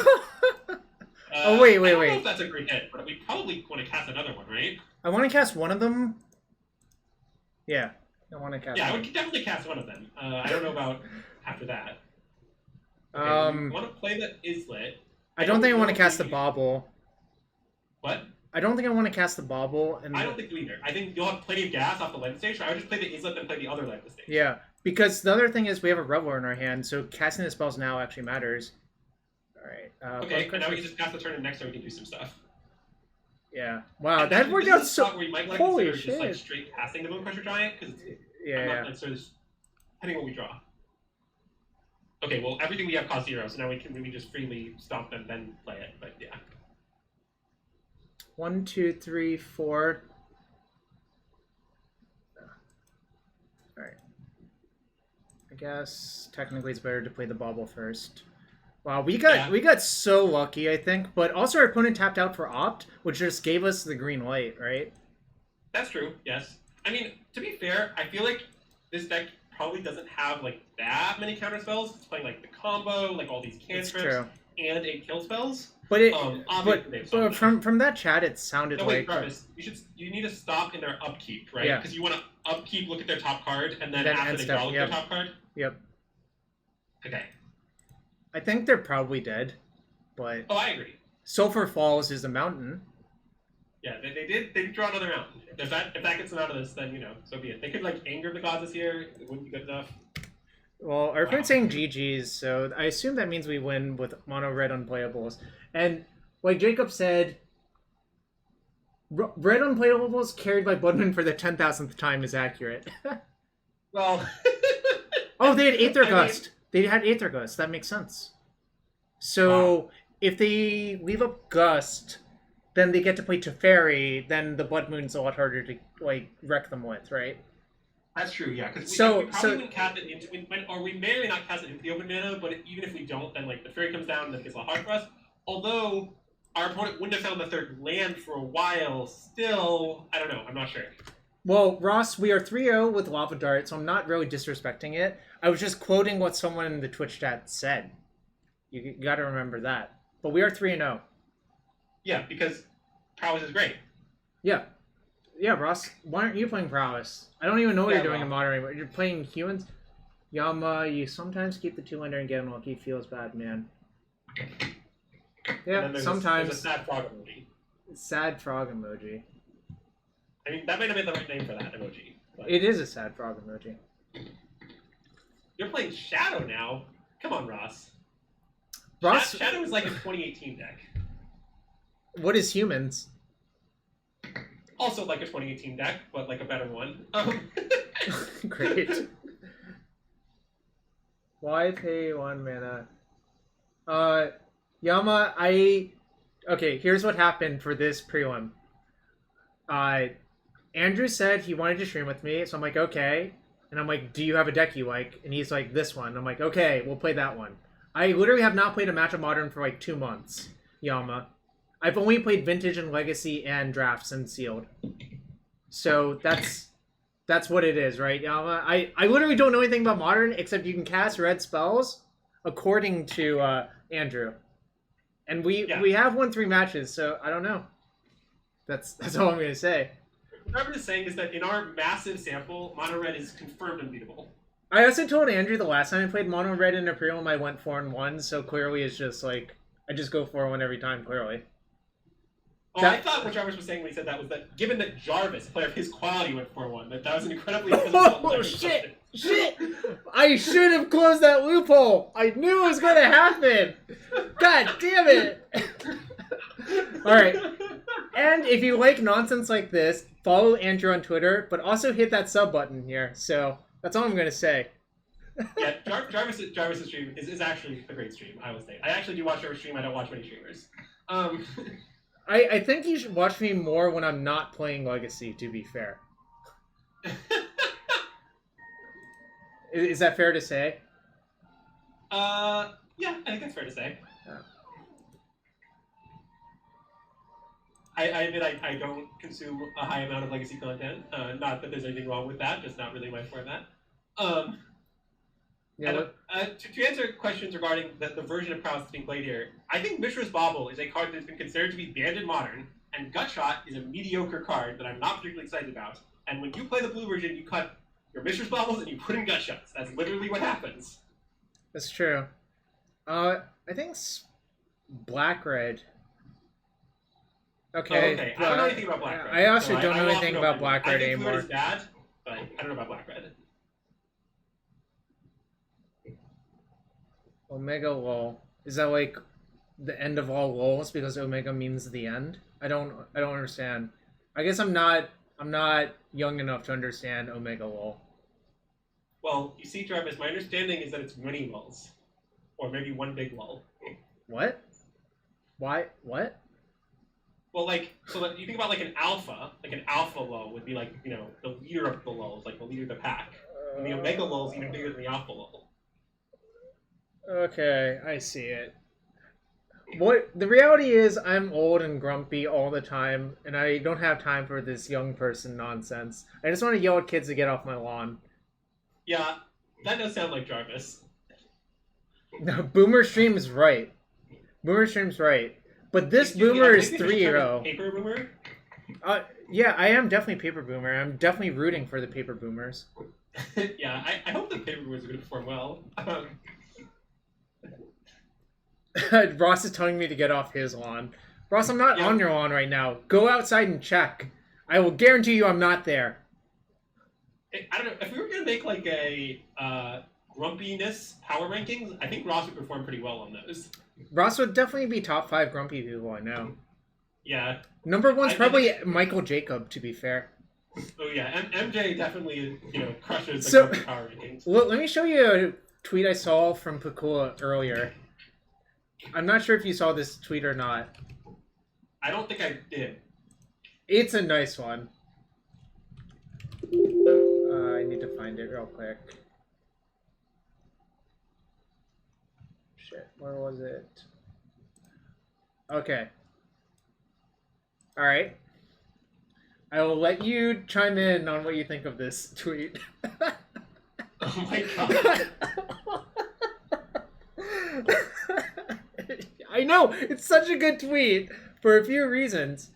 I don't know if that's a great hit, but we probably want to cast another one, right? I want to cast one of them. Yeah, I want to cast. Yeah, I would definitely cast one of them. I don't know about after that. Okay, want to play the Islet. I don't think I want to cast the Bauble. What? I don't think I want to cast the Bauble. And I don't think you either. I think you'll have plenty of gas off the land stage, so I would just play the Islet and play the other land stage. Yeah, because the other thing is we have a Reveler in our hand, so casting the spells now actually matters. Alright. Okay, and now we can just pass the turn, and next turn we can do some stuff. Yeah. Wow, that worked out so... Holy shit. Just, like, straight casting the Bonecrusher Giant, because so depending what we draw. Okay, well, everything we have costs 0, so now we can just freely stomp and then play it, but yeah. 1, 2, 3, 4. Alright. I guess technically it's better to play the Bauble first. Wow, we got so lucky, I think, but also our opponent tapped out for Opt, which just gave us the green light, right? That's true, yes. I mean, to be fair, I feel like this deck probably doesn't have like that many counter spells. It's playing like the combo, like all these cantrips and 8 kill spells. But but from that chat, it sounded like. Prowess, you need to stop in their upkeep, right? Yeah. Because you want to upkeep, look at their top card, and then after they draw, look at their top card. Yep. Okay. I think they're probably dead, but. Oh, I agree. Sulfur Falls is a mountain. Yeah, they did draw another mountain. If that gets them out of this, then so be it. They could like Anger of the Gods this year. It wouldn't be good enough. Well, our friend's saying GG's, so I assume that means we win with mono red unplayables. And like Jacob said, red unplayables carried by Blood Moon for the 10,000th time is accurate. Well, oh, they had Aether Gust. They had Aether Gust. That makes sense. So if they leave up Gust, then they get to play Teferi. Then the Blood Moon's a lot harder to like wreck them with, right? That's true, yeah. Because we probably wouldn't cast it into, or we may or may not cast it into the open mana. But even if we don't, then like the Fairy comes down, and then it gets a lot harder for us. Although our opponent wouldn't have found the third land for a while. Still, I don't know. I'm not sure. Well, Ross, we are 3-0 with Lava Dart, so I'm not really disrespecting it. I was just quoting what someone in the Twitch chat said. You got to remember that. But we are 3-0. Yeah, because Prowess is great. Yeah. Yeah, Ross, why aren't you playing Prowess? I don't even know what you're doing in Modern anymore. You're playing humans? Yama, you sometimes keep the 2-lander and get unlucky. Feels bad, man. Yeah, sometimes. There's a sad frog emoji. Sad frog emoji. I mean, that might have been the right name for that emoji. But... It is a sad frog emoji. You're playing Shadow now? Come on, Ross. Shadow is like a 2018 deck. What is humans? Also like a 2018 deck, but like a better one. Great. Why pay 1 mana? Yama, okay, here's what happened for this prelim. Andrew said he wanted to stream with me, so I'm like, okay. And I'm like, do you have a deck you like? And he's like, this one. I'm like, okay, we'll play that one. I literally have not played a match of Modern for like 2 months, Yama. I've only played Vintage and Legacy and Drafts and Sealed. So that's what it is, right, Yama? I literally don't know anything about Modern except you can cast red spells according to Andrew. And we have won 3 matches, so I don't know. That's all I'm going to say. What I'm just saying is that in our massive sample, Mono Red is confirmed unbeatable. I also told Andrew the last time I played Mono Red in a prelim, I went 4-1, so clearly it's just like, I just go 4-1 every time, clearly. Oh, I thought what Jarvis was saying when he said that was that given that Jarvis, a player of his quality, went 4-1, that was an incredibly oh, shit! Shit! I should have closed that loophole! I knew it was going to happen! God damn it! Alright. And if you like nonsense like this, follow Andrew on Twitter, but also hit that sub button here. So, that's all I'm going to say. Yeah, Jarvis' stream is actually a great stream, I will say. I actually do watch Jarvis' stream, I don't watch many streamers. I think you should watch me more when I'm not playing Legacy, to be fair. Is that fair to say? Yeah, I think that's fair to say. Oh. I admit I don't consume a high amount of Legacy content. Not that there's anything wrong with that, just not really my format. Yeah, to answer questions regarding the version of Prowess that's being played here, I think Mishra's Bauble is a card that's been considered to be banned in Modern, and Gutshot is a mediocre card that I'm not particularly excited about. And when you play the blue version, you cut your Mishra's Baubles and you put in Gutshots. That's literally what happens. That's true. I think Black-Red. Okay. Oh, okay. I don't know anything about Black-Red. I also don't know anything about Black-Red anymore. I think Blue is bad, but I don't know about Black-Red. Omega lol. Is that like the end of all lols because Omega means the end? I don't understand. I guess I'm not young enough to understand Omega lol. Well, you see, Jarvis, my understanding is that it's many lulls. Or maybe one big lull. What? Why? What? Well, so you think about like an alpha lull would be like, the leader of the lulls, like the leader of the pack. And the Omega lull is even bigger than the alpha lull. Okay, I see it. What the reality is, I'm old and grumpy all the time, and I don't have time for this young person nonsense. I just want to yell at kids to get off my lawn. Yeah, that does sound like Jarvis. No, Boomer Stream's right. Boomer Stream's right. But this Boomer is 3-0. Paper Boomer? Yeah, I am definitely Paper Boomer. I'm definitely rooting for the Paper Boomers. Yeah, I hope the Paper Boomers are going to perform well. Ross is telling me to get off his lawn. Ross, I'm not on your lawn right now. Go outside and check. I will guarantee you I'm not there. I don't know. If we were going to make like a grumpiness power rankings, I think Ross would perform pretty well on those. Ross would definitely be top 5 grumpy people I know. Yeah. Number 1's probably Michael Jacob, to be fair. Oh yeah, MJ definitely, crushes the grumpy power rankings. Let me show you a tweet I saw from Pakula earlier. I'm not sure if you saw this tweet or not. I don't think I did. It's a nice one. I need to find it real quick. Shit, where was it? Okay. Alright. I will let you chime in on what you think of this tweet. Oh my god. I know! It's such a good tweet for a few reasons.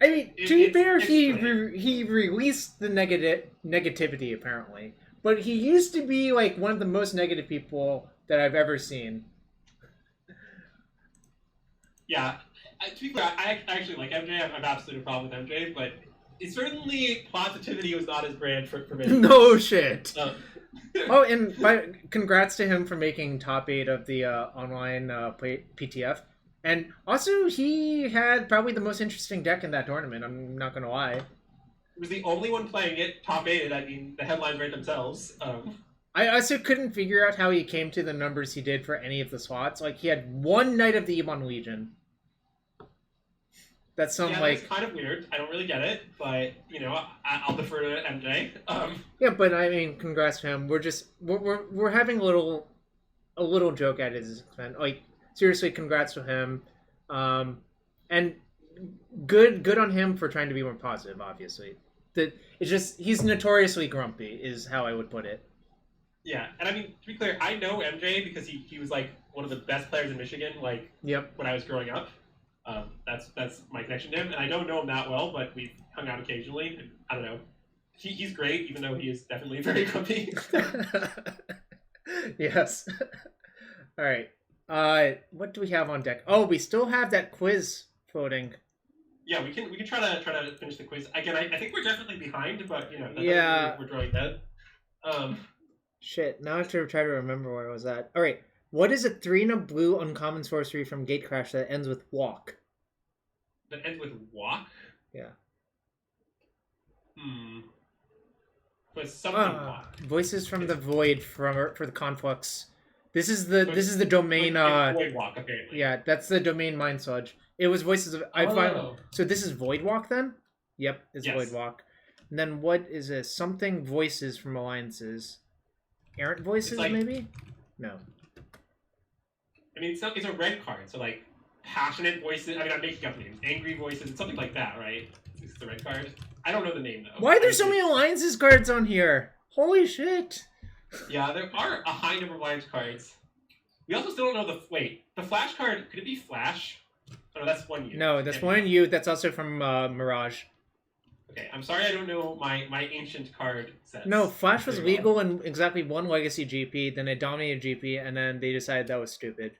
I mean, to be fair, he released the negativity, apparently. but he used to be like one of the most negative people that I've ever seen. Yeah, to be clear, I actually like MJ. I have absolutely no problem with MJ, but it certainly positivity was not his brand for me. No shit. Oh, and congrats to him for making top 8 of the online PTF. And also, he had probably the most interesting deck in that tournament, I'm not going to lie. He was the only one playing it, top 8. I mean, the headlines write themselves. I also couldn't figure out how he came to the numbers he did for any of the slots. Like, he had one Knight of the Ebon Legion. That's that's kind of weird. I don't really get it, but, you know, I'll defer to MJ. Yeah, but I mean, congrats to him. We're having a little joke at his expense. Like, seriously, congrats to him. And good on him for trying to be more positive, obviously. It's just, he's notoriously grumpy, is how I would put it. Yeah, and I mean, to be clear, I know MJ because he was, like, one of the best players in Michigan, like, when I was growing up. That's my connection to him, and I don't know him that well, but we've hung out occasionally, and I don't know. He's great, even though he is definitely very grumpy. Yes. Alright. What do we have on deck? Oh, we still have that quiz floating. Yeah, we can try to finish the quiz. Again, I think we're definitely behind, but, you know, that doesn't mean we're drawing dead. Shit, now I have to try to remember where I was at. Alright. What is a 3 and a blue uncommon sorcery from Gatecrash that ends with walk? That ends with walk? Yeah. But something walk. Voices from the Void for the Conflux. This is the domain. Void walk, apparently. Yeah, that's the domain Mind Sludge. It was Voices of. So this is Void Walk then? Yep, it's Void Walk. And then what is this? Something Voices from Alliances. Errant Voices, maybe? No. I mean, it's a red card, so, like, passionate voices. I mean, I'm making up names. Angry voices, it's something like that, right? It's the red card. I don't know the name, though. Why are there so many Alliances cards on here? Holy shit. Yeah, there are a high number of Alliance cards. We also still don't know the Flash card, could it be Flash? Oh, no, that's 1U. No, that's 1U. That's also from Mirage. Okay, I'm sorry I don't know my ancient card sets. No, Flash was legal in exactly one Legacy GP, then it dominated GP, and then they decided that was stupid.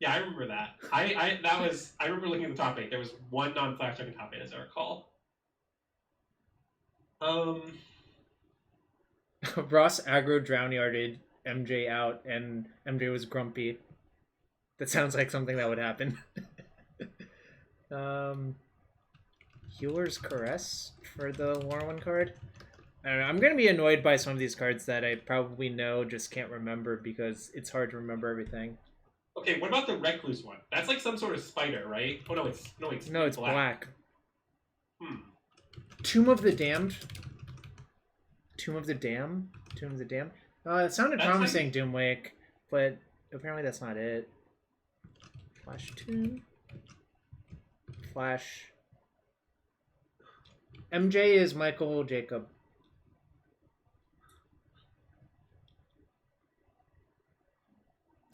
Yeah, I remember that. I remember looking at the top 8. There was one non-Flash deck in top 8, as I recall. Ross aggro drownyarded MJ out, and MJ was grumpy. That sounds like something that would happen. Healer's Caress for the Warren card. I don't know, I'm gonna be annoyed by some of these cards that I probably know, just can't remember because it's hard to remember everything. Okay, what about the Recluse one? That's like some sort of spider, right? Oh no, it's black. Tomb of the Damned. Tomb of the Dam. It sounded promising, Doomwake, but apparently that's not it. Flash Tomb. Flash. MJ is Michael Jacob.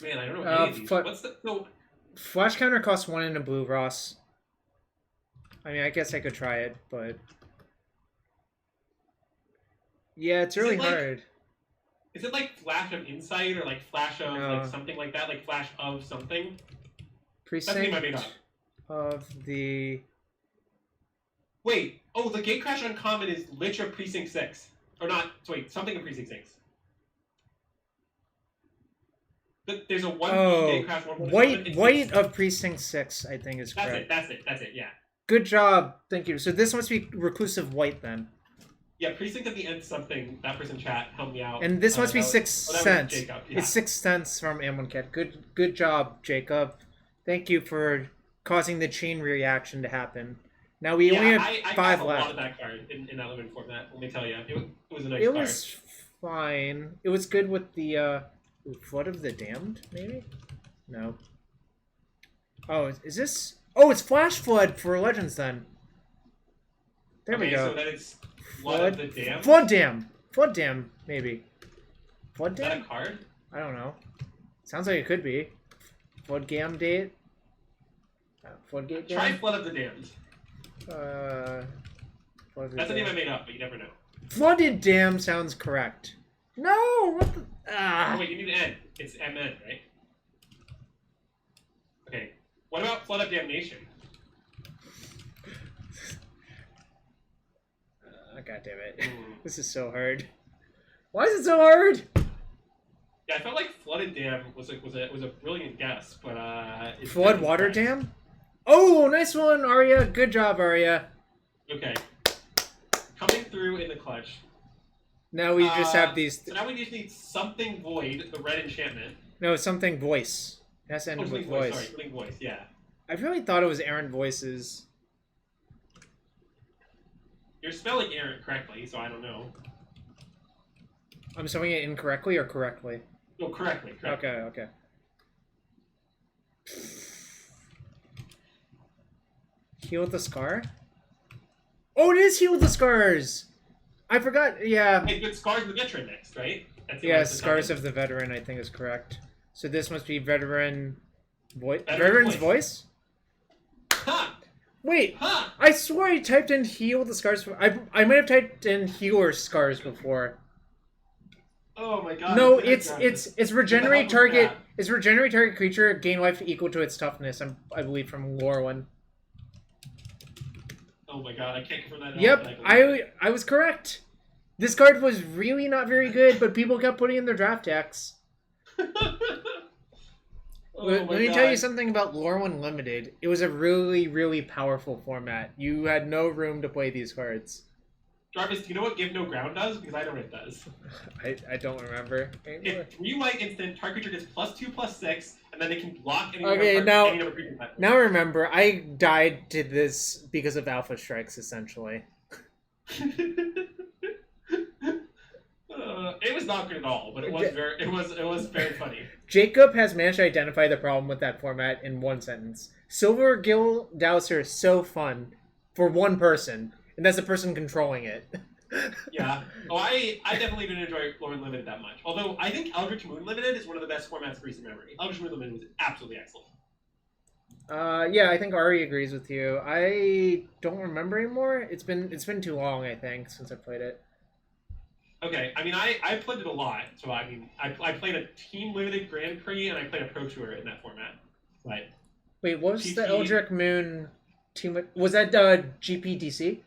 Man, I don't know any of these. What's the... No. Flash counter costs 1 in a blue, Ross. I mean, I guess I could try it, but... Yeah, it's really hard. Is it like Flash of Insight or like Flash of like something like that? Like Flash of something? Precinct of the... Wait, oh, the Gatecrash uncommon is Lich of Precinct 6. Or not, wait, something of Precinct 6. But there's a 1 Gatecrash 1. White of Precinct 6, I think is correct. That's it, yeah. Good job, thank you. So this must be Reclusive White then. Yeah, Precinct at the end something. That person chat helped me out. And this must be 6 cents. Yeah. It's 6 cents from Ammoncat. Good job, Jacob. Thank you for causing the chain reaction to happen. Now we only have 5 left. I got a lot of that card in that limited format. Let me tell you, it was a nice card. It was fine. It was good with the Flood of the Damned, maybe? No. Oh, is this? Oh, it's Flash Flood for Legends then. There we go. So then it's Flood of the Damned? Flood Dam, maybe. Flood Dam? Is that a card? I don't know. Sounds like it could be. Flood Gam Date? Floodgate Dam? Try Flood of the Damned. That's the name I made up, but you never know. Flooded Dam sounds correct. No! What the... Oh, wait, you need an N. It's MN, right? Okay. What about Flood of Damnation? God damn it. This is so hard. Why is it so hard? Yeah, I felt like Flooded Dam was a brilliant guess, but Flood Water Dam? Oh, nice one, Arya. Good job, Arya. Okay. Coming through in the clutch. Now we just have these... So now we just need Something Void, the red enchantment. No, Something Voice. It has to end with voice. Sorry, Something Voice, yeah. I really thought it was Errant Voices. You're spelling Errant correctly, so I don't know. I'm spelling it incorrectly or correctly? No, correctly. Okay. Heal the Scar? Oh, it is Heal the Scars! I forgot, yeah. Hey, good Scars of the Veteran next, right? Yeah, Scars of the Veteran, I think, is correct. So this must be Veteran's Voice? Ha! Wait, Ha! I swore I typed in Heal the Scars. I might have typed in Healer Scars before. Oh my god. No, it's regenerate target. It's regenerate target creature, gain life equal to its toughness. I believe from Lorwyn. Oh my god, I can't confirm that. Yep, I was correct. This card was really not very good, but people kept putting in their draft decks. Let me tell you something about Lorwyn Limited. It was a really, really powerful format. You had no room to play these cards. Jarvis, do you know what Give No Ground does? Because I know what it does. I don't remember. If 3 white instant, target creature gets +2/+6, and then they can block any okay, other creature type. Now remember, I died to this because of Alpha Strikes, essentially. It was not good at all, but it was very funny. Jacob has managed to identify the problem with that format in one sentence. Silver Gill Dowser is so fun for one person, and that's the person controlling it. Yeah. Oh, I definitely didn't enjoy Lorwyn Limited that much. Although I think Eldritch Moon Limited is one of the best formats of recent memory. Eldritch Moon Limited was absolutely excellent. Yeah, I think Ari agrees with you. I don't remember anymore. It's been too long, I think, since I played it. Okay, I mean, I played it a lot, so I mean, I played a Team Limited Grand Prix, and I played a Pro Tour in that format. But wait, what was the Eldritch Moon team? Was that GPDC?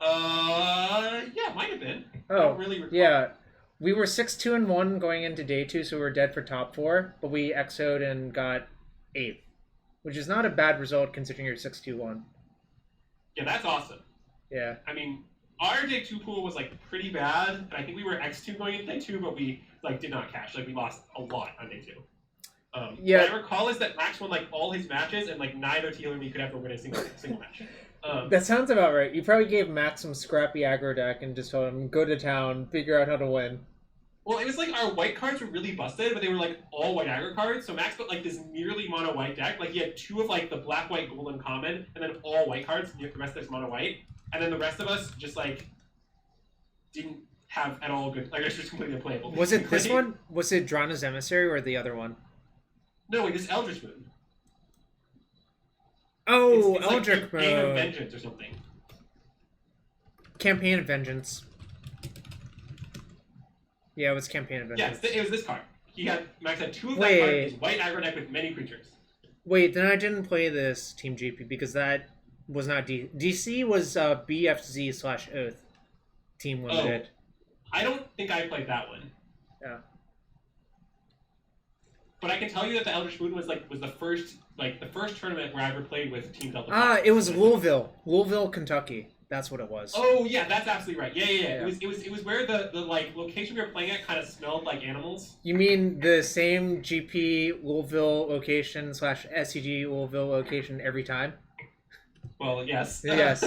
Yeah, might have been. Oh, I don't really recall. Yeah. We were 6-2-1 going into day 2, so we were dead for top 4, but we XO'd and got 8th, which is not a bad result considering you're 6-2-1. Yeah, that's awesome. Yeah. I mean, our day 2 pool was like pretty bad, and I think we were X2 going into day 2, but we like did not cash. Like we lost a lot on day 2. Yeah. What I recall is that Max won like all his matches, and like neither Teal or me could ever win a single match. That sounds about right. You probably gave Max some scrappy aggro deck and just told him, go to town, figure out how to win. Well, it was like our white cards were really busted, but they were like all white aggro cards. So Max put like this nearly mono white deck. Like he had 2 of like the black, white, gold, and common, and then all white cards. The rest of us mono white, and then the rest of us just like didn't have at all good. Like it's just completely unplayable. Was it this one? Was it Drana's Emissary or the other one? No, it is Eldritch Moon. Oh, it's Eldritch like Moon. Campaign of Vengeance or something. Campaign of Vengeance. Yeah, it was Campaign of Vengeance. Yeah, it was this card. Max had 2 of that card. His white aggro deck with many creatures. Wait, then I didn't play this Team GP because that was not DC was BFZ/Oath Team Limited. Oh, I don't think I played that one. Yeah. But I can tell you that the Eldritch Moon was the first tournament where I ever played with Team Delta. It was Louisville, Kentucky. That's what it was. Oh yeah, that's absolutely right. Yeah. It was where the like location we were playing at kind of smelled like animals. You mean the same GP Louisville location / SCG Louisville location every time? Well, yes. Yes.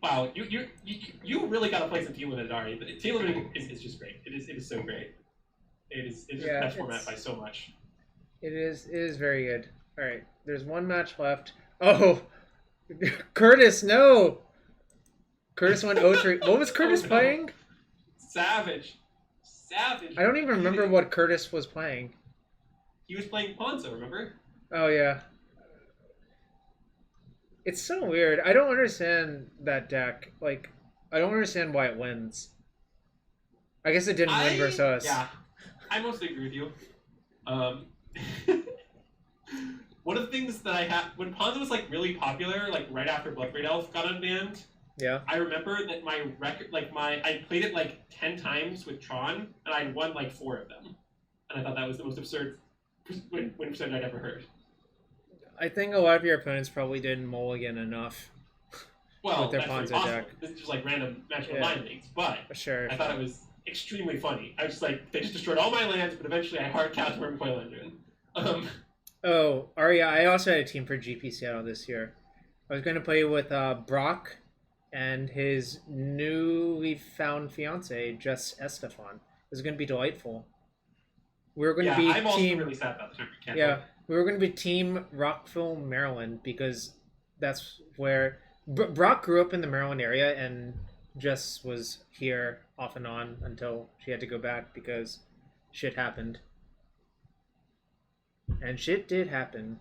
Wow, you really got to play some Team Limited, Ari. But Team Limited is just great. It is so great. It's just the best format by so much. It is very good. All right, there's one match left. Oh, Curtis, no. Curtis went 0-3. What was Curtis playing? Savage. I don't even remember what Curtis was playing. He was playing Ponzo, remember? Oh yeah. It's so weird. I don't understand that deck. Like, I don't understand why it wins. I guess it didn't win versus us. Yeah, I mostly agree with you. One of the things that I had when Ponza was like really popular, like right after Bloodbraid Elf got unbanned. Yeah. I remember that my record, I played it like 10 times with Tron, and I won like 4 of them, and I thought that was the most absurd win percentage I'd ever heard. I think a lot of your opponents probably didn't mulligan enough. Well, with their that's Ponza possible. deck. This is just like random magical mind leagues, but Sure. I thought it was extremely funny. I was just like, they just destroyed all my lands, but eventually I hard cast Worm Coil Engine. Oh, Arya, I also had a team for GP Seattle this year. I was going to play with Brock and his newly found fiance, Jess Estefan. It was going to be delightful. We were going to be I'm also really sad about the tournament. Yeah, we were going to be Team Rockville, Maryland, because that's where Brock grew up in the Maryland area, and Jess was here off and on until she had to go back because shit happened. And shit did happen.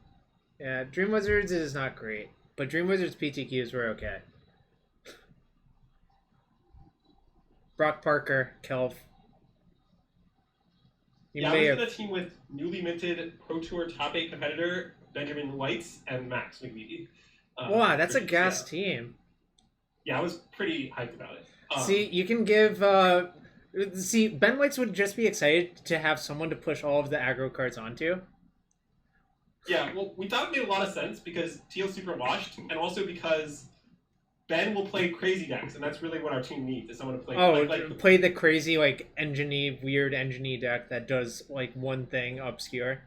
Yeah, Dream Wizards is not great, but Dream Wizards PTQs were okay. Brock Parker, Kelv. I was in a team with newly minted Pro Tour top 8 competitor Benjamin Weitz and Max McVie. Wow, that's a gas team. Yeah, I was pretty hyped about it. See, you can give... See, Ben Weitz would just be excited to have someone to push all of the aggro cards onto. Yeah, well, we thought it made a lot of sense because Teal's super washed, and also because Ben will play crazy decks, and that's really what our team needs, is someone to play. Play the crazy, like, weird engine-y deck that does, like, one thing obscure.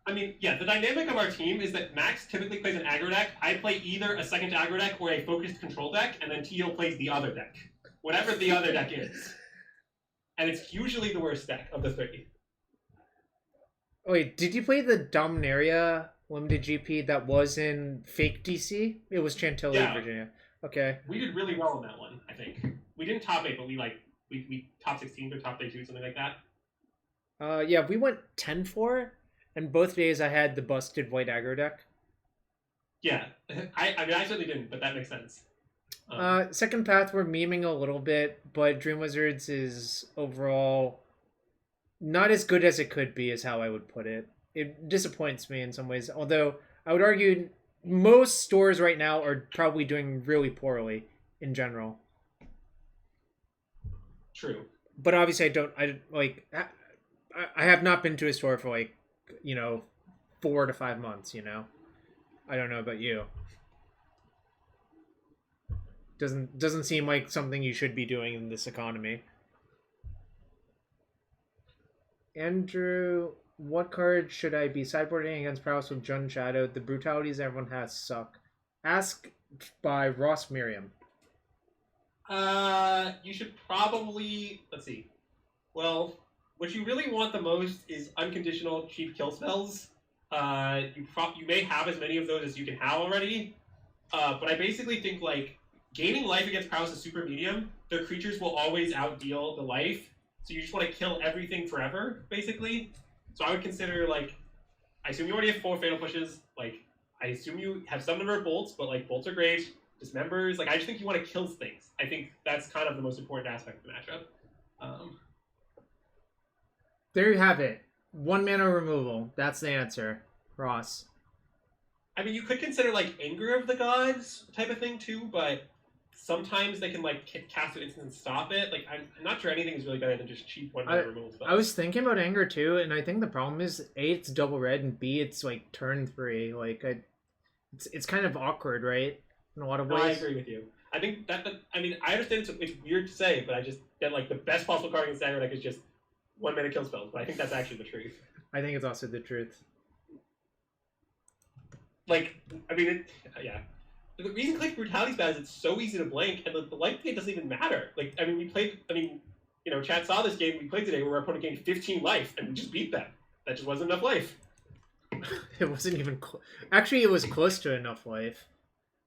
I mean, yeah, the dynamic of our team is that Max typically plays an aggro deck. I play either a second aggro deck or a focused control deck, and then Teal plays the other deck. Whatever the other deck is. And it's usually the worst deck of the 3. Wait, did you play the Dominaria limited GP that was in fake DC? It was Chantilly, Virginia. Okay. We did really well in that one, I think. We didn't top 8, but we top 16 or top 32, something like that. Yeah, we went 10-4, and both days I had the busted white aggro deck. Yeah, I mean, I certainly didn't, but that makes sense. Second Path, we're memeing a little bit, but Dream Wizards is overall not as good as it could be, is how I would put it. It disappoints me in some ways, although I would argue most stores right now are probably doing really poorly in general. True. But obviously I have not been to a store for 4 to 5 months, I don't know about you. Doesn't seem like something you should be doing in this economy. Andrew, what card should I be sideboarding against Prowess with Jund Shadow? The brutalities everyone has suck. Asked by Ross Miriam. You should probably... Let's see. Well, what you really want the most is unconditional cheap kill spells. You may have as many of those as you can have already. But I basically think, gaining life against Prowess is super medium. Their creatures will always outdeal the life. So you just want to kill everything forever, basically. So I would consider, I assume you already have 4 Fatal Pushes. I assume you have some number of bolts, but, bolts are great. Dismembers. I just think you want to kill things. I think that's kind of the most important aspect of the matchup. There you have it. 1 mana removal. That's the answer, Ross. I mean, you could consider, Anger of the Gods type of thing, too, but sometimes they can, cast an instant and stop it. I'm not sure anything is really better than just cheap 1 mana removal spells. I was thinking about Anger, too, and I think the problem is, A, it's double red, and B, it's, turn 3. It's kind of awkward, right? In a lot of ways. I agree with you. I think I understand it's weird to say, but I just get, the best possible card against Anger deck is just 1 mana kill spells, but I think that's actually the truth. I think it's also the truth. Yeah. The reason Click Brutality is bad is it's so easy to blank, and the life gain doesn't even matter. Chad saw this game we played today where our opponent gained 15 life, and we just beat them. That just wasn't enough life. It wasn't even actually, it was close to enough life.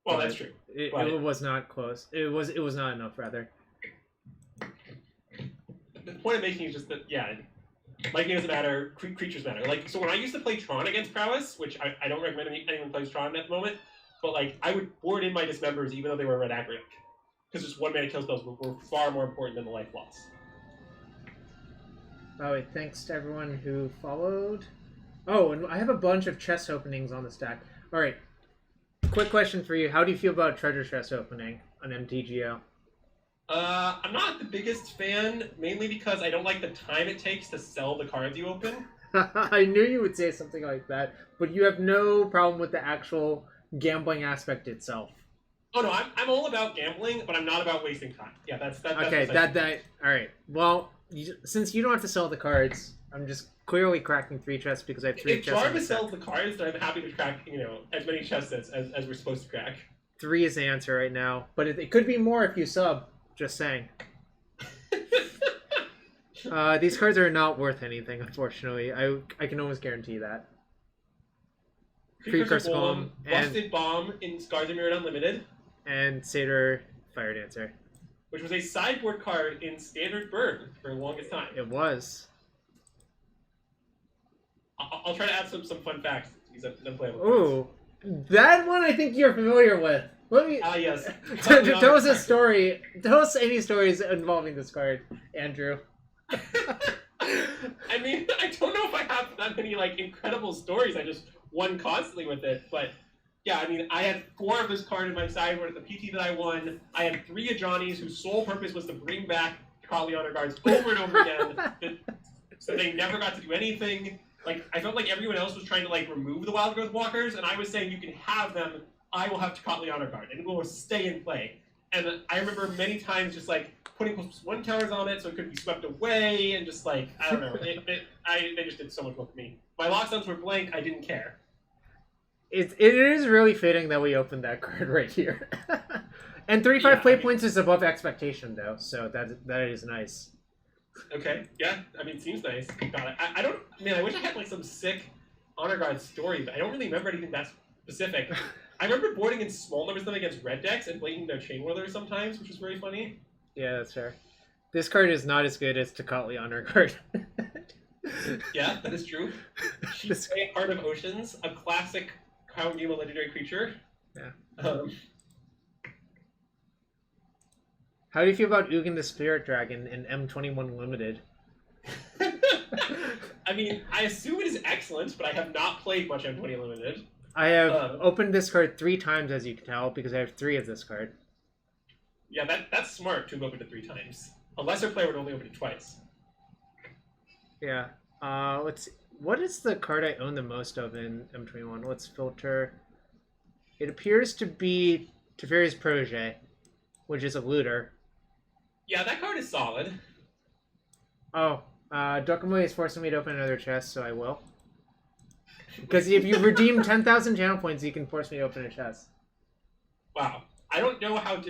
Well, that's true. It was not close. It was not enough, rather. The point I'm making is just that, life gain doesn't matter, creatures matter. So when I used to play Tron against Prowess, which I don't recommend anyone plays Tron at the moment, but I would board in my Dismembers even though they were a red aggro deck. because just 1 mana kill spells were far more important than the life loss. Oh, wait, thanks to everyone who followed. Oh, and I have a bunch of chest openings on the stack. All right, quick question for you. How do you feel about treasure chest opening on MTGO? I'm not the biggest fan, mainly because I don't like the time it takes to sell the cards you open. I knew you would say something like that, but you have no problem with the actual gambling aspect itself. Oh no, I'm all about gambling, but I'm not about wasting time. Yeah, that's okay. That all right. Well, since you don't have to sell the cards, I'm just clearly cracking 3 chests because I have 3 chests. If Jarvis sells the cards, then I'm happy to crack as many chests as we're supposed to crack. 3 is the answer right now, but it could be more if you sub. Just saying. These cards are not worth anything, unfortunately. I can almost guarantee that. Precursor Golem, Busted Bomb in Scars of Mirror Unlimited, and Satyr Fire Dancer, which was a sideboard card in Standard Burn for the longest time. It was. I'll try to add some fun facts. These unplayable cards. Ooh, that one I think you're familiar with. Let me. Yes. Tell us a story. Tell us any stories involving this card, Andrew. I mean, I don't know if I have that many incredible stories. I just won constantly with it, but yeah, I mean, I had 4 of this card in my sideboard at the PT that I won. I had 3 Ajani's whose sole purpose was to bring back Kotli Honor Guards over and over again, so they never got to do anything. I felt like everyone else was trying to remove the Wild Growth Walkers, and I was saying you can have them. I will have Kotli Honor Guard, and it will stay in play. And I remember many times just putting +1 counters on it so it could be swept away, and just I don't know, they just did so much work for me. My lockdowns were blank. I didn't care. It is really fitting that we opened that card right here. And 3/5 play points is above expectation though, so that is nice. Okay, yeah, I mean, seems nice. God, I wish I had some sick Honor Guard story, but I don't really remember anything that specific. I remember boarding in small numbers them against red decks and blanking their Chain Whirlers sometimes, which was very funny. Yeah, that's fair. This card is not as good as Kotli Honor Guard. Yeah, that is true. She's a Heart of Oceans, a classic Crown Game legendary creature. Yeah. How do you feel about Ugin the Spirit Dragon in M21 Limited? I mean, I assume it is excellent, but I have not played much M20 Limited. I have opened this card 3 times, as you can tell, because I have 3 of this card. Yeah, that's smart to have opened it 3 times. A lesser player would only open it twice. Yeah. Let's see. What is the card I own the most of in M21? Let's filter. It appears to be Teferi's Protege, which is a looter. Yeah, that card is solid. Oh, Dokamui is forcing me to open another chest, so I will. Because if you redeem 10,000 channel points, you can force me to open a chest. Wow. I don't know how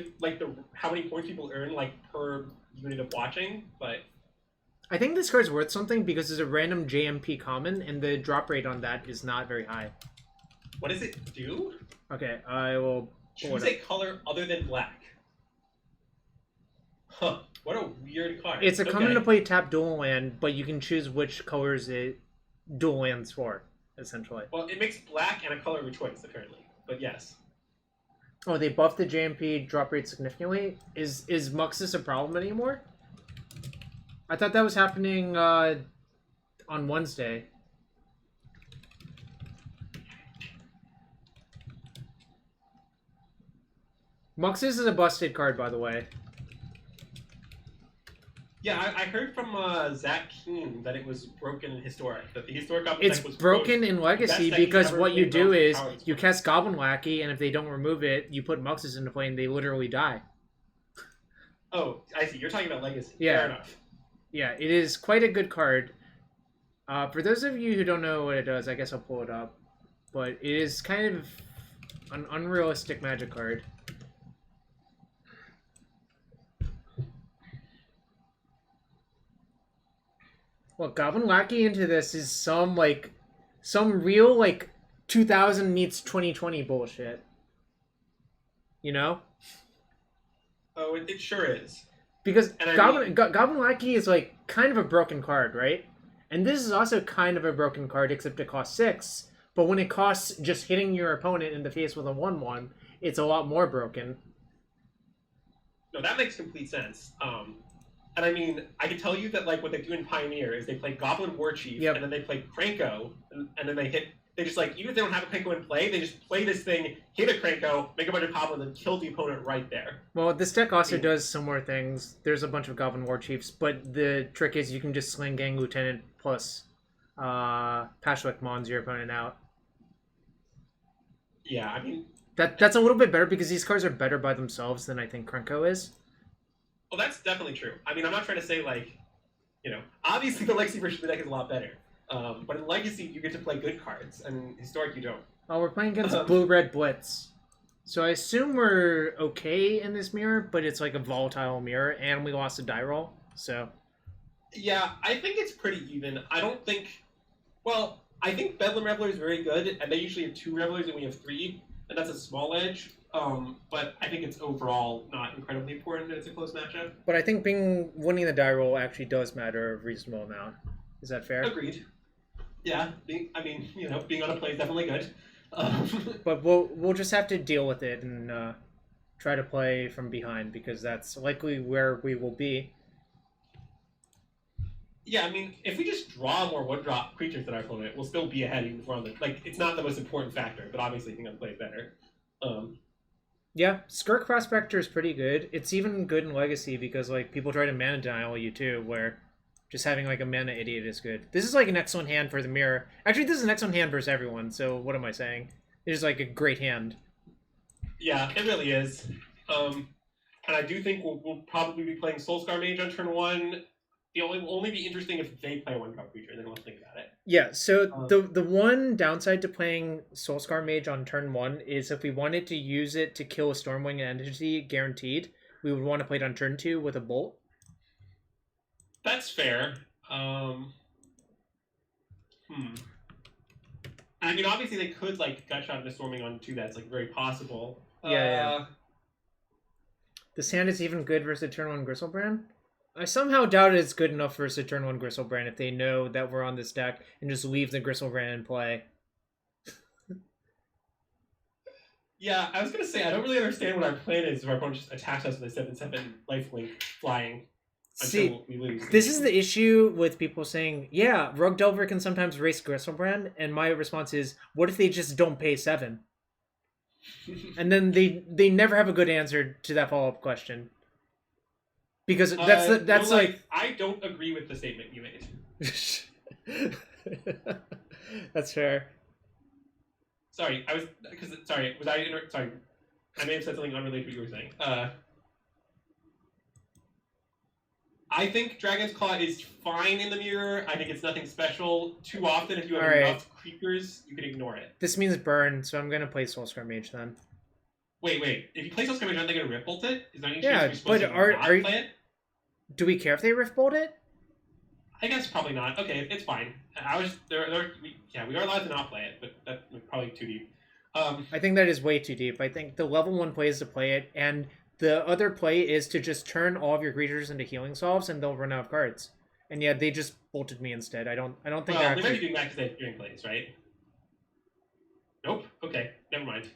how many points people earn per unit of watching, but I think this card's worth something because it's a random JMP common, and the drop rate on that is not very high. What does it do? Okay, I will choose a color other than black. Huh. What a weird card. It's a common to play tap dual land, but you can choose which colors it dual lands for, essentially. Well, it makes black and a color of your choice, apparently. But yes. Oh, they buffed the JMP drop rate significantly? Is Muxus a problem anymore? I thought that was happening on Wednesday. Muxus is a busted card, by the way. Yeah, I heard from Zach Keen that it was broken in Historic. That the Historic deck was broken in Legacy because what you do is you cast Goblin Lackey, and if they don't remove it, you put Muxus into play, and they literally die. Oh, I see. You're talking about Legacy. Yeah. Fair enough. Yeah, it is quite a good card. For those of you who don't know what it does, I guess I'll pull it up. But it is kind of an unrealistic magic card. Well, Goblin Lackey into this is some real 2000 meets 2020 bullshit. You know? Oh, it sure is. Because Goblin Lackey is kind of a broken card, right? And this is also kind of a broken card, except it costs 6. But when it costs just hitting your opponent in the face with a 1/1, it's a lot more broken. no, that makes complete sense. And I mean, I can tell you that like what they do in Pioneer is they play Goblin War Chief, and then they play Krenko, and then they just like, even if they don't have a Krenko in play, they just play this thing, hit a Krenko, make a bunch of Pablo, and then kill the opponent right there. Well, this deck also does similar things. There's a bunch of Goblin War Chiefs, but the trick is you can just sling Gang Lieutenant plus Pashlik Mons your opponent out. Yeah, I mean... That's a little bit better because these cards are better by themselves than I think Krenko is. Well, that's definitely true. I mean, I'm not trying to say, like, you know, obviously the Legacy version of the deck is a lot better. But in Legacy, you get to play good cards, and in Historic, you don't. Oh, we're playing against Blue-Red Blitz. So I assume we're okay in this mirror, but it's like a volatile mirror, and we lost a die roll, so... Yeah, I think it's pretty even. I don't think... Well, I think Bedlam Reveler is very good, and they usually have 2 Revelers, and we have 3, and that's a small edge. But I think it's overall not incredibly important that it's a close matchup. But I think winning the die roll actually does matter a reasonable amount. Is that fair? Agreed. Yeah, being on a play is definitely good. But we'll just have to deal with it and try to play from behind because that's likely where we will be. Yeah, I mean, if we just draw more 1-drop creatures than our opponent, we'll still be ahead even if we're on the... Like, it's not the most important factor, but obviously being on the play is better. Yeah, Skirk Prospector is pretty good. It's even good in Legacy because, like, people try to mana denial you too, where just having, like, a mana idiot is good. This is, like, an excellent hand for the mirror. Actually, this is an excellent hand versus everyone, so what am I saying? It is, like, a great hand. Yeah, it really is. And I do think we'll probably be playing Soul-Scar Mage on turn 1. It will only be interesting if they play a 1-drop creature, and then we'll think about it. Yeah, so the one downside to playing Soul-Scar Mage on turn 1 is if we wanted to use it to kill a Stormwing entity, guaranteed, we would want to play it on turn 2 with a Bolt. That's fair. I mean, obviously they could, like, Gutshot into Storming on 2, that's, like, very possible. Yeah. This hand is even good versus a turn 1 Gristlebrand? I somehow doubt it's good enough versus a turn 1 Gristlebrand if they know that we're on this deck and just leave the Gristlebrand in play. Yeah, I was going to say, I don't really understand what our plan is if our opponent just attacks us with a 7/7 lifelink flying until we lose. This is the issue with people saying, yeah, Rogue Delver can sometimes race Gristlebrand, and my response is, what if they just don't pay 7? And then they never have a good answer to that follow-up question. Because that's like... I don't agree with the statement you made. That's fair. Sorry, I may have said something unrelated to what you were saying. I think Dragon's Claw is fine in the mirror. I think it's nothing special. Too often, if you have enough creepers, you can ignore it. This means burn, so I'm going to play Soul-Scar Mage then. Wait. If you play Soul-Scar Mage, aren't they going to Rift Bolt it? Is there any chance you're supposed to not play it? Do we care if they Rift Bolt it? I guess probably not. Okay, it's fine. We are allowed to not play it, but that's probably too deep. I think that is way too deep. I think the level 1 play is to play it, and the other play is to just turn all of your creatures into healing solves, and they'll run out of cards. And yeah, they just bolted me instead. I don't think they're actually... They might be doing that because they have healing plays, right? Nope. Okay, never mind.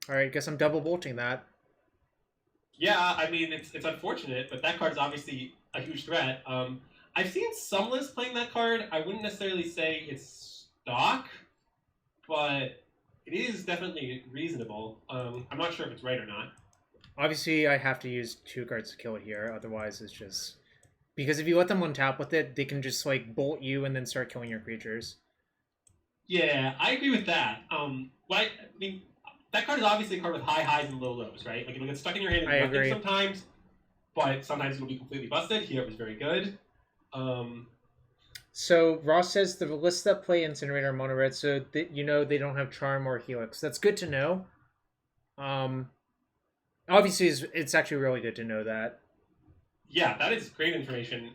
All right, guess I'm double bolting that. Yeah, I mean, it's unfortunate, but that card's obviously a huge threat. I've seen some lists playing that card. I wouldn't necessarily say it's stock, but it is definitely reasonable. I'm not sure if it's right or not. Obviously, I have to use 2 cards to kill it here. Otherwise, it's just... Because if you let them untap with it, they can just, like, bolt you and then start killing your creatures. Yeah, I agree with that. I mean... That card is obviously a card with high highs and low lows, right? Like, it'll get stuck in your hand and nothing sometimes, but sometimes it'll be completely busted. Here it was very good. So, Ross says the lists that play Incinerator mono red, so they don't have Charm or Helix. That's good to know. Obviously, it's actually really good to know that. Yeah, that is great information.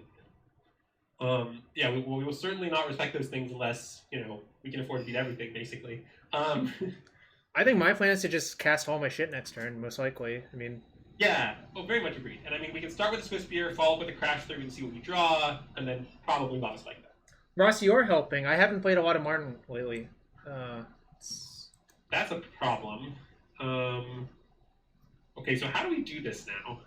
Yeah, we will certainly not respect those things unless, we can afford to beat everything, basically. I think my plan is to just cast all my shit next turn, most likely. I mean... Yeah, very much agreed. And I mean, we can start with the Swiftspear, follow up with the Crash Through and see what we draw, and then probably Lava Spike that. Ross, you're helping. I haven't played a lot of Martin lately. That's a problem. Okay, so how do we do this now?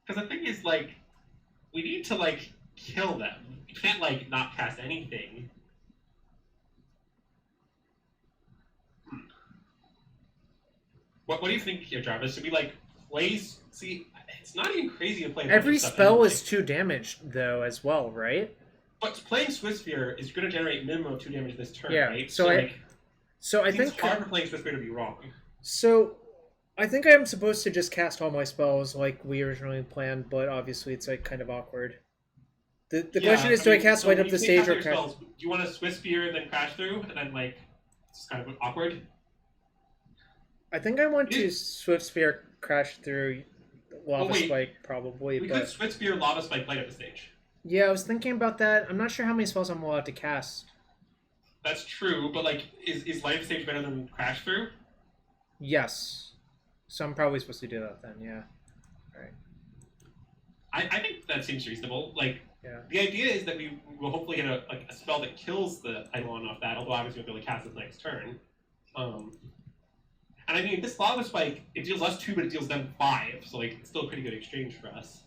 Because the thing is, like, we need to, like, kill them. We can't, like, not cast anything. What do you think here, Jarvis? Should we, like, place... See, it's not even crazy to play... Every spell anyway. Is 2 damage, though, as well, right? But playing Swiftspear is going to generate minimum of 2 damage this turn, yeah, right? So I think... It's hard for playing Swiftspear to be wrong. So... I think I'm supposed to just cast all my spells like we originally planned, but obviously it's like kind of awkward. The question is, do I cast Light Up the Stage or cast... Spells, do you want to Swiftspear and then crash through, and then like it's kind of awkward? I think I want to Swiftspear crash through Lava Spike probably. We could Swiftspear Lava Spike Light Up the Stage. Yeah, I was thinking about that. I'm not sure how many spells I'm allowed to cast. That's true, but like, is Light Up the Stage better than crash through? Yes. So I'm probably supposed to do that then, yeah. Alright. I think that seems reasonable. Like, yeah. The idea is that we will hopefully get a spell that kills the Eidolon off that, although obviously we'll be able to cast it next turn. And I mean, this Lava Spike, it deals us 2, but it deals them 5, so like, it's still a pretty good exchange for us.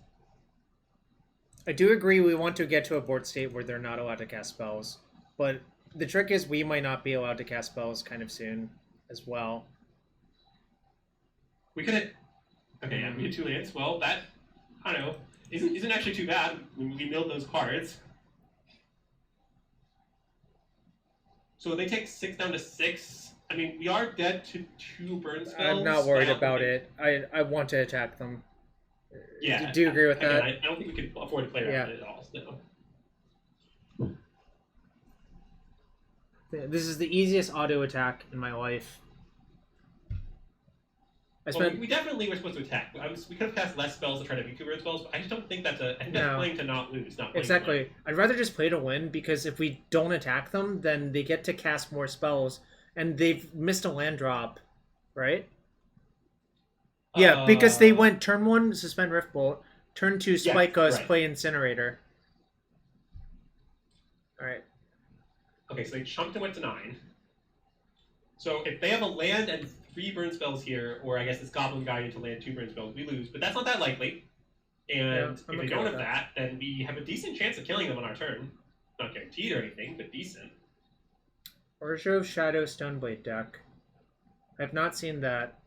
I do agree we want to get to a board state where they're not allowed to cast spells, but the trick is we might not be allowed to cast spells kind of soon as well. We could have... Okay, yeah, we had 2 lands. Well, that, I don't know, isn't actually too bad when we milled those cards. So they take 6 down to 6. I mean, we are dead to 2 burn spells. I'm not worried about it. I want to attack them. Yeah. Do you agree with that? I don't think we could afford to play around it at all, no. This is the easiest auto attack in my life. We definitely were supposed to attack. We could have cast less spells to try to beat 2 burn spells, but I just don't think that's I think that's playing to not lose, not playing exactly. To win. I'd rather just play to win, because if we don't attack them, then they get to cast more spells, and they've missed a land drop, right? Yeah, because they went turn 1, suspend Riftbolt, turn 2, spike us, play Incinerator. Alright. Okay, so they chumped and went to 9. So if they have a land and 3 burn spells here, or I guess this Goblin Guardian to land 2 burn spells, we lose. But that's not that likely. And if they don't have that, then we have a decent chance of killing them on our turn. Not guaranteed or anything, but decent. Orjo Shadow Stoneblade deck. I have not seen that.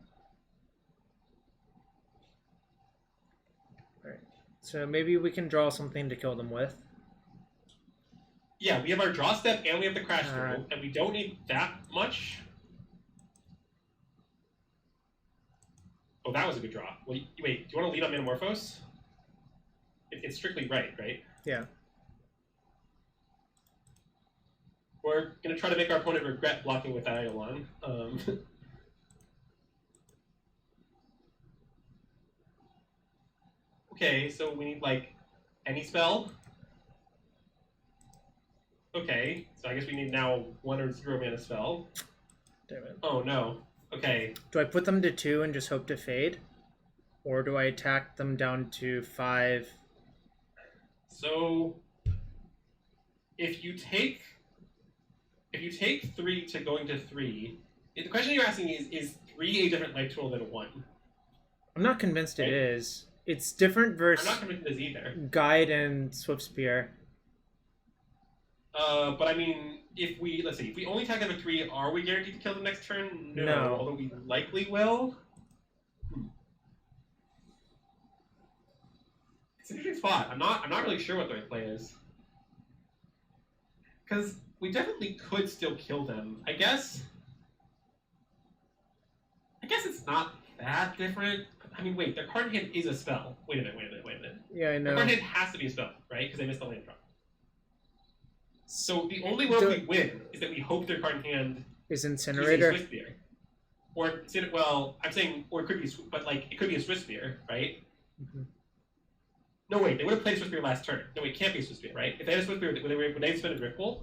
Alright. So maybe we can draw something to kill them with. Yeah, we have our draw step and we have the crash through, and we don't need that much. Oh, that was a good draw. Well, wait, do you want to lead on Manamorphose? It's strictly right? Yeah. We're going to try to make our opponent regret blocking with that Eidolon. Okay, so we need, like, any spell. Okay, so I guess we need now 1 or 0 mana spell. Damn it. Oh, no. Okay. Do I put them to 2 and just hope to fade? Or do I attack them down to 5? So, if you take 3 to going to 3, the question you're asking is 3 a different life total than 1? I'm not convinced it is. It's different versus I'm not convinced it is either. Guide and Swiftspear. But I mean, if we only attack them at 3, are we guaranteed to kill them next turn? No. Although we likely will. It's an interesting spot. I'm not really sure what the right play is. Because we definitely could still kill them. I guess it's not that different. I mean, wait, their card in hand is a spell. Wait a minute. Yeah, I know. Their card in hand has to be a spell, right? Because they missed the land drop. So the only way we win is that we hope their card in hand is Incinerator. Swiftspear. Or, well, I'm saying, or it could be, but like, it could be a Swiftspear, right? Mm-hmm. No, wait, they would have played a Swiftspear last turn. No, it can't be a Swiftspear, right? If they had a Swiftspear, would they have suspended Riftbolt?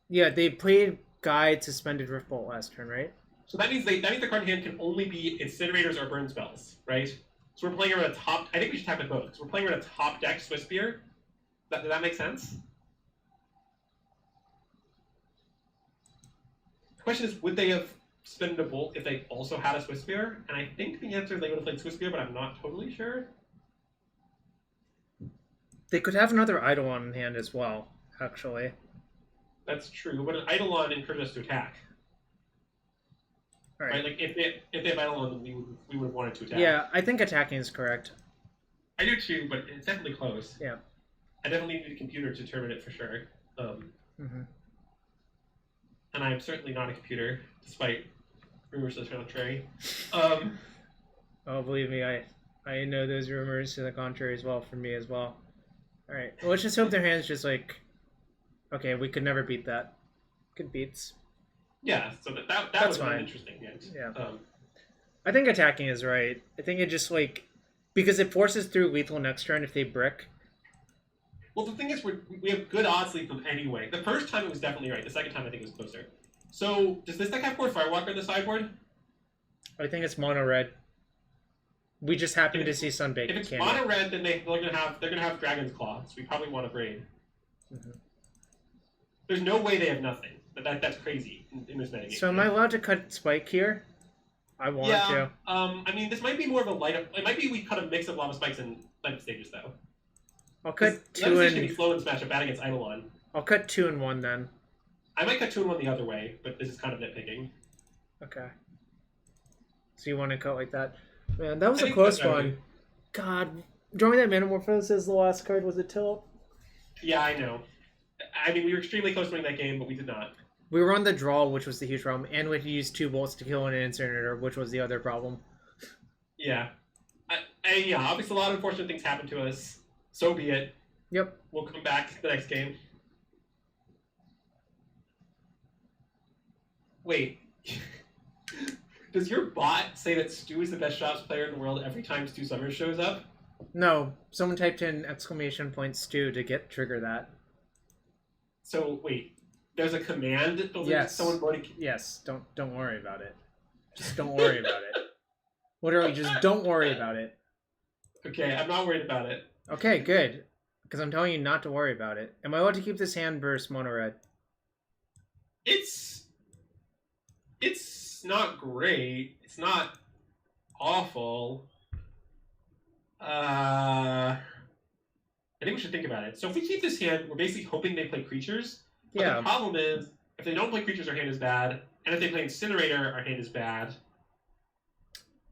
Yeah, they played Guide, suspended Riftbolt last turn, right? So that means the card in hand can only be Incinerators or Burn spells, right? So we're playing around a top, I think we should tap it both, because we're playing around a top deck Swiftspear. Does that make sense? The question is, would they have spin a bolt if they also had a Swiftspear, and I think the answer is they would have played Swiftspear, but I'm not totally sure. They could have another Eidolon in hand as well, actually. That's true, but an Eidolon encourages us to attack. All right. Right? Like if they have Eidolon, we would have wanted to attack. Yeah, I think attacking is correct. I do too, but it's definitely close. Yeah. I definitely need a computer to determine it for sure. Mm-hmm. And I'm certainly not a computer, despite rumors to the contrary. Oh, believe me, I know those rumors to the contrary as well from me as well. All right, well, let's just hope their hand's just like, okay, we could never beat that. Good beats. Yeah, so that was fine. an interesting hint. Yeah. I think attacking is right. I think it just like, because it forces through lethal next turn if they brick. Well, the thing is, we have good odds lead them anyway. The first time it was definitely right. The second time I think it was closer. So, does this deck have 4 Firewalker in the sideboard? I think it's mono red. We just happen to see Sunbaked Canyon. If it's mono red, then they're gonna have Dragon's Claw. So we probably want to Abrade. Mm-hmm. There's no way they have nothing. That's crazy in this metagame. So am I allowed to cut Spike here? I want to. I mean, this might be more of a light up. It might be we cut a mix of Lava Spikes and light up stages though. I'll cut 2 and... can be and... slow and smash a bad against Eidolon. I'll cut 2 and 1 then. I might cut 2 and 1 the other way, but this is kind of nitpicking. Okay. So you want to cut like that? Man, that was a close one. God, drawing that Manamorphose as the last card was a tilt. Yeah, I know. I mean, we were extremely close to winning that game, but we did not. We were on the draw, which was the huge problem, and we had to use 2 bolts to kill an incinerator, which was the other problem. Yeah. Yeah, obviously a lot of unfortunate things happened to us. So be it. Yep. We'll come back the next game. Wait. Does your bot say that Stu is the best shops player in the world every time Stu Summers shows up? No. Someone typed in !Stu to trigger that. So, wait. There's a command? Yes. Someone voted... Yes. Don't worry about it. Just don't worry about it. Literally, just don't worry about it. Okay, I'm not worried about it. Okay, good. Because I'm telling you not to worry about it. Am I allowed to keep this hand versus mono red? It's not great. It's not awful. I think we should think about it. So if we keep this hand, we're basically hoping they play creatures. But Yeah. the problem is, if they don't play creatures, our hand is bad. And if they play Incinerator, our hand is bad.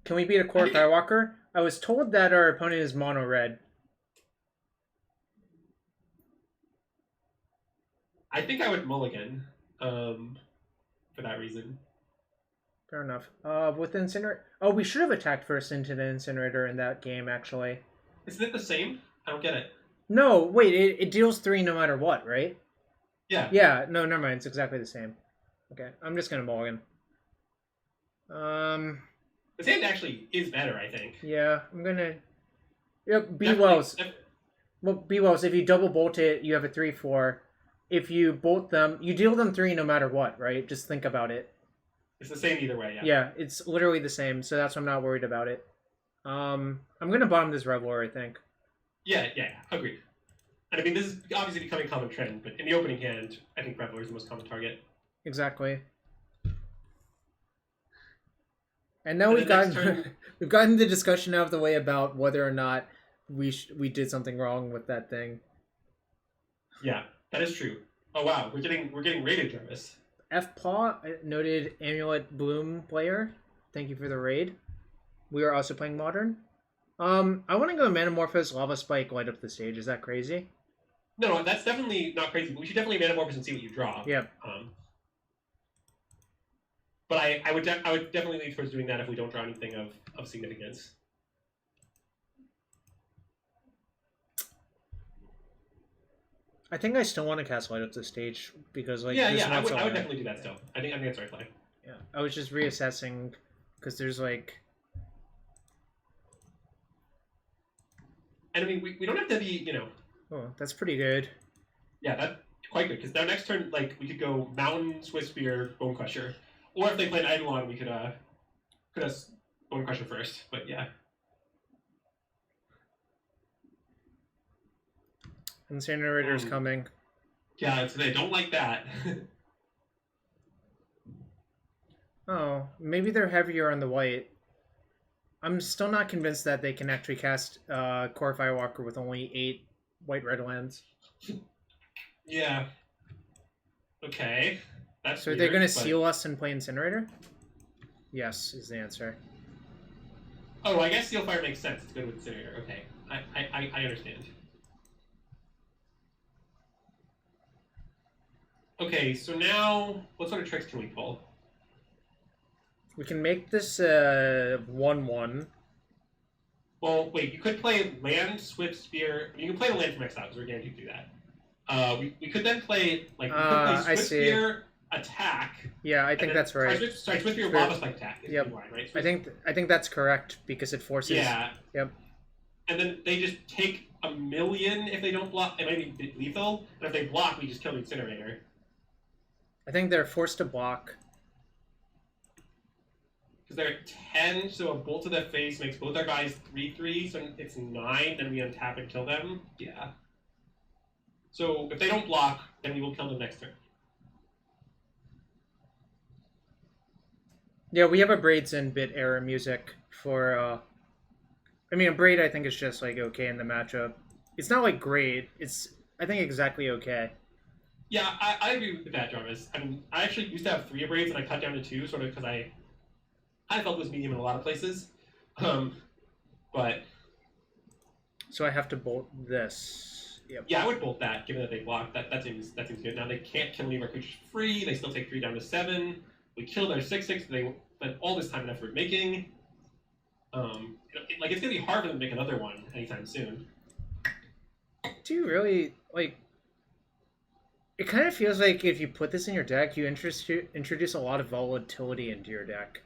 Can we beat a core Firewalker? I was told that our opponent is mono red. I think I would mulligan for that reason. Fair enough. With the Incinerator... Oh, we should have attacked first into the Incinerator in that game, actually. Isn't it the same? I don't get it. No, wait, it deals 3 no matter what, right? Yeah. Yeah, no, never mind. It's exactly the same. Okay, I'm just going to mulligan. This hand actually is better, I think. Yeah, I'm going to... Yep, B-Wells. Well, B-Wells, if you double bolt it, you have a 3-4. If you bolt them, you deal them 3 no matter what, right? Just think about it. It's the same either way, yeah. Yeah, it's literally the same, so that's why I'm not worried about it. I'm going to bottom this Reveler, I think. Yeah, agreed. And I mean, this is obviously becoming a common trend, but in the opening hand, I think Reveler is the most common target. Exactly. And now we've gotten the discussion out of the way about whether or not we did something wrong with that thing. Yeah, that is true. Oh wow, we're getting rated, Jarvis. F-Paw, noted Amulet Bloom player. Thank you for the raid. We are also playing Modern. I want to go Manamorphose, Lava Spike, light up the stage. Is that crazy? No, that's definitely not crazy. But we should definitely Manamorphose and see what you draw. Yeah. But I would definitely lean towards doing that if we don't draw anything of significance. I think I still want to cast light up the stage because like I would definitely do that still. I think that's the right play. Yeah, I was just reassessing because there's like. And I mean, we don't have to be, Oh, that's pretty good. Yeah, that's quite good because our next turn, like, we could go Mountain, Swiftspear, Bonecrusher, or if they played Eidolon, we could have Bonecrusher first. But yeah. Incinerator's coming. Yeah, they don't like that. Oh, maybe they're heavier on the white. I'm still not convinced that they can actually cast Core Firewalker with only 8 white-red lands. Yeah. Okay. That's So are they going to seal us and play Incinerator? Yes, is the answer. Oh, I guess Seal Fire makes sense. It's good with Incinerator. Okay. I understand. Okay, so now, what sort of tricks can we pull? We can make this 1/1. Well, wait, you could play land, Swiftspear. You can play the land from exile, because we're guaranteed to do that. We could then play, like, we could play Swiftspear, attack. Yeah, I think that's right. Sorry, Swiftspear, Lava Spike attack. Yep. Line, right? I think that's correct, because it forces... Yeah. Yep. And then they just take 1,000,000 if they don't block. It might be lethal. And if they block, we just kill the Incinerator. I think they're forced to block. Because they're at 10, so a bolt to the face makes both our guys 3/3, so it's 9, then we untap and kill them. Yeah. So if they don't block, then we will kill them next turn. Yeah, we have Abrades in bit error music for... I mean, Abrade I think is just, like, okay in the matchup. It's not, like, great. It's, I think, exactly okay. Yeah, I agree with that, Jarvis. I mean, I actually used to have 3 Abrades, and I cut down to 2, sort of because I felt it was medium in a lot of places. But... So I have to bolt this. Yep. Yeah, I would bolt that, given that they block. That seems good. Now, they can't kill any of our creatures free. They still take 3 down to 7. We kill their 6/6 they spent all this time and effort making. Like, it's going to be hard for them to make another one anytime soon. Do you really, like... It kind of feels like if you put this in your deck, you introduce a lot of volatility into your deck.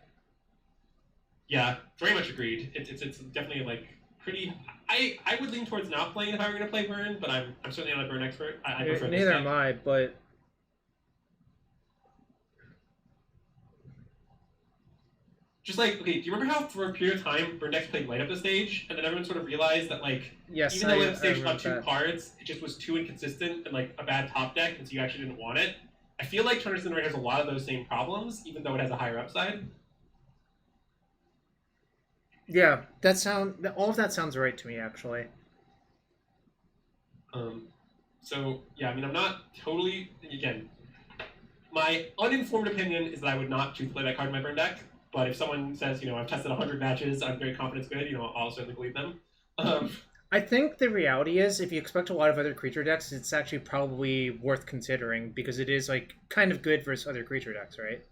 Yeah, very much agreed. It's definitely, like, pretty... I would lean towards not playing if I were going to play Burn, but I'm certainly not a Burn expert. I prefer Neither am I, but... Just like, okay, do you remember how for a period of time Burn decks played light up the stage, and then everyone sort of realized that, like, yes, even though light up the stage got 2 cards, it just was too inconsistent and, like, a bad top deck, and so you actually didn't want it? I feel like Turner Incinerator has a lot of those same problems, even though it has a higher upside. Yeah, all of that sounds right to me, actually. So, yeah, I mean, I'm not totally... Again, my uninformed opinion is that I would not choose to play that card in my Burn deck. But if someone says, you know, I've tested 100 matches, I'm very confident it's good, you know, I'll certainly believe them. I think the reality is, if you expect a lot of other creature decks, it's actually probably worth considering, because it is, like, kind of good versus other creature decks, right?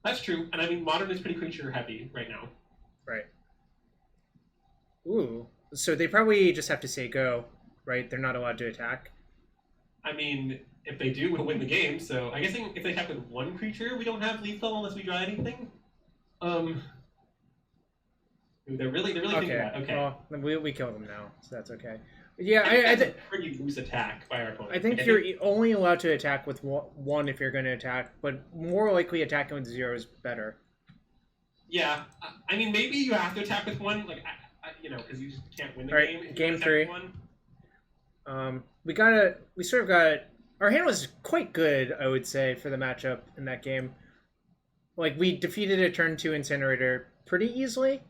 That's true. And I mean, Modern is pretty creature heavy right now. Right. Ooh. So they probably just have to say go, right? They're not allowed to attack. I mean, if they do, we'll win the game. So I guess if they attack with 1 creature, we don't have lethal unless we draw anything. They're really thinking about it. Okay. Well, we kill them now, so that's okay. Yeah, I think pretty loose attack by our opponent. I think you're only allowed to attack with 1 if you're going to attack, but more likely attacking with 0 is better. Yeah, I mean, maybe you have to attack with 1, like, you know, because you just can't win the game. If game 3. We sort of got. Our hand was quite good, I would say, for the matchup in that game. Like, we defeated a turn 2 Incinerator pretty easily.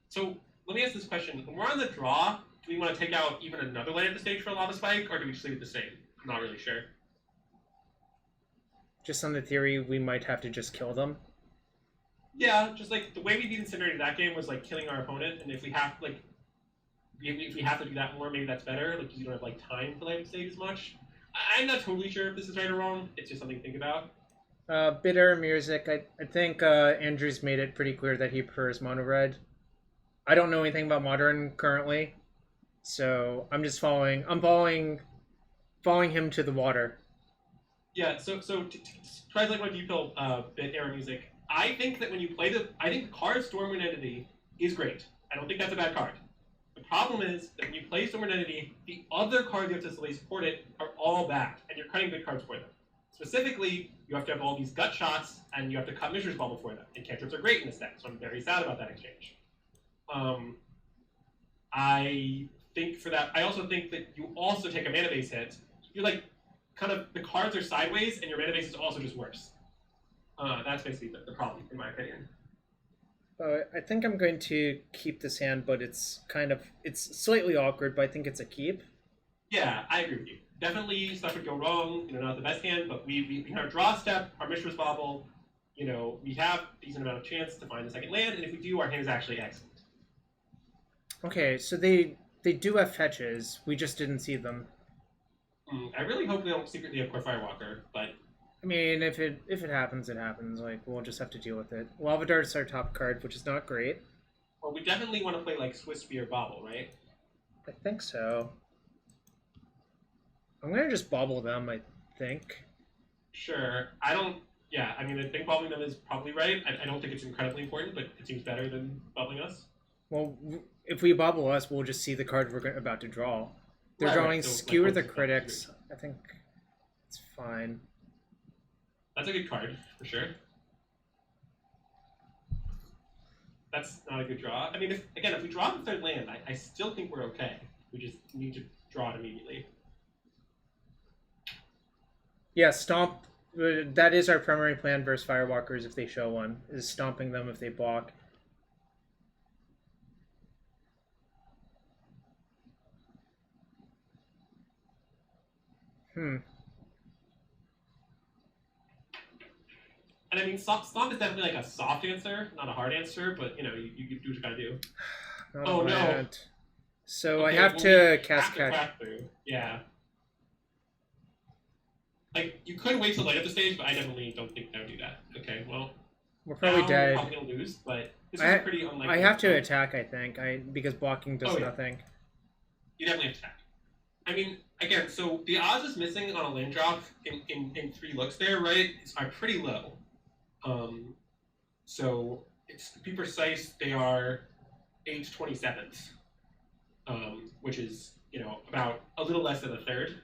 So, let me ask this question. When we're on the draw, do we want to take out even another land at the stage for a Lava Spike, or do we just leave it the same? I'm not really sure. Just on the theory, we might have to just kill them. Yeah, just like, the way we beat Incinerator that game was, like, killing our opponent, and if we have, like, if we have to do that more, maybe that's better, like, because you don't have, like, time to light up the stage as much. I'm not totally sure if this is right or wrong. It's just something to think about. Bitter music. I think Andrew's made it pretty clear that he prefers mono red. I don't know anything about Modern currently, so I'm just following him to the water. Yeah. So to try to like my deep bit error music. I think that when you play I think the card Stormwind Entity is great. I don't think that's a bad card. The problem is that when you play Stormwind Entity, the other cards you have to slowly support it are all bad, and you're cutting good cards for them. Specifically, you have to have all these gut shots, and you have to cut Mishra's Bauble for them. And cantrips are great in this deck, so I'm very sad about that exchange. I think for that, I also think that you also take a mana base hit. You're like, kind of, the cards are sideways, and your mana base is also just worse. That's basically the problem, in my opinion. I think I'm going to keep this hand, but it's slightly awkward, but I think it's a keep. Yeah, I agree with you. Definitely stuff would go wrong, not the best hand, but we our draw step, our Mishra's Bauble, we have a decent amount of chance to find the second land, and if we do, our hand is actually excellent. Okay, so they do have fetches. We just didn't see them. I really hope they don't secretly have Core Firewalker, but... I mean, if it happens, it happens. Like, we'll just have to deal with it. Lava Dart's our top card, which is not great. Well, we definitely want to play, like, Swiftspear Bauble, right? I think so. I'm going to just Bauble them, I think. Sure. I think bubbling them is probably right. I don't think it's incredibly important, but it seems better than bubbling us. Well, if we Bauble us, we'll just see the card we're about to draw. They're drawing so, Skewer the Critics. I think it's fine. That's a good card, for sure. That's not a good draw. I mean, if we draw the third land, I still think we're okay. We just need to draw it immediately. Yeah, Stomp. That is our primary plan versus Firewalkers if they show one, is stomping them if they block. And I mean, Stomp is definitely like a soft answer, not a hard answer, but you do what you gotta do. Oh no. So okay, I have to cast Catch. Yeah. Like, you could wait till late at the stage, but I definitely don't think I would do that. Okay, well... We're probably dead. We're probably gonna lose, but this is pretty unlikely. I have to attack, I think, because blocking does nothing. You definitely have to attack. I mean, again, so the odds is missing on a land drop in 3 looks there, right, are pretty low. So, to be precise, they are 8/27th, which is, about a little less than a third.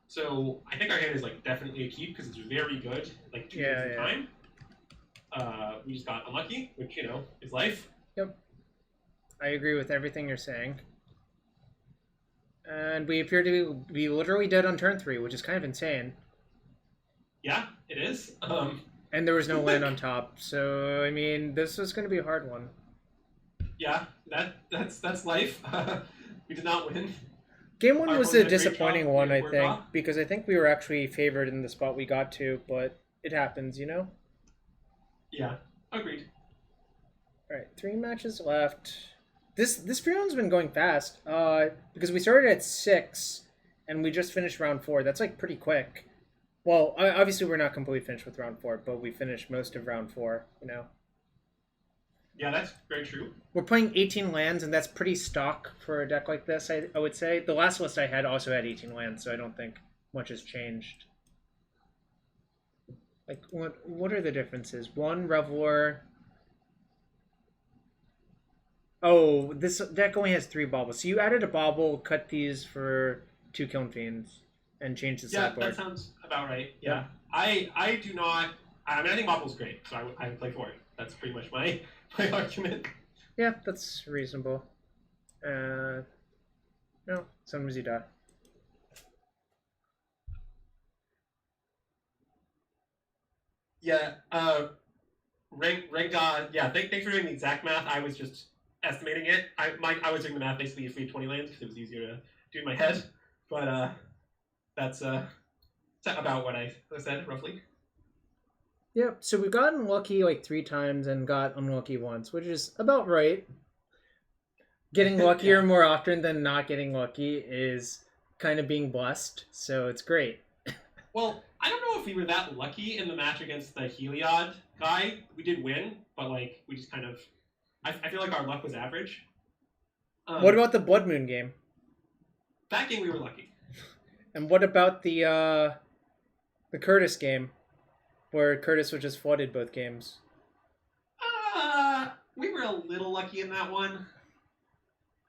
So I think our hand is like definitely a keep because it's very good, like 2 minutes of time. We just got unlucky, which is life. Yep, I agree with everything you're saying. And we appear to be literally dead on turn 3, which is kind of insane. Yeah, it is. And there was no land on top, so I mean, this was going to be a hard one. Yeah, that's life. We did not win. Game 1 was a disappointing one, I think, because I think we were actually favored in the spot we got to, but it happens, Yeah, agreed. Alright, 3 matches left. This free round's been going fast, because we started at 6, and we just finished round 4. That's, like, pretty quick. Well, obviously we're not completely finished with round 4, but we finished most of round 4, Yeah, that's very true. We're playing 18 lands, and that's pretty stock for a deck like this, I would say. The last list I had also had 18 lands, so I don't think much has changed. Like, what are the differences? 1 Reveler. Oh, this deck only has 3 Baubles. So you added a Bauble, cut these for 2 Kiln Fiends, and changed the sideboard. Yeah, that sounds about right. Yeah. I do not... I mean, I think Bauble's great, so I would play for it. That's pretty much my argument. Yeah, that's reasonable. No, sometimes you die. Yeah, yeah, thanks for doing the exact math. I was just estimating it. I was doing the math basically if we had 20 lands because it was easier to do in my head. But that's about what I said, roughly. Yep, so we've gotten lucky like 3 times and got unlucky once, which is about right. Getting luckier more often than not getting lucky is kind of being blessed, so it's great. Well, I don't know if we were that lucky in the match against the Heliod guy. We did win, but like we just kind of... I feel like our luck was average. What about the Blood Moon game? That game we were lucky. And what about the Curtis game? Where Curtis was just flooded both games. We were a little lucky in that one.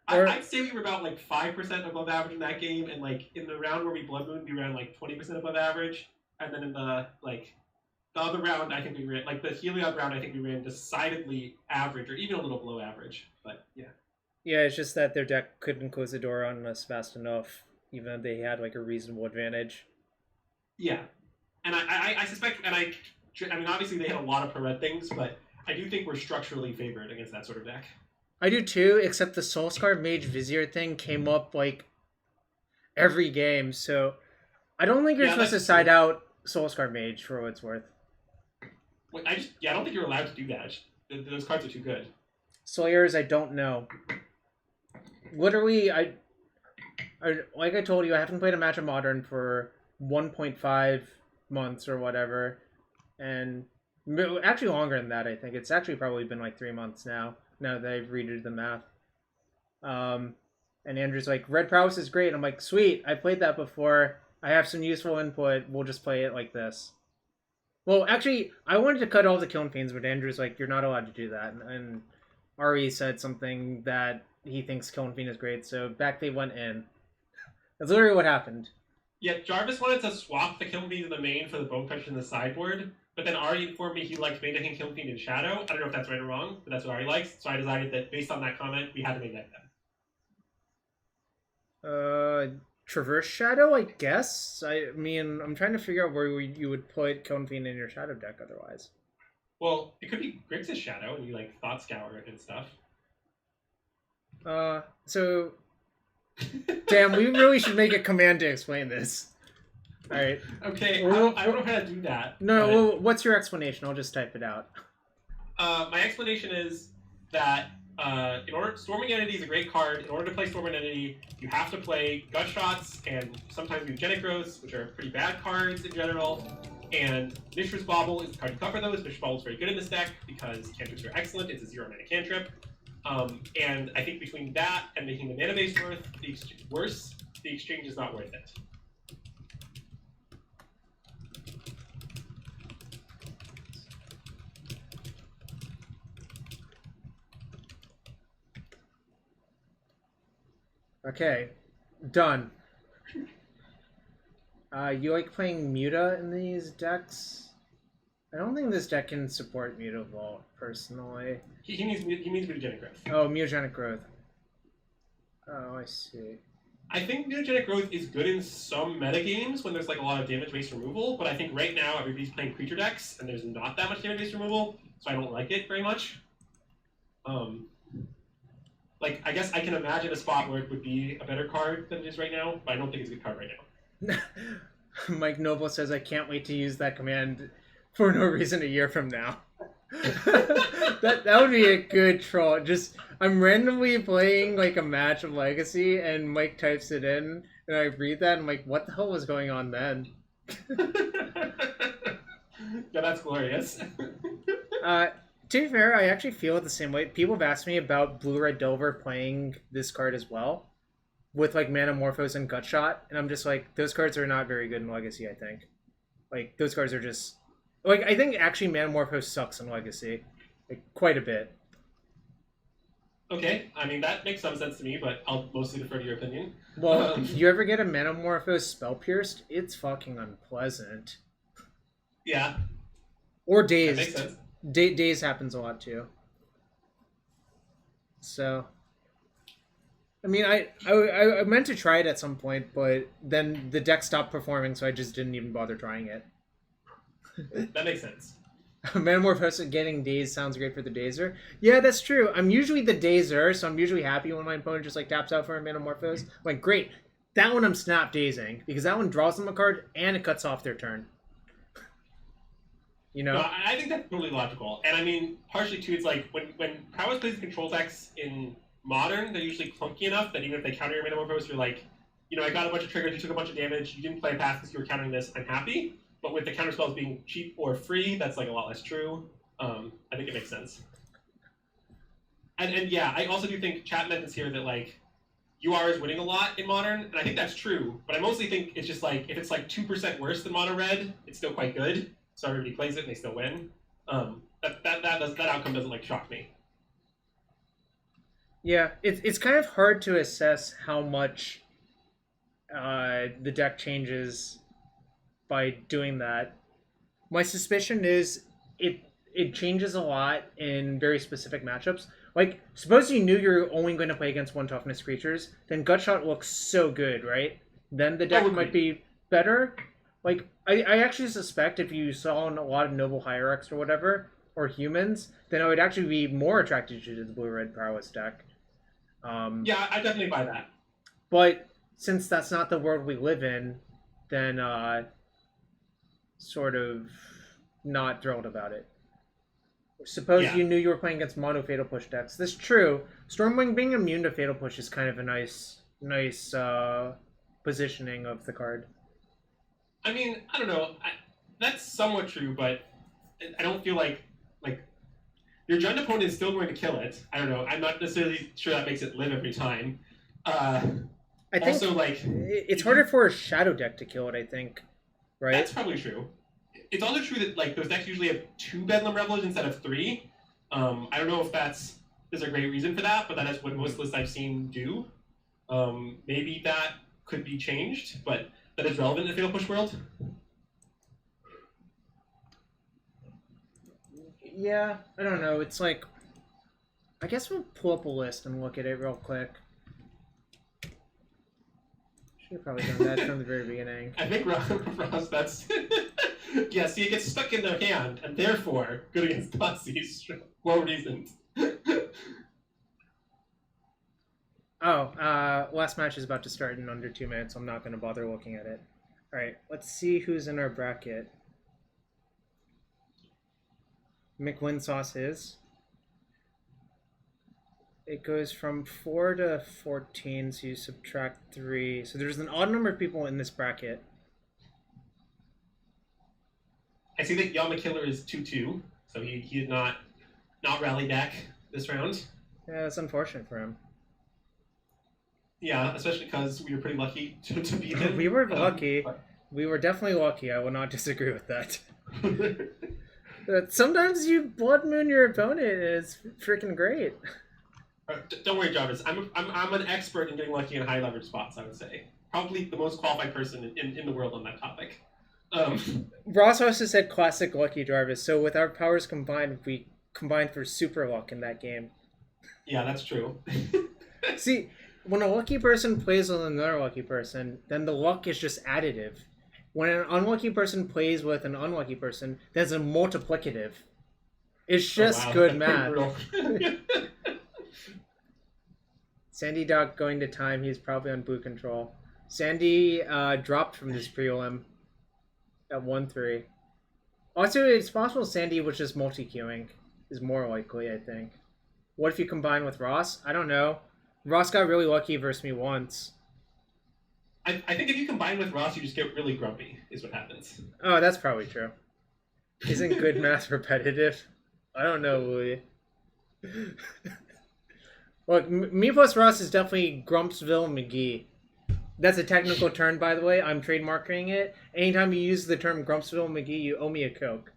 I'd say we were about like 5% above average in that game, and like in the round where we Blood Moon, we ran like 20% above average. And then in the other round, I think we ran like the Heliod round. I think we ran decidedly average, or even a little below average. But yeah. Yeah, it's just that their deck couldn't close the door on us fast enough, even though they had like a reasonable advantage. Yeah. And I suspect, and I I mean, obviously they had a lot of pro-red things, but I do think we're structurally favored against that sort of deck. I do too, except the Soul-Scar Mage Vizier thing came up like every game, so I don't think you're supposed to side out Soul-Scar Mage for what it's worth. Wait, I don't think you're allowed to do that. Those cards are too good. Slayers, I don't know. Literally, I like I told you, I haven't played a match of Modern for 1.5 months or whatever, and actually longer than that. I think it's actually probably been like 3 months now. Now that I've redid the math. And Andrew's like, Red Prowess is great. And I'm like, sweet, I played that before. I have some useful input. We'll just play it like this. Well, actually, I wanted to cut all the Kiln Fiends, but Andrew's like, you're not allowed to do that. And Ari said something that he thinks Kiln Fiend is great, so back they went in. That's literally what happened. Yeah, Jarvis wanted to swap the Kiln Fiend in the main for the Bonecrusher in the sideboard, but then Ari informed me he liked making Kiln Fiend in Shadow. I don't know if that's right or wrong, but that's what Ari likes, so I decided that based on that comment, we had to make that then. Traverse Shadow, I guess? I mean, I'm trying to figure out where you would put Kiln Fiend in your Shadow deck otherwise. Well, it could be Grixis Shadow, and you like Thought Scour and stuff. So... Damn, we really should make a command to explain this. Alright. Okay, I don't know how to do that. No, well, what's your explanation? I'll just type it out. My explanation is that Storming Entity is a great card. In order to play Storming Entity, you have to play Gutshots and sometimes Mutagenic Growths, which are pretty bad cards in general. And Mishra's Bauble is the card to cover those. Mishra's Bauble is very good in this deck because cantrips are excellent. It's a 0-mana cantrip. And I think between that and making the mana base worse, the exchange is not worth it. Okay, done. You like playing Muta in these decks? I don't think this deck can support Mutavault, personally. He means Mutagenic Growth. Oh, Mutagenic Growth. Oh, I see. I think Mutagenic Growth is good in some metagames when there's like a lot of damage-based removal, but I think right now everybody's playing creature decks, and there's not that much damage-based removal, so I don't like it very much. Like, I guess I can imagine a spot where it would be a better card than it is right now, but I don't think it's a good card right now. Mike Noble says, I can't wait to use that command for no reason a year from now. that would be a good troll. Just, I'm randomly playing like a match of Legacy, and Mike types it in, and I read that, and I'm like, what the hell was going on then? Yeah, that's glorious. To be fair, I actually feel it the same way. People have asked me about Blue-Red Delver playing this card as well, with like Manamorphose and Gutshot, and I'm just like, those cards are not very good in Legacy, I think. Like, those cards are just... Like, I think actually Manamorphose sucks in Legacy. Like, quite a bit. Okay, I mean, that makes some sense to me, but I'll mostly defer to your opinion. Well, you ever get a Manamorphose Spell Pierced? It's fucking unpleasant. Yeah. Or Dazed. That makes sense. Dazed happens a lot, too. So... I mean, I meant to try it at some point, but then the deck stopped performing, so I just didn't even bother trying it. That makes sense. Manamorphose getting dazed sounds great for the Dazer. Yeah, that's true. I'm usually the Dazer, so I'm usually happy when my opponent just like taps out for a Manamorphose. I'm like, great. That one I'm snap dazing, because that one draws them a card and it cuts off their turn. You know? No, I think that's totally logical. And I mean, partially too, it's like when Prowess plays control decks in Modern, they're usually clunky enough that even if they counter your Manamorphose, you're like, you know, I got a bunch of triggers, you took a bunch of damage, you didn't play a path because you were countering this, I'm happy. But with the counter spells being cheap or free, that's like a lot less true. I think it makes sense. And yeah, I also do think chat mentions here that like UR is winning a lot in Modern, and I think that's true. But I mostly think it's just like if it's like 2% worse than Mono Red, it's still quite good. So everybody plays it and they still win. That outcome doesn't like shock me. Yeah, it's kind of hard to assess how much the deck changes by doing that. My suspicion is it changes a lot in very specific matchups. Like, suppose you knew you're only going to play against 1 toughness creatures, then Gutshot looks so good, right? Then the deck might be better. Like, I actually suspect if you saw a lot of noble hierarchs or whatever, or humans, then I would actually be more attracted to the blue-red prowess deck. Yeah, I definitely buy that. But since that's not the world we live in, then sort of not thrilled about it. Suppose you knew you were playing against mono Fatal Push decks. That's true. Stormwing being immune to Fatal Push is kind of a nice positioning of the card. I mean, I don't know. That's somewhat true, but I don't feel like your giant opponent is still going to kill it. I don't know. I'm not necessarily sure that makes it live every time. I think also, it's harder for a shadow deck to kill it, I think. Right? That's probably true. It's also true that those decks usually have 2 Bedlam Revelers instead of 3. I don't know if there's a great reason for that, but that is what most lists I've seen do. Maybe that could be changed, but that is relevant in the Fatal Push world. Yeah, I don't know. It's like, I guess we'll pull up a list and look at it real quick. Should have probably done that from the very beginning. I think Ross, that's... yeah, see, it gets stuck in their hand, and therefore, good against Thoughtseize. Well reasoned. Last match is about to start in under 2 minutes. I'm not going to bother looking at it. Alright, let's see who's in our bracket. McWinsauce is. It goes from 4 to 14, so you subtract 3. So there's an odd number of people in this bracket. I see that Yama Killer is 2-2, so he did not rally back this round. Yeah, it's unfortunate for him. Yeah, especially because we were pretty lucky to beat him. We were lucky. We were definitely lucky. I will not disagree with that. Sometimes you blood moon your opponent, and it's freaking great. Don't worry, Jarvis. I'm an expert in getting lucky in high leverage spots, I would say. Probably the most qualified person in the world on that topic. Ross also said classic lucky, Jarvis. So with our powers combined, we combined for super luck in that game. Yeah, that's true. See, when a lucky person plays with another lucky person, then the luck is just additive. When an unlucky person plays with an unlucky person, that's a multiplicative. It's just good math. Sandy Dog going to time. He's probably on blue control. Sandy dropped from this prelim at 1-3. Also, it's possible Sandy was just multi-queuing. Is more likely, I think. What if you combine with Ross? I don't know. Ross got really lucky versus me once. I think if you combine with Ross, you just get really grumpy, is what happens. Oh, that's probably true. Isn't good math repetitive? I don't know, Louis. Look, me plus Ross is definitely Grumpsville McGee. That's a technical term, by the way. I'm trademarking it. Anytime you use the term Grumpsville McGee, you owe me a Coke.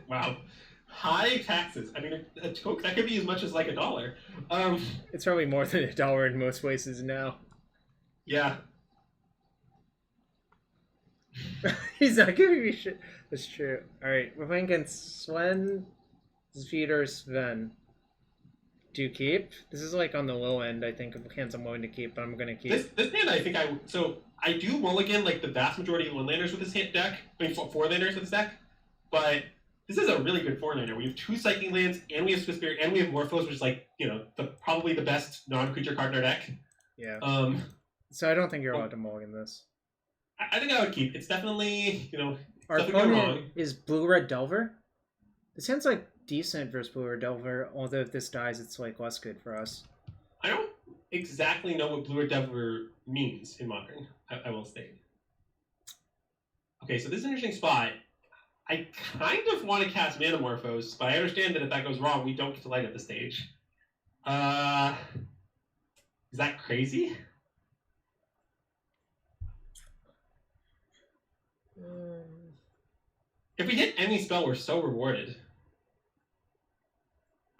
Wow. High taxes. I mean, a Coke, that could be as much as like $1. It's probably more than $1 in most places now. Yeah. He's not giving me shit. That's true. Alright, we're playing against Sven, Zveter, Sven. Do you keep? This is like on the low end, I think, of hands I'm willing to keep, but I'm going to keep. This hand, I think I do mulligan like the vast majority of one-landers with this deck. I mean, four-landers with this deck. But this is a really good four-lander. We have 2 Cycling lands, and we have Swiftspear, and we have Morphose, which is like, probably the best non-creature card in our deck. Yeah. So I don't think you're allowed to mulligan this. I think I would keep. It's definitely, Our opponent is Blue-Red Delver. This hand's like decent versus Blue-Red Delver, although if this dies, it's like less good for us. I don't exactly know what Blue-Red Delver means in Modern, I will state. Okay, so this is an interesting spot. I kind of want to cast Manamorphose, but I understand that if that goes wrong, we don't get to light up the stage. Is that crazy? If we hit any spell, we're so rewarded.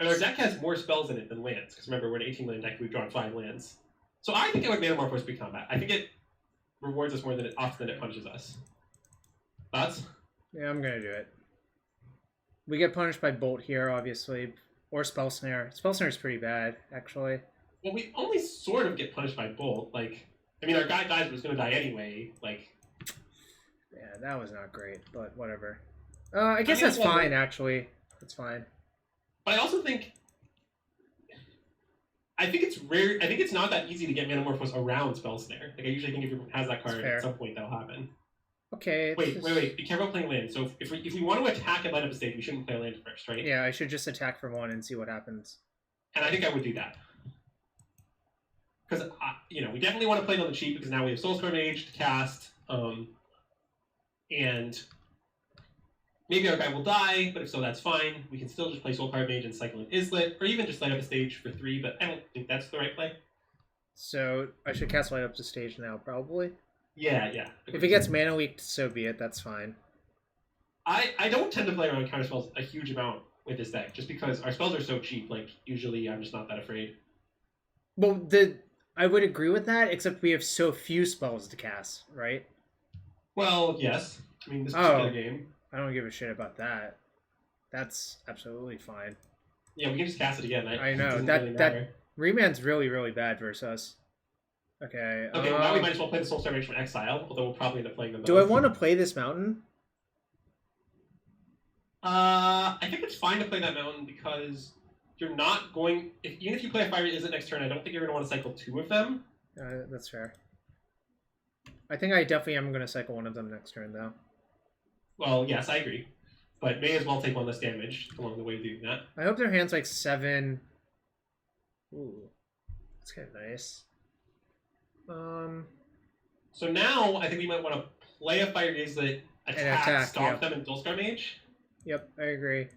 And our deck has more spells in it than lands, because remember, we're an 18-land deck, we've drawn 5 lands. So I think I would Manamorphose pre-combat. I think it rewards us more than often than it punishes us. Thoughts? Yeah, I'm gonna do it. We get punished by Bolt here, obviously, or Spell Snare. Spell Snare is pretty bad, actually. Well, we only sort of get punished by Bolt. Like, I mean, our guy dies, but he's gonna die anyway. Like, Yeah, that was not great, but whatever. I guess mean, that's fine, actually. That's fine. But I also think... I think it's rare. I think it's not that easy to get Manamorphose around Spell Snare. Like, I usually think if everyone has that card, at some point that'll happen. Okay. Wait. Be careful playing land. So if we want to attack and light up a stage, we shouldn't play land first, right? Yeah, I should just attack for 1 and see what happens. And I think I would do that. Because, we definitely want to play it on the cheap, because now we have Soul-Scar Mage to cast, and maybe our guy will die, but if so, that's fine. We can still just play Soul-Scar Mage and cycle an Islet, or even just light up a stage for 3, but I don't think that's the right play. So, I should cast light up the stage now, probably? Yeah. If it gets mana leaked, so be it, that's fine. I don't tend to play around counterspells a huge amount with this deck, just because our spells are so cheap, like, usually I'm just not that afraid. Well, I would agree with that, except we have so few spells to cast, right? Well, yes. I mean, this particular game. I don't give a shit about that. That's absolutely fine. Yeah, we can just cast it again. I know. Really that Remand's really, really bad versus us. Okay. Okay, well, now we might as well play the Soul-Scar Mage from Exile, although we'll probably end up playing them both. Do I want to play this mountain? I think it's fine to play that mountain because you're not going... even if you play a Fiery Islet next turn, I don't think you're going to want to cycle 2 of them. That's fair. I think I definitely am going to cycle 1 of them next turn, though. Well, yes, I agree. But may as well take 1 less damage along the way of doing that. I hope their hand's like 7. Ooh. That's kind of nice. So now, I think we might want to play a Fiery Islet, attack, stomp them, and Soul-Scar Mage. Yep, I agree.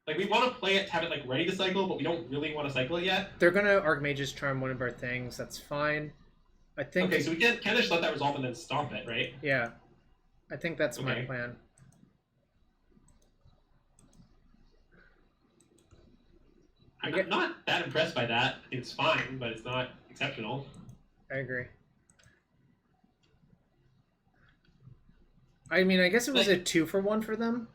Like, we want to play it to have it, like, ready to cycle, but we don't really want to cycle it yet. They're going to Archmage's Charm one of our things. That's fine. I think... Okay, so we can't just let that resolve and then stomp it, right? Yeah. I think that's my plan. I'm not that impressed by that. It's fine, but it's not exceptional. I agree. I mean, I guess it was a 2-for-1 for them.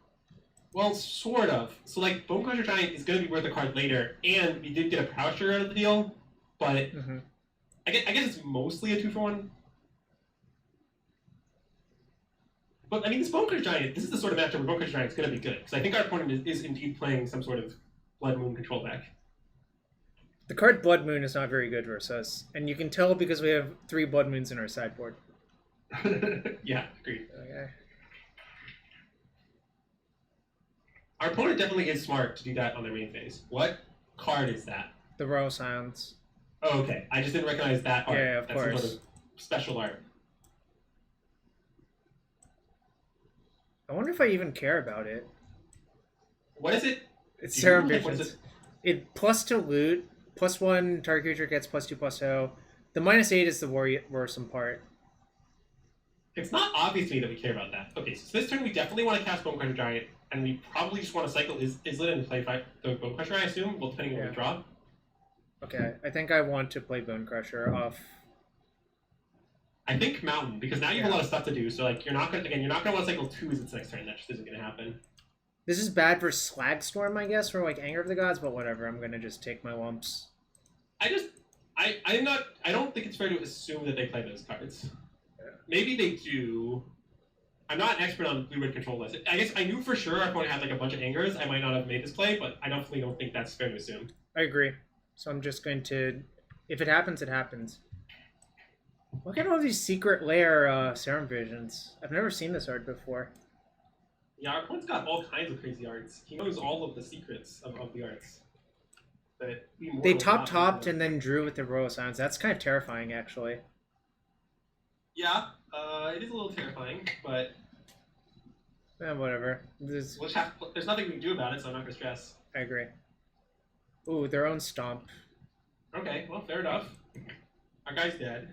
Well, sort of. So, like, Bonecrusher Giant is going to be worth a card later, and we did get a Prowess out of the deal, but I guess it's mostly a 2-for-1. But, I mean, this Bonecrusher Giant, this is the sort of matchup where Bonecrusher Giant is going to be good, because I think our opponent is indeed playing some sort of Blood Moon control deck. The card Blood Moon is not very good versus us, and you can tell because we have 3 Blood Moons in our sideboard. Yeah, agreed. Okay. Our opponent definitely is smart to do that on their main phase. What card is that? The Royal Silence. Oh, okay. I just didn't recognize that art. Yeah, of course. That's some sort of special art. I wonder if I even care about it. What is it? It's Serum Visions. It +2 loot, +1 target creature gets +2/+0. The -8 is the worrisome part. It's not obvious to me that we care about that. Okay, so this turn we definitely want to cast Bonecrusher Giant, and we probably just want to cycle Islet and play the Bonecrusher, I assume, well, depending on what we draw. Okay, I think I want to play Bonecrusher off. I think Mountain, because now you have a lot of stuff to do, so like you're not gonna want to cycle 2 Islets next turn. That just isn't gonna happen. This is bad for Slagstorm, I guess, or like Anger of the Gods, but whatever. I'm gonna just take my lumps. I don't think it's fair to assume that they play those cards. Maybe they do. I'm not an expert on blue-red control lists. I guess I knew for sure our opponent had like a bunch of angers. I might not have made this play, but I definitely don't think that's fair to assume. I agree. So I'm just going to... If it happens, it happens. Look at all these secret lair Serum Visions. I've never seen this art before. Yeah, our opponent's got all kinds of crazy arts. He knows all of the secrets of the arts. But they topped and then drew with the Royal Silence. That's kind of terrifying, actually. Yeah, it is a little terrifying, but... whatever. There's nothing we can do about it, so I'm not going to stress. I agree. Ooh, their own Stomp. Okay, well, fair enough. Our guy's dead.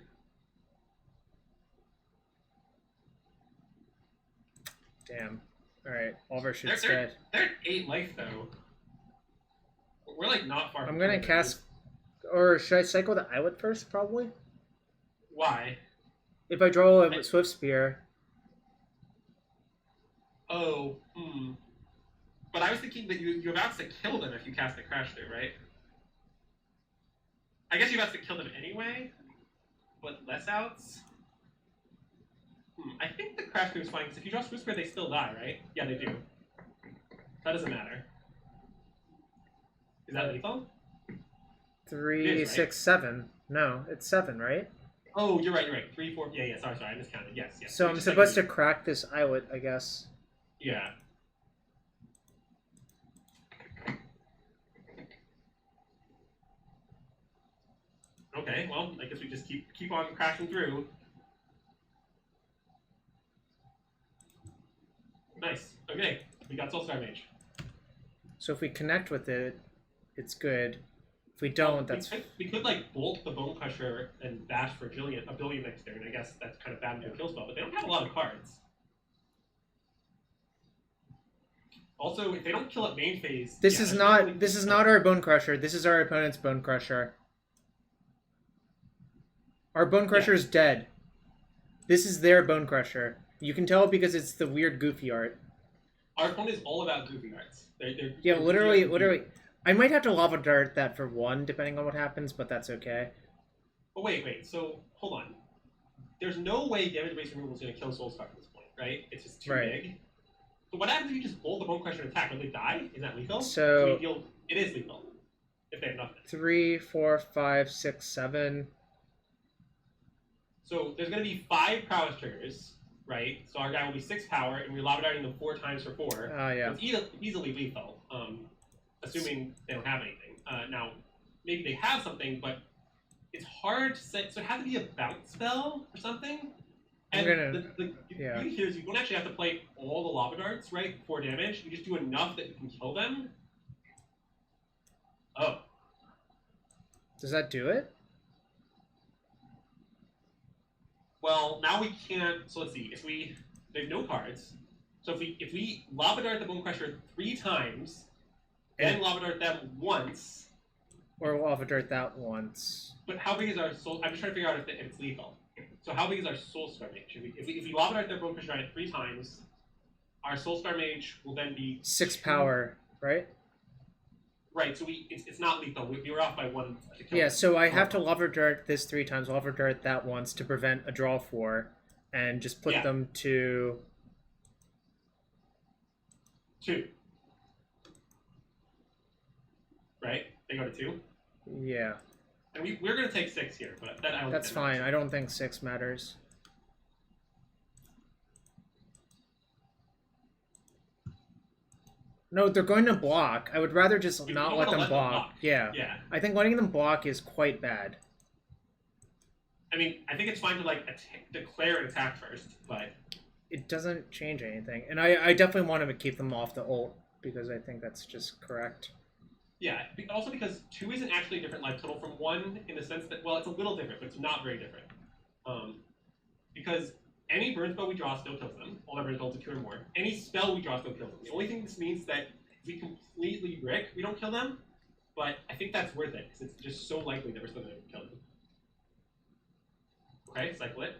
Damn. Alright, all of our shit's dead. They're at 8 life, though. We're, like, not far from... I'm going to cast... Or should I cycle the Islet first, probably? Why? If I draw a Swiftspear. Oh, But I was thinking that you're about to kill them if you cast the Crash there, right? I guess you're about to kill them anyway, but less outs? I think the Crash Crew is fine, because if you draw Swiftspear, they still die, right? Yeah, they do. That doesn't matter. Is that lethal? 3, 6, 7. No, it's 7, right? Oh, you're right, 3, 4... Yeah, sorry, I miscounted. Yes. So I'm supposed to crack this islet, I guess. Yeah. Okay, well, I guess we just keep on crashing through. Nice. Okay, we got Soul-Scar Mage. So if we connect with it, it's good. If we don't, that's... We could like, bolt the Bonecrusher and bash for a billion next turn. I guess that's kind of bad in a kill spell, but they don't have a lot of cards. Also, if they don't kill at main phase... This is not our Bonecrusher. This is our opponent's Bonecrusher. Our Bonecrusher is dead. This is their Bonecrusher. You can tell because it's the weird goofy art. Our opponent is all about goofy arts. Yeah, literally. I might have to Lava Dart that for 1, depending on what happens, but that's okay. But wait. So, hold on. There's no way damage-based removal is going to kill Soul-Scar at this point, right? It's just too big. So what happens if you just bolt the Bonecrusher and attack? Will they die? Is that lethal? So... It is lethal. If they have nothing. 3, 4, 5, 6, 7... So there's going to be 5 Prowess triggers, right? So our guy will be 6 power, and we're lava darting them 4 times for 4. Yeah. It's easily lethal, assuming they don't have anything. Now, maybe they have something, but it's hard to say. So it has to be a bounce spell or something. And the beauty here is you don't actually have to play all the lava darts, right, for damage. You just do enough that you can kill them. Oh. Does that do it? Well, now we can't. So let's see. There's no cards. So if we lava dart the Bonecrusher 3 times, then lava dart them once. Or lava dart that once. But how big is our soul? I'm just trying to figure out if it's lethal. So how big is our Soul-Scar Mage? If we lava dart their Bonecrusher Giant 3 times, our Soul-Scar Mage will then be 6 power, right? Right. So it's not lethal. We were off by 1 to kill. Yeah. So I have to lava dart this 3 times, lava dart that once to prevent a draw 4, and just put them to 2. Right? They go to 2. Yeah. And we're gonna take 6 here, but that's fine. I don't think 6 matters. No, they're going to block. I would rather just not let them block. Yeah. I think letting them block is quite bad. I mean, I think it's fine to like declare an attack first, but it doesn't change anything. And I definitely want to keep them off the ult because I think that's just correct. Yeah, also because 2 isn't actually a different life total from 1 in the sense that, well, it's a little different, but it's not very different. Because any burn spell we draw still kills them. All our burn spells are 2 or more. Any spell we draw still kills them. The only thing this means is that if we completely brick, we don't kill them. But I think that's worth it, because it's just so likely that we're still going to kill them. Okay, cycle it.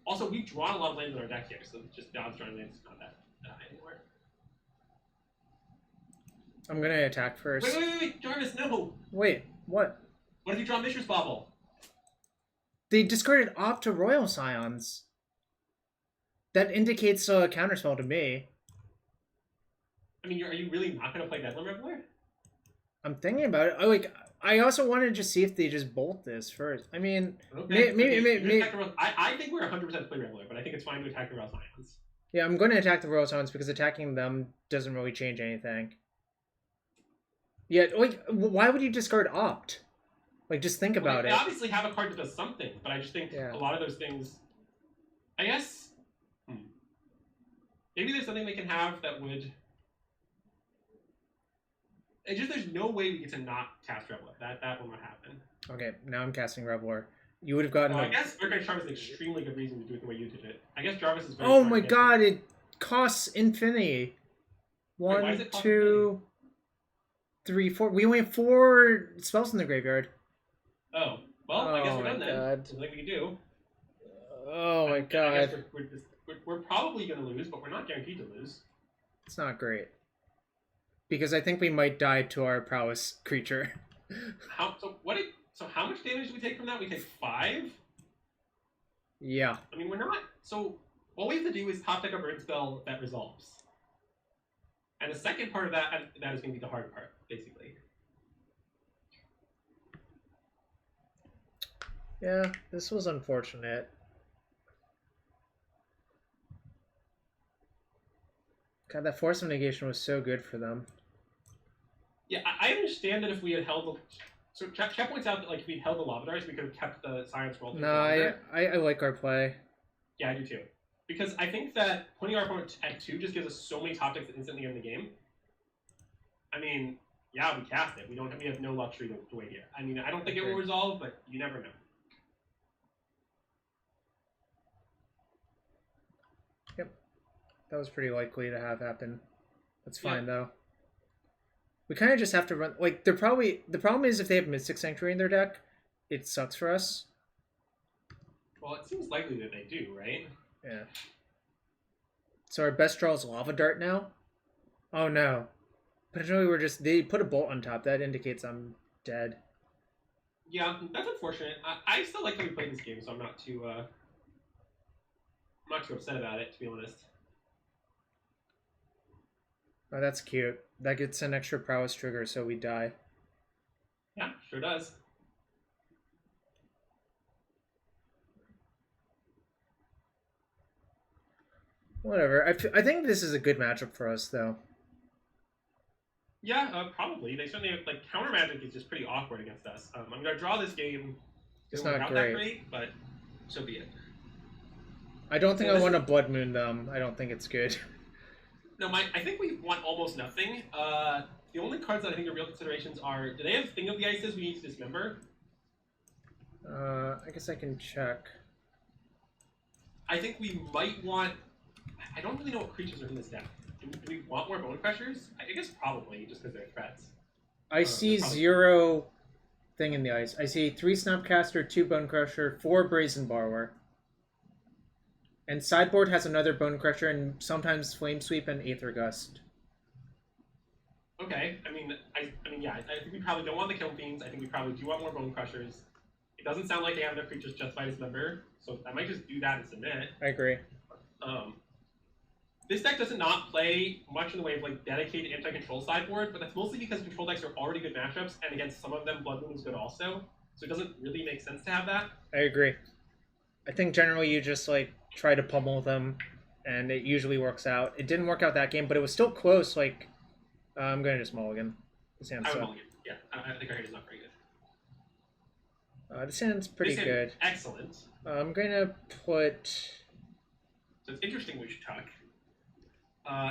Also, we've drawn a lot of lands in our deck here, so just dodge drawing lands is not that high anymore. I'm going to attack first. Wait, Jarvis, no! Wait, what? What if you draw Mishra's Bauble? They discarded off to Royal Scions. That indicates a counterspell to me. I mean, are you really not going to play Bedlam Reveler? I'm thinking about it. I also wanted to just see if they just bolt this first. I mean, okay. maybe. I think we're 100% play Reveler, but I think it's fine to attack the Royal Scions. Yeah, I'm going to attack the Royal Scions because attacking them doesn't really change anything. Yeah, why would you discard Opt? Just think about it. They obviously have a card that does something, but I just think a lot of those things... I guess... Maybe there's something they can have that would... There's no way we get to not cast Reveler. That will not happen. Okay, now I'm casting Reveler. You would have gotten... I guess Mercury Charm is an extremely good reason to do it the way you did it. I guess Jarvis is very... Oh my god, it costs infinity. 1, 2, 3, 4... We only have 4 spells in the graveyard. Oh. Well, I guess we're done then. There's nothing we can do. Oh my god. I guess we're probably going to lose, but we're not guaranteed to lose. It's not great. Because I think we might die to our prowess creature. So how much damage do we take from that? We take 5? Yeah. I mean, we're not So what we have to do is top deck a burn spell that resolves. And the second part of that is going to be the hard part, basically. Yeah, this was unfortunate. God, that force of negation was so good for them. Yeah, I understand that if we had held the... So Chet points out that like if we held the Lava Dars, we could have kept the Science World. No, I like our play. Yeah, I do too. Because I think that putting our opponent at 2 just gives us so many top decks that instantly end the game. I mean, yeah, we cast it. We have no luxury to wait here. I mean, I don't think it will resolve, but you never know. Yep. That was pretty likely to have happen. That's fine though. We kind of just have to run like the problem is if they have Mystic Sanctuary in their deck, it sucks for us. Well, it seems likely that they do, right? Yeah. So our best draw is Lava Dart now? Oh no. Potentially they put a bolt on top. That indicates I'm dead. Yeah, that's unfortunate. I still like how we played this game, so I'm not too upset about it, to be honest. Oh, that's cute. That gets an extra prowess trigger, so we die. Yeah, sure does. Whatever. I think this is a good matchup for us, though. Yeah, probably. They certainly like counter magic is just pretty awkward against us. I'm gonna draw this game. It's not great. That great, but so be it. I don't think I want to Blood Moon them. I don't think it's good. No, I think we want almost nothing. The only cards that I think are real considerations are: do they have Thing of the Ices we need to dismember? I guess I can check. I think we might want. I don't really know what creatures are in this deck. Do we want more Bonecrushers? I guess probably, just because they're threats. I see 0 Thing in the Ice. I see 3 Snapcaster, 2 Bonecrusher, 4 Brazen Borrower. And sideboard has another Bonecrusher and sometimes Flame Sweep and Aether Gust. Okay, I mean, yeah, I think we probably don't want the Kiln Fiends. I think we probably do want more Bonecrushers. It doesn't sound like they have enough creatures just by Dismember, so I might just do that and submit. I agree. This deck does not play much in the way of like dedicated anti-control sideboard, but that's mostly because control decks are already good matchups, and against some of them, Blood Moon is good also. So it doesn't really make sense to have that. I agree. I think generally you just like try to pummel them, and it usually works out. It didn't work out that game, but it was still close. Like, I'm going to just mulligan. This hand's I would mulligan. Yeah, I think our hand is not very good. This hand's pretty good. Excellent. I'm going to put... So it's interesting we should talk.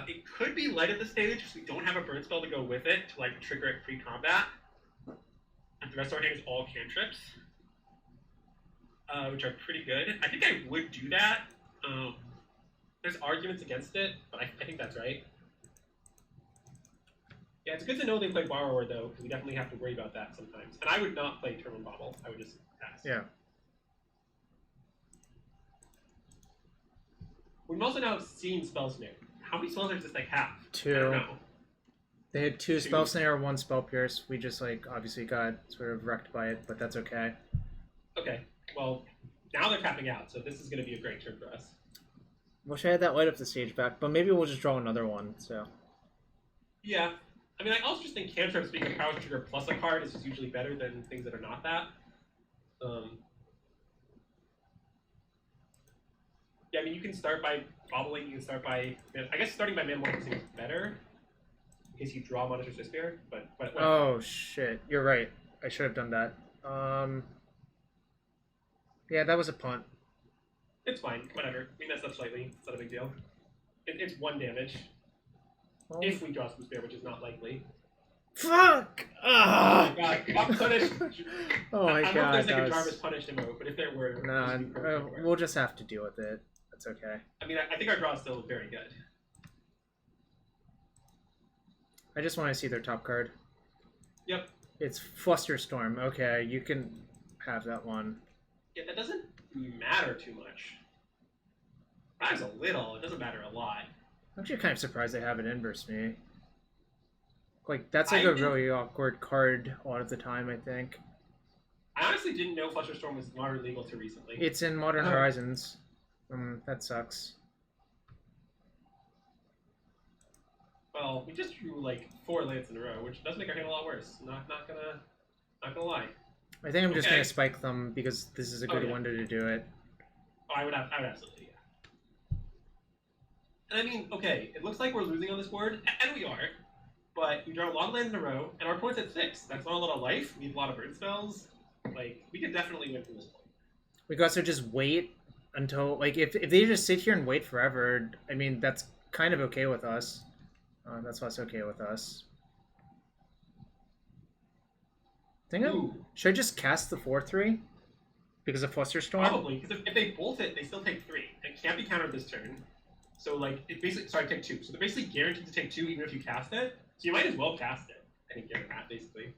It could be light at this stage because we don't have a burn spell to go with it to like trigger it pre-combat. And the rest of our hand is all cantrips, which are pretty good. I think I would do that. There's arguments against it, but I think that's right. Yeah, it's good to know they play Borrower though, because we definitely have to worry about that sometimes. And I would not play Turn 1 Bauble. I would just pass. Yeah. We've also now seen Spell Snare. How many spells does this deck have? 2. I don't know. They had 2 Spell Snare, 1 Spell Pierce. We just, like, obviously got sort of wrecked by it, but that's okay. Okay. Well, now they're tapping out, so this is going to be a great turn for us. Wish I had that light up the stage back, but maybe we'll just draw another one, so... Yeah. I mean, I also just think cantrips being a power trigger plus a card is just usually better than things that are not that. Yeah, I mean, you can start by bobbling, you can start by... I guess starting by Manamorphose is better, in case you draw Monastery Swiftspear, but oh, shit. You're right. I should have done that. Yeah, that was a punt. It's fine. Whatever. We messed up slightly. It's not a big deal. It's 1 damage. Well, if we draw Swiftspear, which is not likely. Fuck! Oh my god, I'm punished. Oh my god. I don't know if there's like a Jarvis punished emote, but if there were... No, we'll just have to deal with it. That's okay. I mean, I think our draw is still very good. I just want to see their top card. Yep. It's Flusterstorm. Okay, you can have that one. Yeah, that doesn't matter too much. Matters a little. It doesn't matter a lot. I'm actually kind of surprised they haven't inversed me. Like, that's like a really awkward card a lot of the time, I think. I honestly didn't know Flusterstorm was modern legal till recently. It's in Modern Horizons. That sucks. Well, we just drew like 4 lands in a row, which does make our hand a lot worse. Not gonna lie. I think I'm just gonna spike them because this is a good window to do it. Oh, I would absolutely, yeah. And I mean, okay, it looks like we're losing on this board, and we are. But we draw a lot of lands in a row, and our point's at 6. That's not a lot of life. We have a lot of bird spells. Like, we could definitely win from this point. We could also just wait until, like, if they just sit here and wait forever, I mean, that's kind of okay with us. That's less okay with us. Should I just cast the 4/3? Because of Flusterstorm? Probably, because if they bolt it, they still take 3. It can't be countered this turn. So, like, it basically, sorry, take 2. So they're basically guaranteed to take 2 even if you cast it. So you might as well cast it. I think, given that, basically.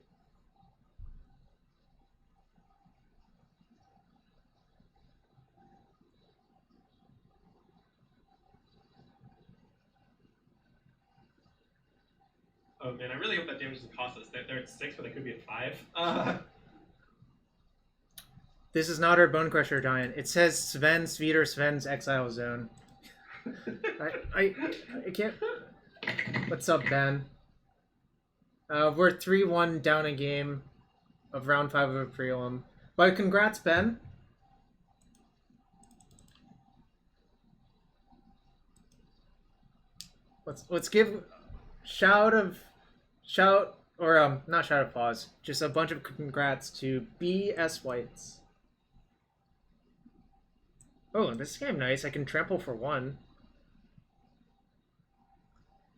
Oh man, I really hope that damage doesn't cost us. They're at 6, but they could be at 5. This is not our Bonecrusher Giant. It says Sven's Exile Zone. I can't. What's up, Ben? We're 3-1 down a game of round 5 of a prelim. But congrats, Ben. Let's give not shout applause, just a bunch of congrats to BS Whites. Oh, this game nice. I can trample for 1.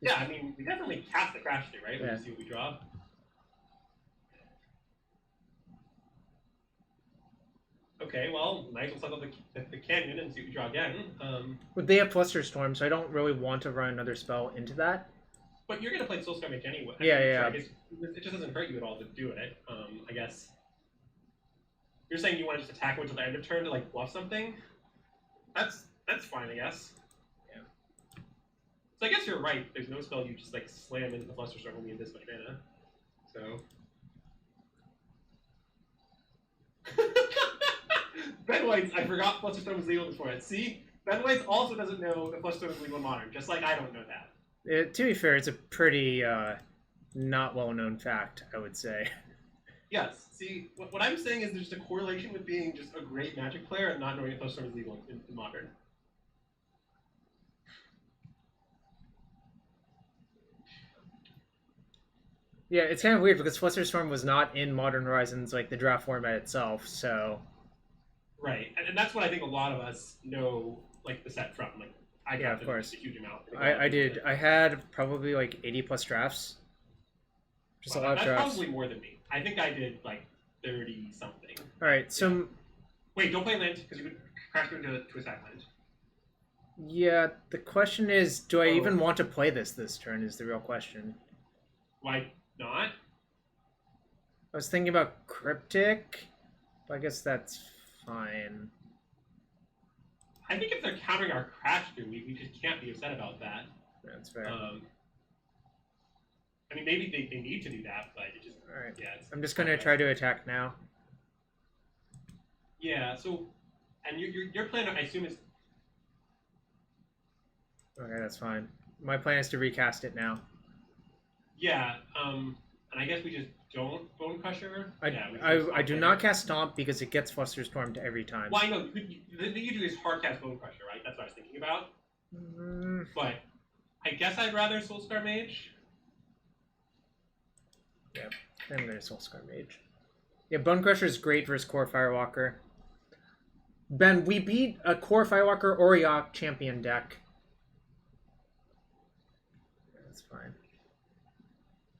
Yeah, I mean, we definitely cast the Crash thing, right? Yeah. We see what we draw. Okay, well, nice. We'll suck up the canyon and see what we draw again. But they have Flusterstorm, so I don't really want to run another spell into that. But you're gonna play Soul-Scar Mage anyway. Yeah. I guess it just doesn't hurt you at all to do it. I guess you're saying you want to just attack until the end of turn to like bluff something. That's fine, I guess. Yeah. So I guess you're right. There's no spell you just like slam into the Flusterstorm when we have this much mana. So. Ben White, I forgot Flusterstorm was legal before it. See, Ben White also doesn't know that Flusterstorm is legal in Modern, just like I don't know that. To be fair, it's a pretty not well-known fact, I would say. Yes. See, what I'm saying is there's a correlation with being just a great Magic player and not knowing if Flusterstorm is legal in Modern. Yeah, it's kind of weird because Flusterstorm was not in Modern Horizons, like the draft format itself, so... Right, and that's what I think a lot of us know, like, the set from. Like, I yeah, of course. A huge amount. I did. I had probably like 80 plus drafts. Just a lot of drafts. That's probably more than me. I think I did like 30 something. All right, so yeah. Wait, don't play land because you would crash into a sack land. Yeah, the question is, do I even want to play this turn? Is the real question. Why not? I was thinking about Cryptic, but I guess that's fine. I think if they're countering our crash through, we just can't be upset about that. That's fair. I mean, maybe they need to do that, but it just... All right. Yeah, I'm just going to try to attack now. Yeah, so... And your plan, I assume, is... Okay, that's fine. My plan is to recast it now. Yeah, and I guess we just don't Bonecrusher. I do not cast Stomp because it gets Flusterstorm to every time. Well, I know. The thing you do is hard cast Bonecrusher, right? That's what I was thinking about. But I guess I'd rather Soul-Scar Mage. Yeah, I'm going to Soul-Scar Mage. Yeah, Bonecrusher is great versus Core Firewalker. Ben, we beat a Core Firewalker Auriok champion deck. That's fine.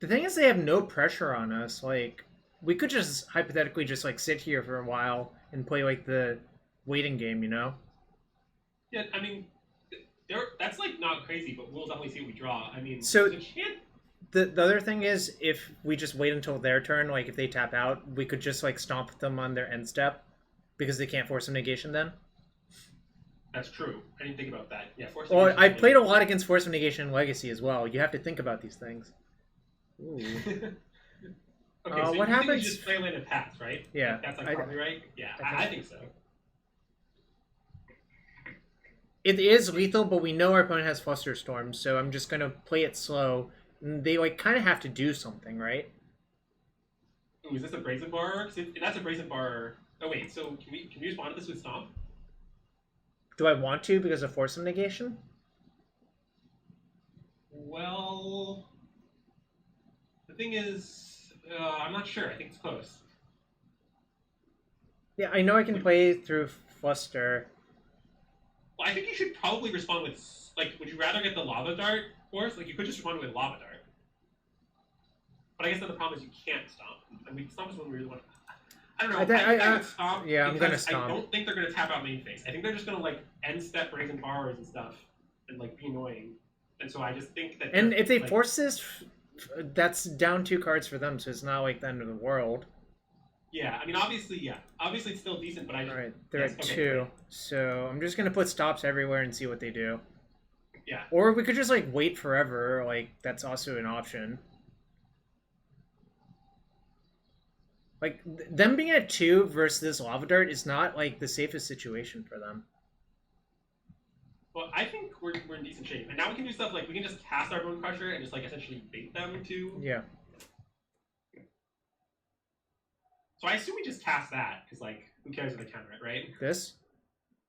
The thing is, they have no pressure on us. Like, we could just hypothetically just like sit here for a while and play like the waiting game, you know? Yeah, I mean, that's like not crazy, but we'll definitely see what we draw. I mean, so the other thing is, if we just wait until their turn, like if they tap out, we could just like stomp them on their end step because they can't force a negation then. That's true. I didn't think about that. Yeah, force. Well, I played a lot against force of negation in Legacy as well. You have to think about these things. Ooh. Okay, so what happens? You just play land and pass, right? Yeah, that's like probably right. Yeah, I think so. it is lethal, but we know our opponent has Flusterstorm, so I'm just gonna play it slow. They like kind of have to do something, right? Ooh, is this a Brazen Bar? That's a Brazen Bar. Oh wait, so can we respond to this with Stomp? Do I want to because of Force of Negation? Well, the thing is, I'm not sure. I think it's close. Yeah, I know I can play through Fluster. Well, I think you should probably respond with, like, would you rather get the Lava Dart Force? Like, you could just respond with Lava Dart. But I guess then the problem is you can't Stomp. I mean, Stomp is when we really want to... I don't know. I think I would Stomp. Yeah, I'm gonna Stomp. I don't think they're gonna tap out main phase. I think they're just gonna like end step Brazen Bars and stuff, and like be annoying. And so I just think that. And if they like, force this, that's down 2 cards for them, so it's not like the end of the world. Yeah, I mean, obviously, yeah, obviously it's still decent, but I. All right, they're at 2, so I'm just gonna put stops everywhere and see what they do. Yeah. Or we could just like wait forever. Like that's also an option. Like, them being at 2 versus this Lava Dart is not, like, the safest situation for them. Well, I think we're in decent shape. And now we can do stuff like, we can just cast our Bonecrusher and just, like, essentially bait them to... Yeah. So I assume we just cast that, because, like, who cares if they counter it, right? This?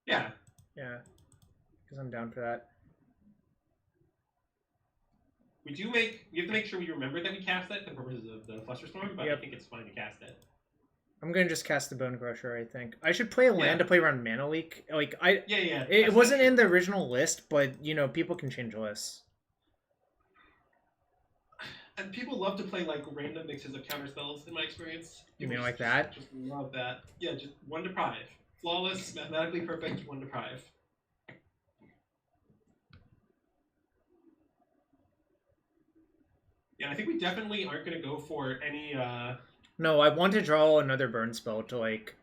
Yeah. Yeah. Because I'm down for that. We have to make sure we remember that we cast it for the purposes of the Flusterstorm, but I think it's fine to cast it. I'm gonna just cast the Bonecrusher, I think. I should play a land to play around Mana Leak. Like Yeah. It wasn't in the original list, but you know, people can change lists. And people love to play like random mixes of counter spells, in my experience. You mean like that? Just love that. Yeah, just 1 Deprive. Flawless, mathematically perfect, 1 Deprive. Yeah, I think we definitely aren't going to go for any... No, I want to draw another burn spell to, like,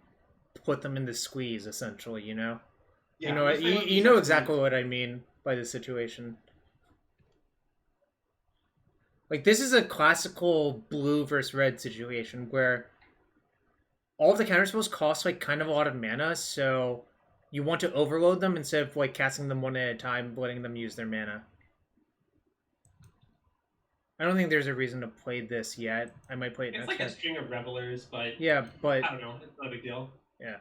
put them in the squeeze, essentially, you know? Yeah, you know exactly what I mean by the situation. Like, this is a classical blue versus red situation where all of the counterspells cost, like, kind of a lot of mana, so you want to overload them instead of, like, casting them one at a time, letting them use their mana. I don't think there's a reason to play this yet. I might play it next time. It's like a string of Revelers, but... Yeah, but... I don't know. It's not a big deal. Yeah.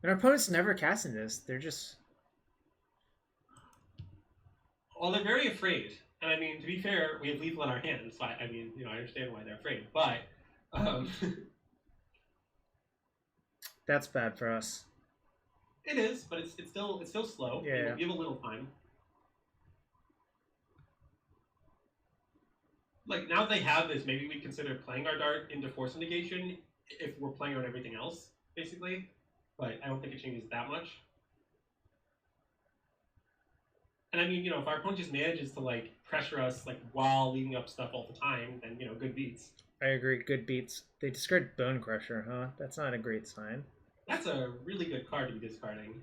And our opponents never casting this. They're just... Well, they're very afraid. And I mean, to be fair, we have lethal in our hands, so I mean, you know, I understand why they're afraid. But... That's bad for us. It is, but it's still slow. Yeah. We have a little time. Like, now that they have this, maybe we consider playing our Dart into Force of Negation if we're playing on everything else, basically. But I don't think it changes that much. And I mean, you know, if our opponent just manages to, like, pressure us, like, while leaving up stuff all the time, then, you know, good beats. I agree, good beats. They discard Bonecrusher, huh? That's not a great sign. That's a really good card to be discarding.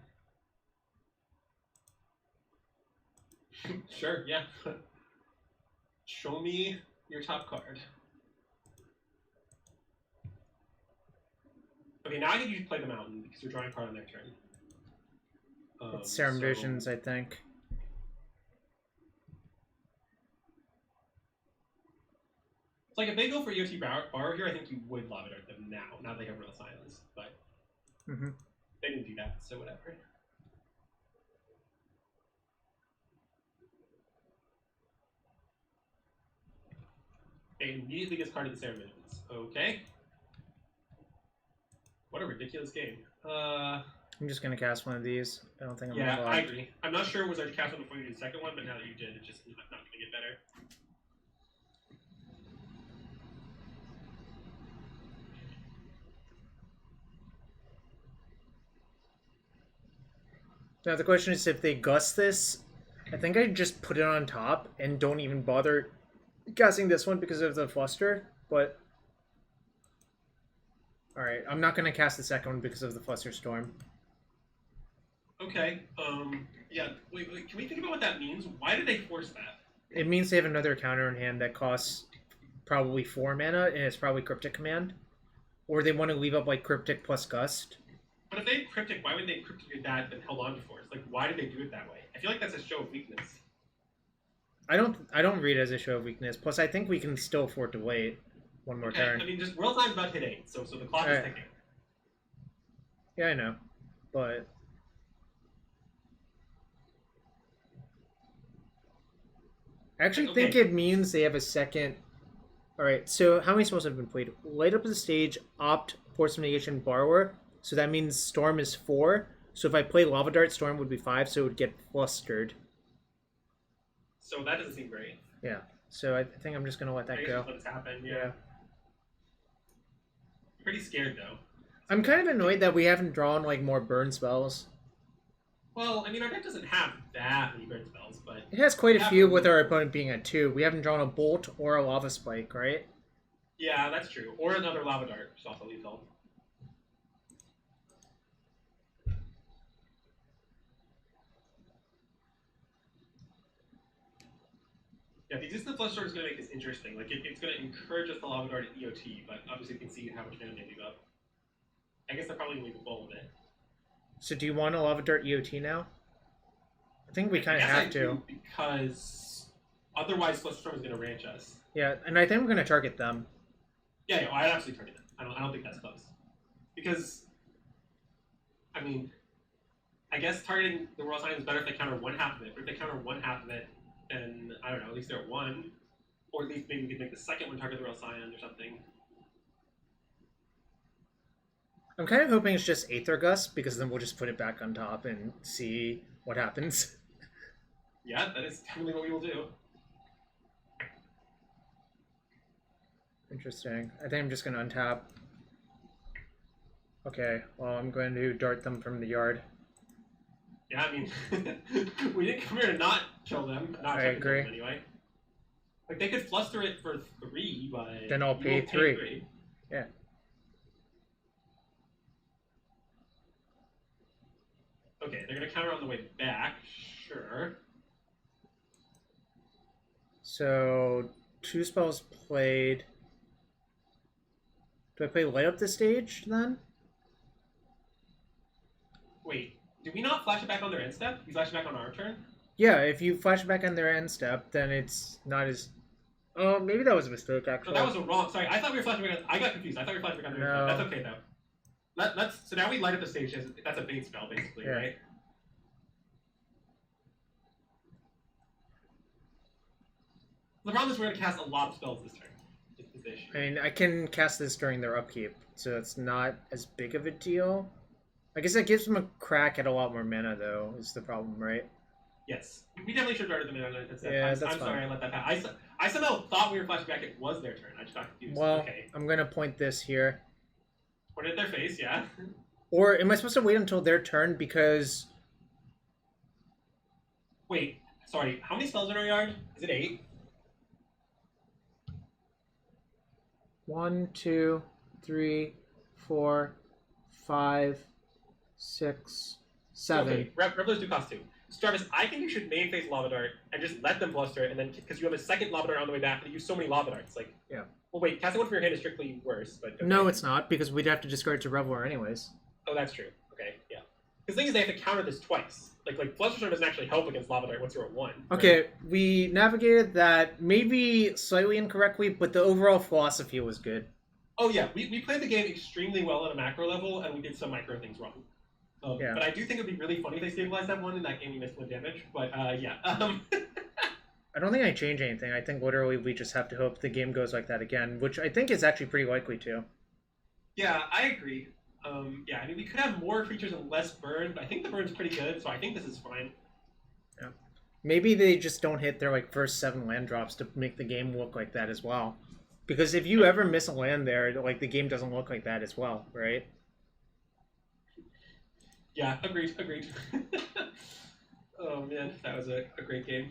Sure, yeah. Show me your top card. Okay, now I think you should play the Mountain because you're drawing a card on their turn. It's Serum Visions, I think. It's like if they go for EOT Bar here, I think you would Lava Dart them now they have Real Silence, but they didn't do that, so whatever. They immediately discarded the Serum Visions. Okay. What a ridiculous game. I'm just gonna cast one of these. I don't think I'm gonna gonna I agree. I'm not sure was I cast one before you did the second one, but now that you did, it's just not gonna get better. Now the question is, if they gust this, I think I just put it on top and don't even bother casting this one because of the Fluster, but... Alright, I'm not going to cast the second one because of the Flusterstorm. Okay, yeah, wait, can we think about what that means? Why did they force that? It means they have another counter in hand that costs probably 4 mana, and it's probably Cryptic Command. Or they want to leave up, like, Cryptic plus Gust. But if they had Cryptic, why would they Cryptic that then held on to Force? Like, why did they do it that way? I feel like that's a show of weakness. I don't read it as a show of weakness. Plus, I think we can still afford to wait one more turn. I mean, just World Time's about to hit 8, so the clock is ticking. Yeah, I know, but I actually think it means they have a second. All right, so how many spells have been played? Light up the stage, opt, Force Negation, Borrower. So that means Storm is 4. So if I play Lava Dart, Storm would be 5, so it would get flustered. So that doesn't seem great. Yeah, so I think I'm just going to let that go. Let it happen, yeah. Pretty scared, though. I'm kind of annoyed that we haven't drawn, like, more burn spells. Well, I mean, our deck doesn't have that many burn spells, but... It has quite a few with our opponent being at 2. We haven't drawn a Bolt or a Lava Spike, right? Yeah, that's true. Or another Lava Dart, which is also lethal. Yeah, the existence of Flush Sword is going to make this interesting. Like, it's going to encourage us to Lava Dart at EOT, but obviously you can see how much mana they leave up. I guess they're probably going to leave a bowl of it. So do you want a Lava Dart EOT now? I think we kind of have to. Because otherwise Flush Storm is going to ranch us. Yeah, and I think we're going to target them. Yeah, I'd absolutely target them. I don't think that's close. Because, I mean, I guess targeting the Royal Sign is better if they counter one half of it. But if they counter one half of it, then, I don't know, at least they're at 1. Or at least maybe we could make the second one target the Royal Scion or something. I'm kind of hoping it's just Aether Gust, because then we'll just put it back on top and see what happens. Yeah, that is definitely what we will do. Interesting. I think I'm just going to untap. Okay, well, I'm going to dart them from the yard. Yeah, I mean, we didn't come here to not kill them. Not I agree. Them anyway. Like, they could fluster it for 3, but... Then I'll pay 3. Yeah. Okay, they're going to counter on the way back. Sure. So, 2 spells played. Do I play Light Up the Stage, then? Wait, did we not flash it back on their end step? We flash it back on our turn? Yeah, if you flash it back on their end step, then it's not as... Oh, maybe that was a mistake, actually. No, that was a wrong... Sorry, I thought we were flashing back on... I got confused. I thought we were flashing back on their end step. That's okay, though. Let's... So now we Light Up the Stage. That's a bait spell, basically, right? The problem is we're going to cast a lot of spells this turn. I mean, I can cast this during their upkeep, so it's not as big of a deal. I guess that gives them a crack at a lot more mana, though, is the problem, right? Yes. We definitely should have darted them in on it. Yeah, that's I'm sorry I let that pass. I somehow thought we were flashing back. It was their turn. I just got confused. Well, okay. I'm going to point this here. Point it at their face, yeah. Or am I supposed to wait until their turn because... Wait, sorry. How many spells in our yard? Is it 8? 1, 2, 3, 4, 5, 6, 7. Okay, Revelers do cost 2. Jarvis, I think you should main phase Lava Dart and just let them bluster, and then because you have a second Lava Dart on the way back, and you use so many Lava Darts. Like, yeah. Well, wait, casting one from your hand is strictly worse, but okay. No, it's not, because we'd have to discard to Reveler anyways. Oh, that's true. Okay, yeah. Because the thing is, they have to counter this twice. Like Fluster Storm doesn't actually help against Lava Dart once you're at 1. Okay, right? we navigated that maybe slightly incorrectly, but the overall philosophy was good. Oh yeah, we played the game extremely well at a macro level, and we did some micro things wrong. Yeah. But I do think it would be really funny if they stabilized that one in that game we missed 1 damage. But yeah. I don't think I change anything. I think literally we just have to hope the game goes like that again, which I think is actually pretty likely to. Yeah, I agree. Yeah, I mean, we could have more creatures and less burn, but I think the burn's pretty good, so I think this is fine. Yeah. Maybe they just don't hit their first 7 land drops to make the game look like that as well. Because if you ever miss a land there, the game doesn't look like that as well, right? Yeah, agreed. Oh man, that was a great game.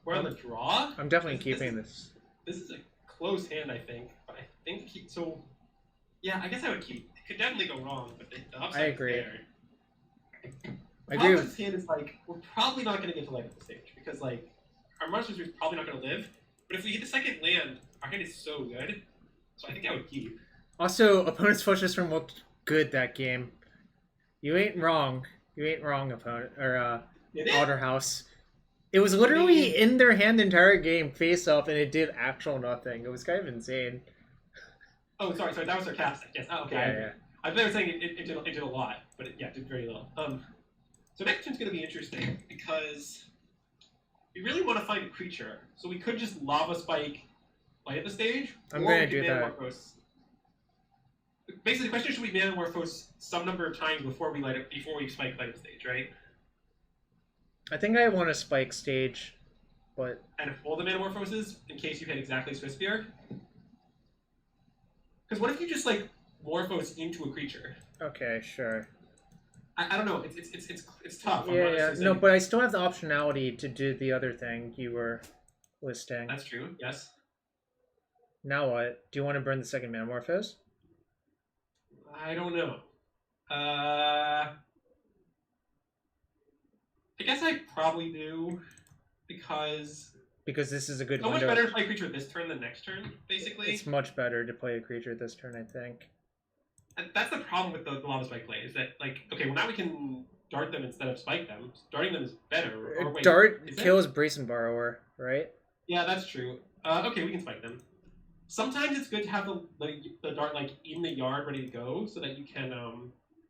We're on the draw? I'm definitely keeping this. This is a close hand, I think. But I think so. Yeah, I guess I would keep. It could definitely go wrong, but the upside I agree. is there. I agree with this hand is we're probably not going to get to Light Up the Stage because our Monsters probably not going to live. But if we get the second land, our hand is so good. So I think I would keep. Also, opponent's fortress room looked good that game. You ain't wrong. You ain't wrong, opponent or Alder House. It was literally in their hand the entire game, face up, and it did actual nothing. It was kind of insane. Oh, sorry, that was sarcastic. Yes, okay. Yeah. I thought they were saying it did a lot, but it did very little. So next turn's going to be interesting because we really want to find a creature. So we could just Lava Spike play at the stage. I'm going to do that. Basically, the question is, should we Manamorphose some number of times before we spike light the stage, right? I think I want to spike stage, but... And hold the Manamorphoses in case you hit exactly Swiftspear? Because what if you just, like, Morphose into a creature? Okay, sure. I don't know. It's tough. Yeah. No, but I still have the optionality to do the other thing you were listing. That's true, yes. Now what? Do you want to burn the second Manamorphose? I don't know. I guess I probably do, because this is a good so window. Much better to play a creature this turn than next turn, basically. It's much better to play a creature this turn, I think. And that's the problem with the Lava Spike play, is that, like, okay, well now we can dart them instead of spike them. Darting them is better. Or wait, dart kills Brace and Borrower, right? Yeah, that's true. Okay, we can spike them. Sometimes it's good to have the dart, like, in the yard ready to go, so that you can,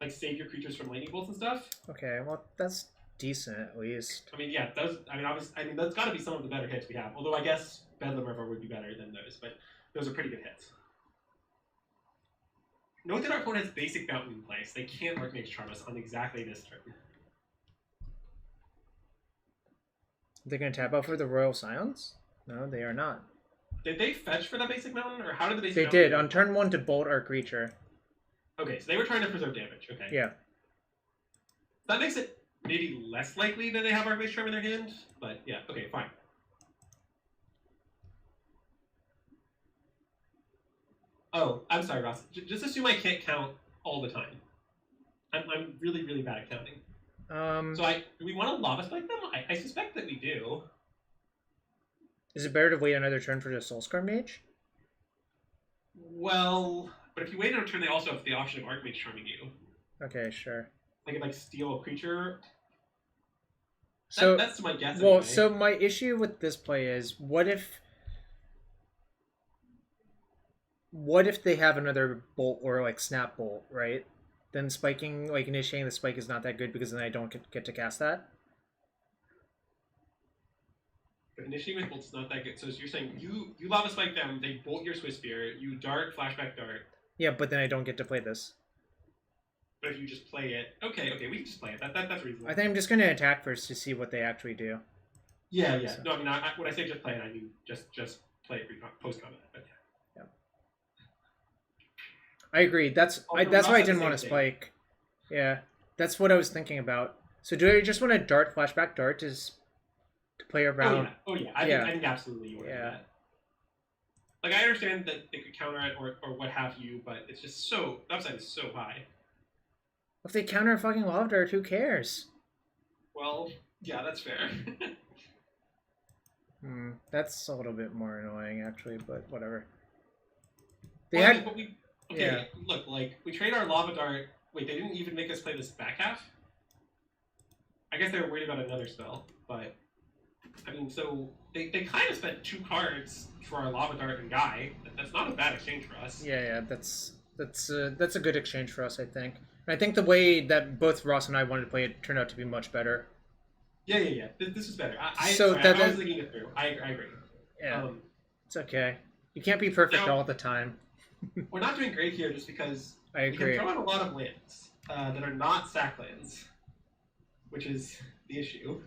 like, save your creatures from lightning bolts and stuff. Okay, well, that's decent, at least. I mean, yeah, those. I mean, that's got to be some of the better hits we have. Although I guess Bedlam Reveler would be better than those, but those are pretty good hits. Note that our opponent has Basic Mountain in place. They can't Archmage Charm us on exactly this turn. They're going to tap out for the Royal Silence? No, they are not. Did they fetch for that Basic Mountain, or how did the Basic Mountain... They did, on turn 1 to bolt our creature. Okay, so they were trying to preserve damage, okay. Yeah. That makes it maybe less likely that they have Archmage Charm in their hand, but yeah, okay, fine. Oh, I'm sorry, Ross. Just assume I can't count all the time. I'm really, really bad at counting. So do we want to Lava Spike them? I suspect that we do. Is it better to wait another turn for the Soul-Scar Mage? Well, but if you wait another turn, they also have the option of Archmage Charming you. Okay, sure. They can, like, steal a creature. So that's my guess. Well, anyway. So my issue with this play is, what if they have another bolt or, like, snap bolt, right? Then spiking, like, initiating the spike is not that good because then I don't get to cast that. But initiating with bolts is not that good. So you're saying you Lava Spike them, they bolt your Swiftspear, you dart, flashback dart. Yeah, but then I don't get to play this. But if you just play it, okay, we can just play it. That's reasonable. I think I'm just going to attack first to see what they actually do. Yeah. So. No, I mean, when I say just play it, I mean just play it post combat. But yeah. I agree. That's why I didn't want to spike. Yeah, that's what I was thinking about. So do I just want to dart, flashback dart to play around? Oh yeah. I think absolutely you want to do that. Like, I understand that they could counter it or what have you, but it's just the upside is so high. If they counter a fucking Lava Dart, who cares? Well, yeah, that's fair. That's a little bit more annoying, actually, but whatever. Look, like, we trade our Lava Dart. Wait, they didn't even make us play this back half? I guess they were worried about another spell, but... I mean, so they kind of spent 2 cards for our Lava Dart and Guy. That's not a bad exchange for us. Yeah, that's a good exchange for us, I think. And I think the way that both Ross and I wanted to play it turned out to be much better. Yeah. This is better. I was thinking it through. I agree. Yeah, it's okay. You can't be perfect all the time. We're not doing great here just because I agree. We can throw out a lot of lands that are not sack lands, which is the issue.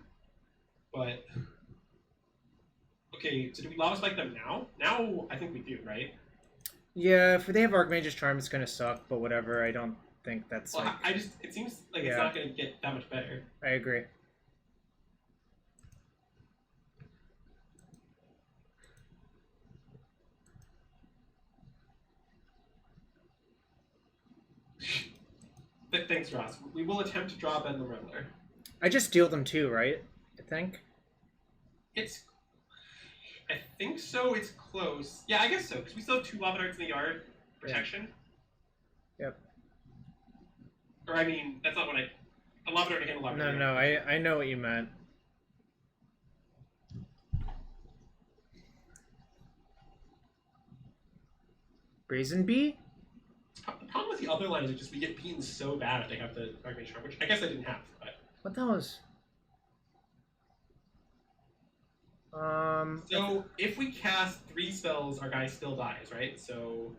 But... Okay, so do we Lava Spike them now? Now, I think we do, right? Yeah, if they have Archmage's Charm, it's going to suck, but whatever, I don't think that's... Well, it seems like it's not going to get that much better. I agree. Thanks, Ross. We will attempt to draw Bedlam Reveler. I just deal them too, right? I think? I think so. It's close. Yeah, I guess so, because we still have 2 Lava Darts in the yard. Protection. Or I mean, that's not what I. A Lava Dart to handle Lava Dart. No, I know what you meant. Brazen Bee? The problem with the other lines is just we get beaten so bad if they have the Dark Mage Charm, which I guess I didn't have, but... What the hell is... So, if we cast 3 spells, our guy still dies, right? So...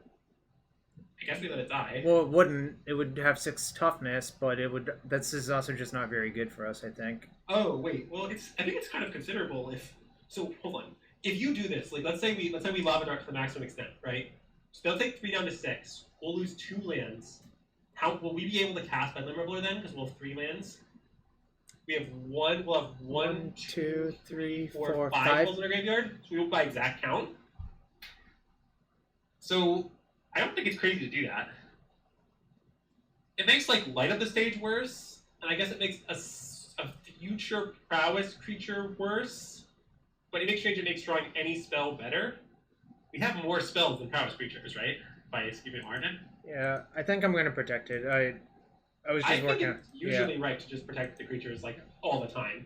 I guess we let it die. Well, it wouldn't. It would have 6 toughness, but it would... This is also just not very good for us, I think. Oh, wait. Well, I think it's kind of considerable if... So, hold on. If you do this, like, let's say we Lava Dart to the maximum extent, right? So they'll take 3 down to 6. We'll lose 2 lands. How will we be able to cast Bedlam Reveler then? Because we'll have 3 lands. We have one. We'll have 1, 2, 3, 4, 5 spells in our graveyard. So we will by exact count. So I don't think it's crazy to do that. It makes like Light of the Stage worse, and I guess it makes a future Prowess creature worse. But in exchange, it makes drawing any spell better. We have more spells than Prowess creatures, right? By a significant margin. Yeah, I think I'm going to protect it. I was just working. I think it's usually right to just protect the creatures like all the time.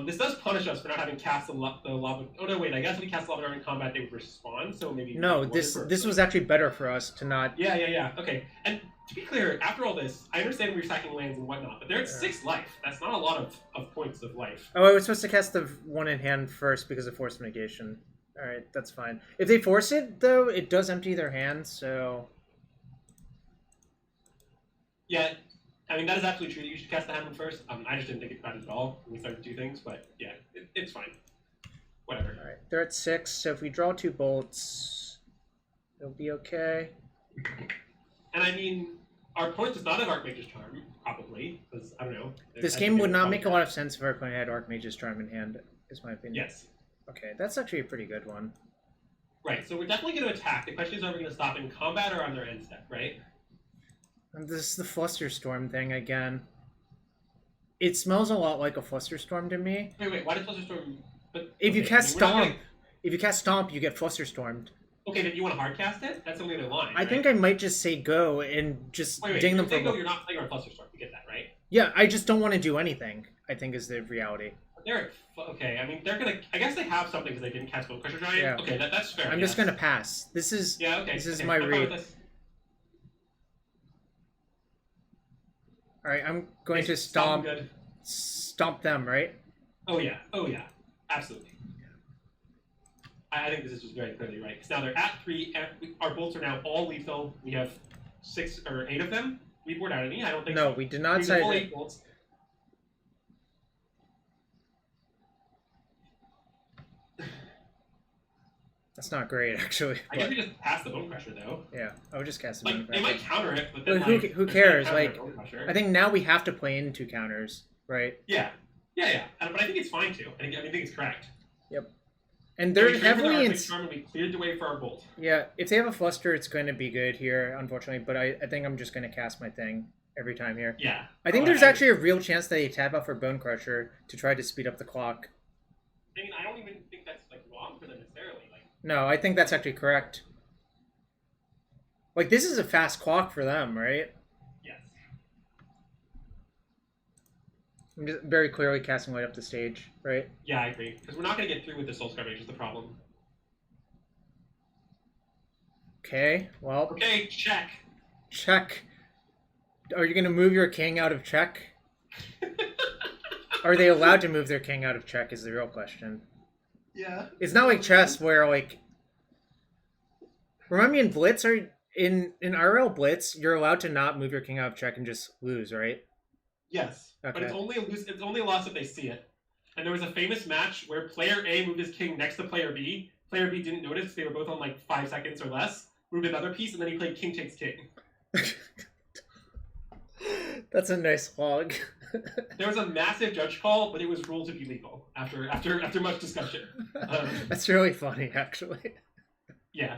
This does punish us for not having cast the lava. Oh no, wait! I guess if we cast Lava Dart in combat, they would respond. So maybe no. This was actually better for us to not. Yeah. Okay. And to be clear, after all this, I understand we're stacking lands and whatnot, but they're at 6 life. That's not a lot of points of life. Oh, I was supposed to cast the one in hand first because of force negation. All right, that's fine. If they force it, though, it does empty their hand, so... Yeah, I mean, that is absolutely true. You should cast the hand one first. I just didn't think about it at all when we started to do things, but yeah, it's fine. Whatever. All right, they're at 6, so if we draw 2 bolts, it'll be okay. And I mean, our opponent does not have Archmage's Charm, probably, because, I don't know. This game would not make a lot of sense if our opponent had Archmage's Charm in hand, is my opinion. Yes. Okay, that's actually a pretty good one. Right, so we're definitely going to attack. The question is, are we going to stop in combat or on their end step, right? And this is the Flusterstorm thing again. It smells a lot like a Flusterstorm to me. Wait, why does Flusterstorm... But, if you cast Stomp, if you cast Stomp, you get Flusterstormed. Okay, then you want to hard cast it? That's only the line, I think I might just say go and just ding them for... Go, you're not playing our Flusterstorm, you get that, right? Yeah, I just don't want to do anything, I think is the reality. Okay, I mean, they're gonna... I guess they have something because they didn't cast Bonecrusher Giant. Yeah. Okay, that's fair. I'm just gonna pass. This is... Yeah, okay. This is my read. Alright, I'm going to stomp them, right? Oh yeah, absolutely. I think this is just very clearly right. Because now they're at 3, and our bolts are now all lethal. We have 6 or 8 of them. We board out any? I don't think so. No, we did not say all 8 bolts. That's not great, actually. I guess we just pass the Bonecrusher, though. Yeah, I would just cast the Bonecrusher. They might counter it, but then who cares? Like, I think now we have to play into counters, right? Yeah. But I think it's fine too. I think it's correct. Yep. And they're heavily in. We cleared the way for our bolt. Yeah, if they have a Fluster, it's going to be good here, unfortunately. But I think I'm just going to cast my thing every time here. Yeah. I think there's actually a real chance that they tap out for Bonecrusher to try to speed up the clock. I mean, I don't even think that's like wrong for them necessarily. No, I think that's actually correct. Like, this is a fast clock for them, right? Yes. I'm just very clearly casting Light Up the Stage, right? Yeah, I agree. Because we're not going to get through with the Soul-Scar Mage is the problem. Okay, well... Okay, check. Check. Are you going to move your king out of check? Are they allowed to move their king out of check is the real question. Yeah. It's not like chess where, like... Remind me, in Blitz, in RL Blitz, you're allowed to not move your king out of check and just lose, right? Yes. Okay. But it's only a loss if they see it. And there was a famous match where player A moved his king next to player B. Player B didn't notice. They were both on like 5 seconds or less. Moved another piece, and then he played king takes king. That's a nice log. There was a massive judge call, but it was ruled to be legal after much discussion. That's really funny, actually. Yeah.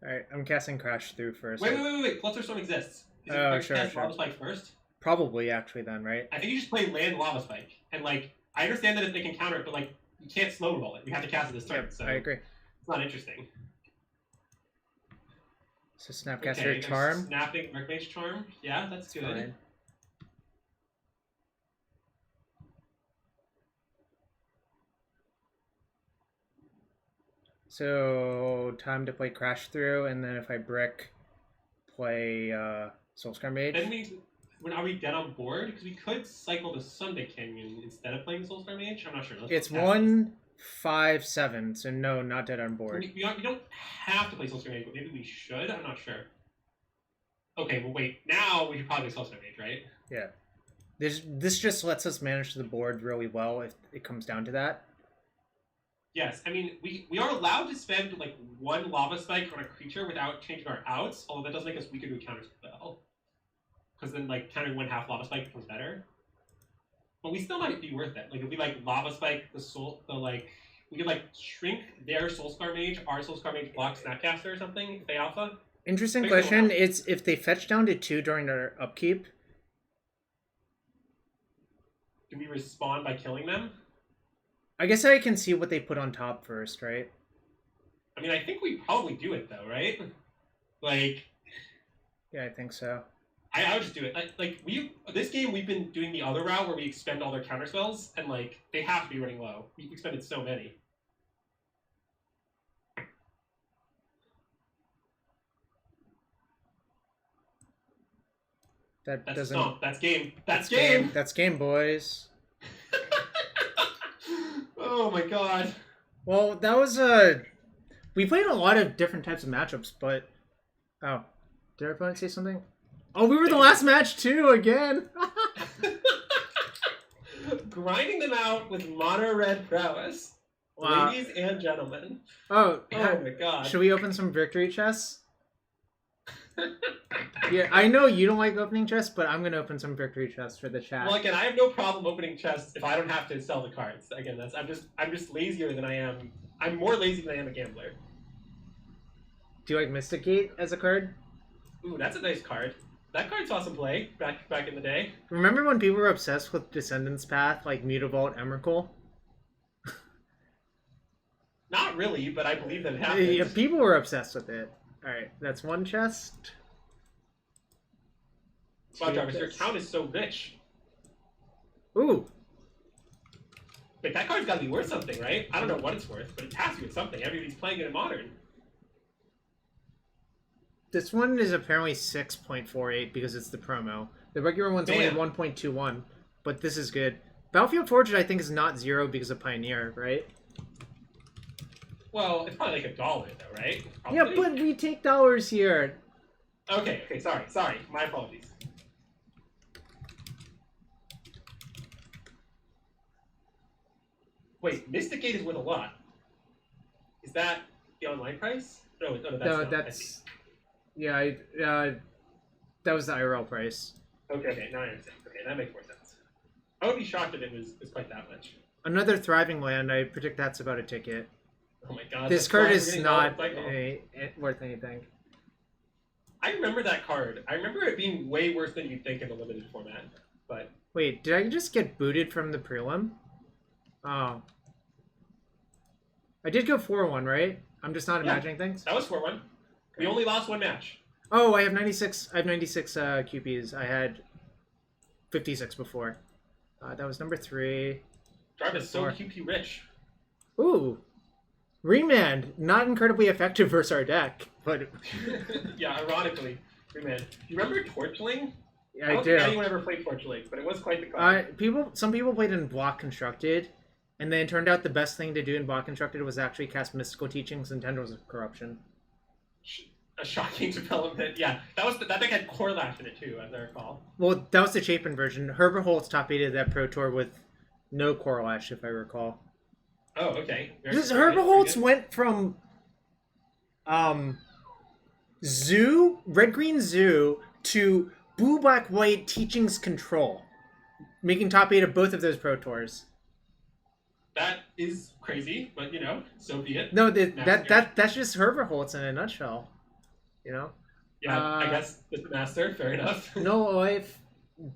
Alright, I'm casting Crash through first. Wait. Flusterstorm exists. Sure. Lava Spike first? Probably, actually, then, right? I think you just play land Lava Spike. And, like, I understand that if they can counter it, but, like, you can't slow roll it. We have to cast it this turn, so... I agree. It's not interesting. So Snapcaster Okay, Charm. Snapping Archmage Charm. Yeah, that's good. Fine. So time to play Crash Through, and then if I brick, play Soul-Scar Mage. Then are we dead on board? Because we could cycle the Sunbaked Canyon instead of playing Soul-Scar Mage. I'm not sure. It's 1, 5, 7. So no, not dead on board. We don't have to play Soul-Scar Mage, but maybe we should. I'm not sure. Okay, well wait. Now we should probably play Soul-Scar Mage, right? Yeah. This just lets us manage the board really well if it comes down to that. Yes, I mean, we are allowed to spend, like, 1 Lava Spike on a creature without changing our outs, although that does make us weaker to a counter spell. Because then, like, countering 1/2 Lava Spike becomes better. But we still might be worth it. Like, if we, like, Lava Spike we could, like, shrink their Soul-Scar Mage, our Soul-Scar Mage block Snapcaster or something, if they alpha. Interesting question. It's if they fetch down to 2 during their upkeep. Do we respond by killing them? I guess I can see what they put on top first, right? I mean, I think we probably do it, though, right? Like... Yeah, I think so. I would just do it. This game, we've been doing the other route where we expend all their counterspells, and, like, they have to be running low. We expended so many. That's stomp. That's game. That's game! That's game, boys. Oh my god. Well, that was we played a lot of different types of matchups, but oh, did our opponent say something? Oh, we were the last match too again. Grinding them out with mono red prowess, wow. Ladies and gentlemen. Oh my god. Should we open some victory chests? Yeah, I know you don't like opening chests, but I'm gonna open some victory chests for the chat. Well, again, I have no problem opening chests if I don't have to sell the cards. Again, I'm just lazier than I am. I'm more lazy than I am a gambler. Do you like Mystic Gate as a card? Ooh, that's a nice card. That card saw some play back in the day. Remember when people were obsessed with Descendants Path, like Mutavault, Emrakul? Not really, but I believe that it happened. Yeah, people were obsessed with it. Alright, that's one chest. Wow, Jarvis, your account is so rich. Ooh. Wait, that card's gotta be worth something, right? I don't know what it's worth, but it has to be worth something. Everybody's playing it in Modern. This one is apparently 6.48 because it's the promo. The regular one's only 1.21, but this is good. Battlefield Forged, I think, is not 0 because of Pioneer, right? Well, it's probably like $1 though, right? Probably. Yeah, but we take dollars here. Okay, sorry. My apologies. Wait, Mystic Gate is worth a lot. Is that the online price? No, that's yeah, that was the IRL price. Okay, now I understand. Okay, that makes more sense. I would be shocked if it was quite that much. Another Thriving Land, I predict that's about a ticket. Oh my god. This card is not worth anything. I remember that card. I remember it being way worse than you'd think in the limited format. But wait, did I just get booted from the prelim? Oh. I did go 4-1, right? I'm just not imagining things? That was 4-1. We only lost one match. Oh, I have 96 QPs. I had 56 before. That was number 3. Jarvis is so QP rich. Ooh. Remand. Not incredibly effective versus our deck, but... Yeah, ironically. Remand. You remember Torchling? Yeah, I don't think anyone ever played Torchling, but it was quite the card. Some people played in Block Constructed, and then it turned out the best thing to do in Block Constructed was actually cast Mystical Teachings and Tendrils of Corruption. A shocking development. Yeah, that deck had Corlash in it too, as I recall. Well, that was the Chapin version. Herbert Holtz top 8 that Pro Tour with no Corlash, if I recall. Oh, okay. Herbert Holtz went from Zoo, Red-Green Zoo, to Blue Black White Teachings Control, making top 8 of both of those Pro Tours. That is crazy, but you know, so be it. No, that's just Herbert Holtz in a nutshell. You know? Yeah, I guess it's the master. Fair enough. No life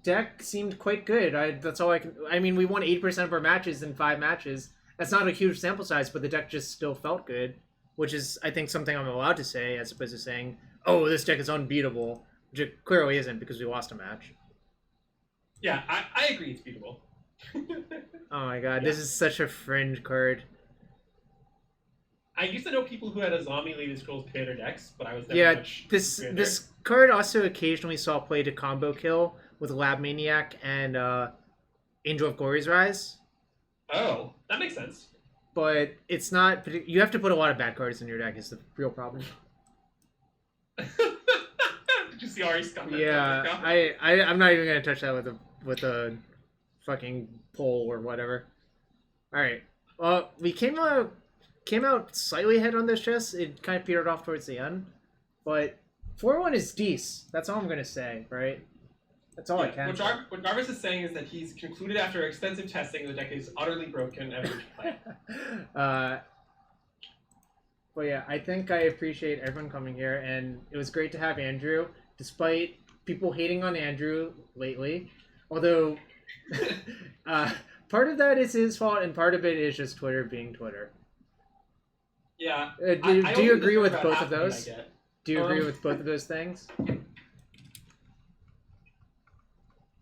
deck seemed quite good. That's all I can. I mean, we won 8% of our matches in 5 matches. That's not a huge sample size, but the deck just still felt good, which is, I think, something I'm allowed to say as opposed to saying, oh, this deck is unbeatable, which it clearly isn't because we lost a match. Yeah, I agree it's beatable. Oh my god, this is such a fringe card. I used to know people who had a zombie Lady Scrolls creator decks, but I was never much this card also occasionally saw play to combo kill with Lab Maniac and Angel of Glory's Rise. Oh, that makes sense. But it's not. You have to put a lot of bad cards in your deck. Is the real problem. Did you see Ari's comment? Yeah, I'm not even gonna touch that with a fucking pole or whatever. All right. Well, we came out slightly ahead on this chest. It kind of petered off towards the end, but 4-1 is decent. That's all I'm gonna say, right? That's all I can. What Jarvis is saying is that he's concluded after extensive testing the deck is utterly broken and never should play. But yeah, I think I appreciate everyone coming here, and it was great to have Andrew, despite people hating on Andrew lately. Although, part of that is his fault, and part of it is just Twitter being Twitter. Yeah. Do you agree with both of those? Do you agree with both of those things?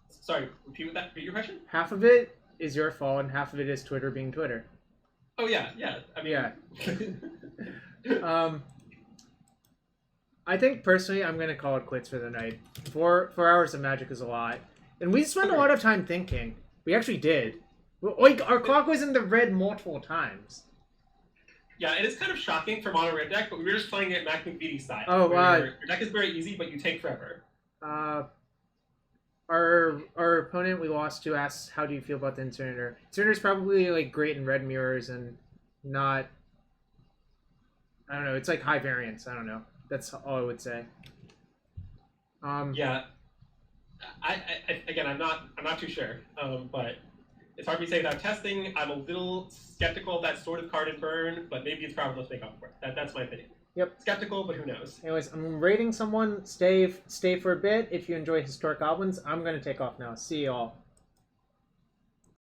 Sorry, repeat your question? Half of it is your fault, and half of it is Twitter being Twitter. Oh yeah. I mean, yeah. I think personally, I'm gonna call it quits for the night. 4 hours of Magic is a lot, and we spent a lot of time thinking. We actually did. Like our clock was in the red multiple times. Yeah, it is kind of shocking for mono red deck, but we were just playing it Mac McVitie style. Oh, your deck is very easy, but you take forever. Our opponent we lost to asked, how do you feel about the Incinerator? Incinerator's probably like great in red mirrors and not, I don't know, it's like high variance. I don't know. That's all I would say. Yeah. Again, I'm not too sure. But it's hard for me to say without testing. I'm a little skeptical of that Sword of Card and Burn, but maybe it's powerful to make up for it. That's my opinion. Yep. Skeptical, but who knows? Anyways, I'm rating someone. Stay for a bit. If you enjoy Historic Goblins, I'm going to take off now. See y'all.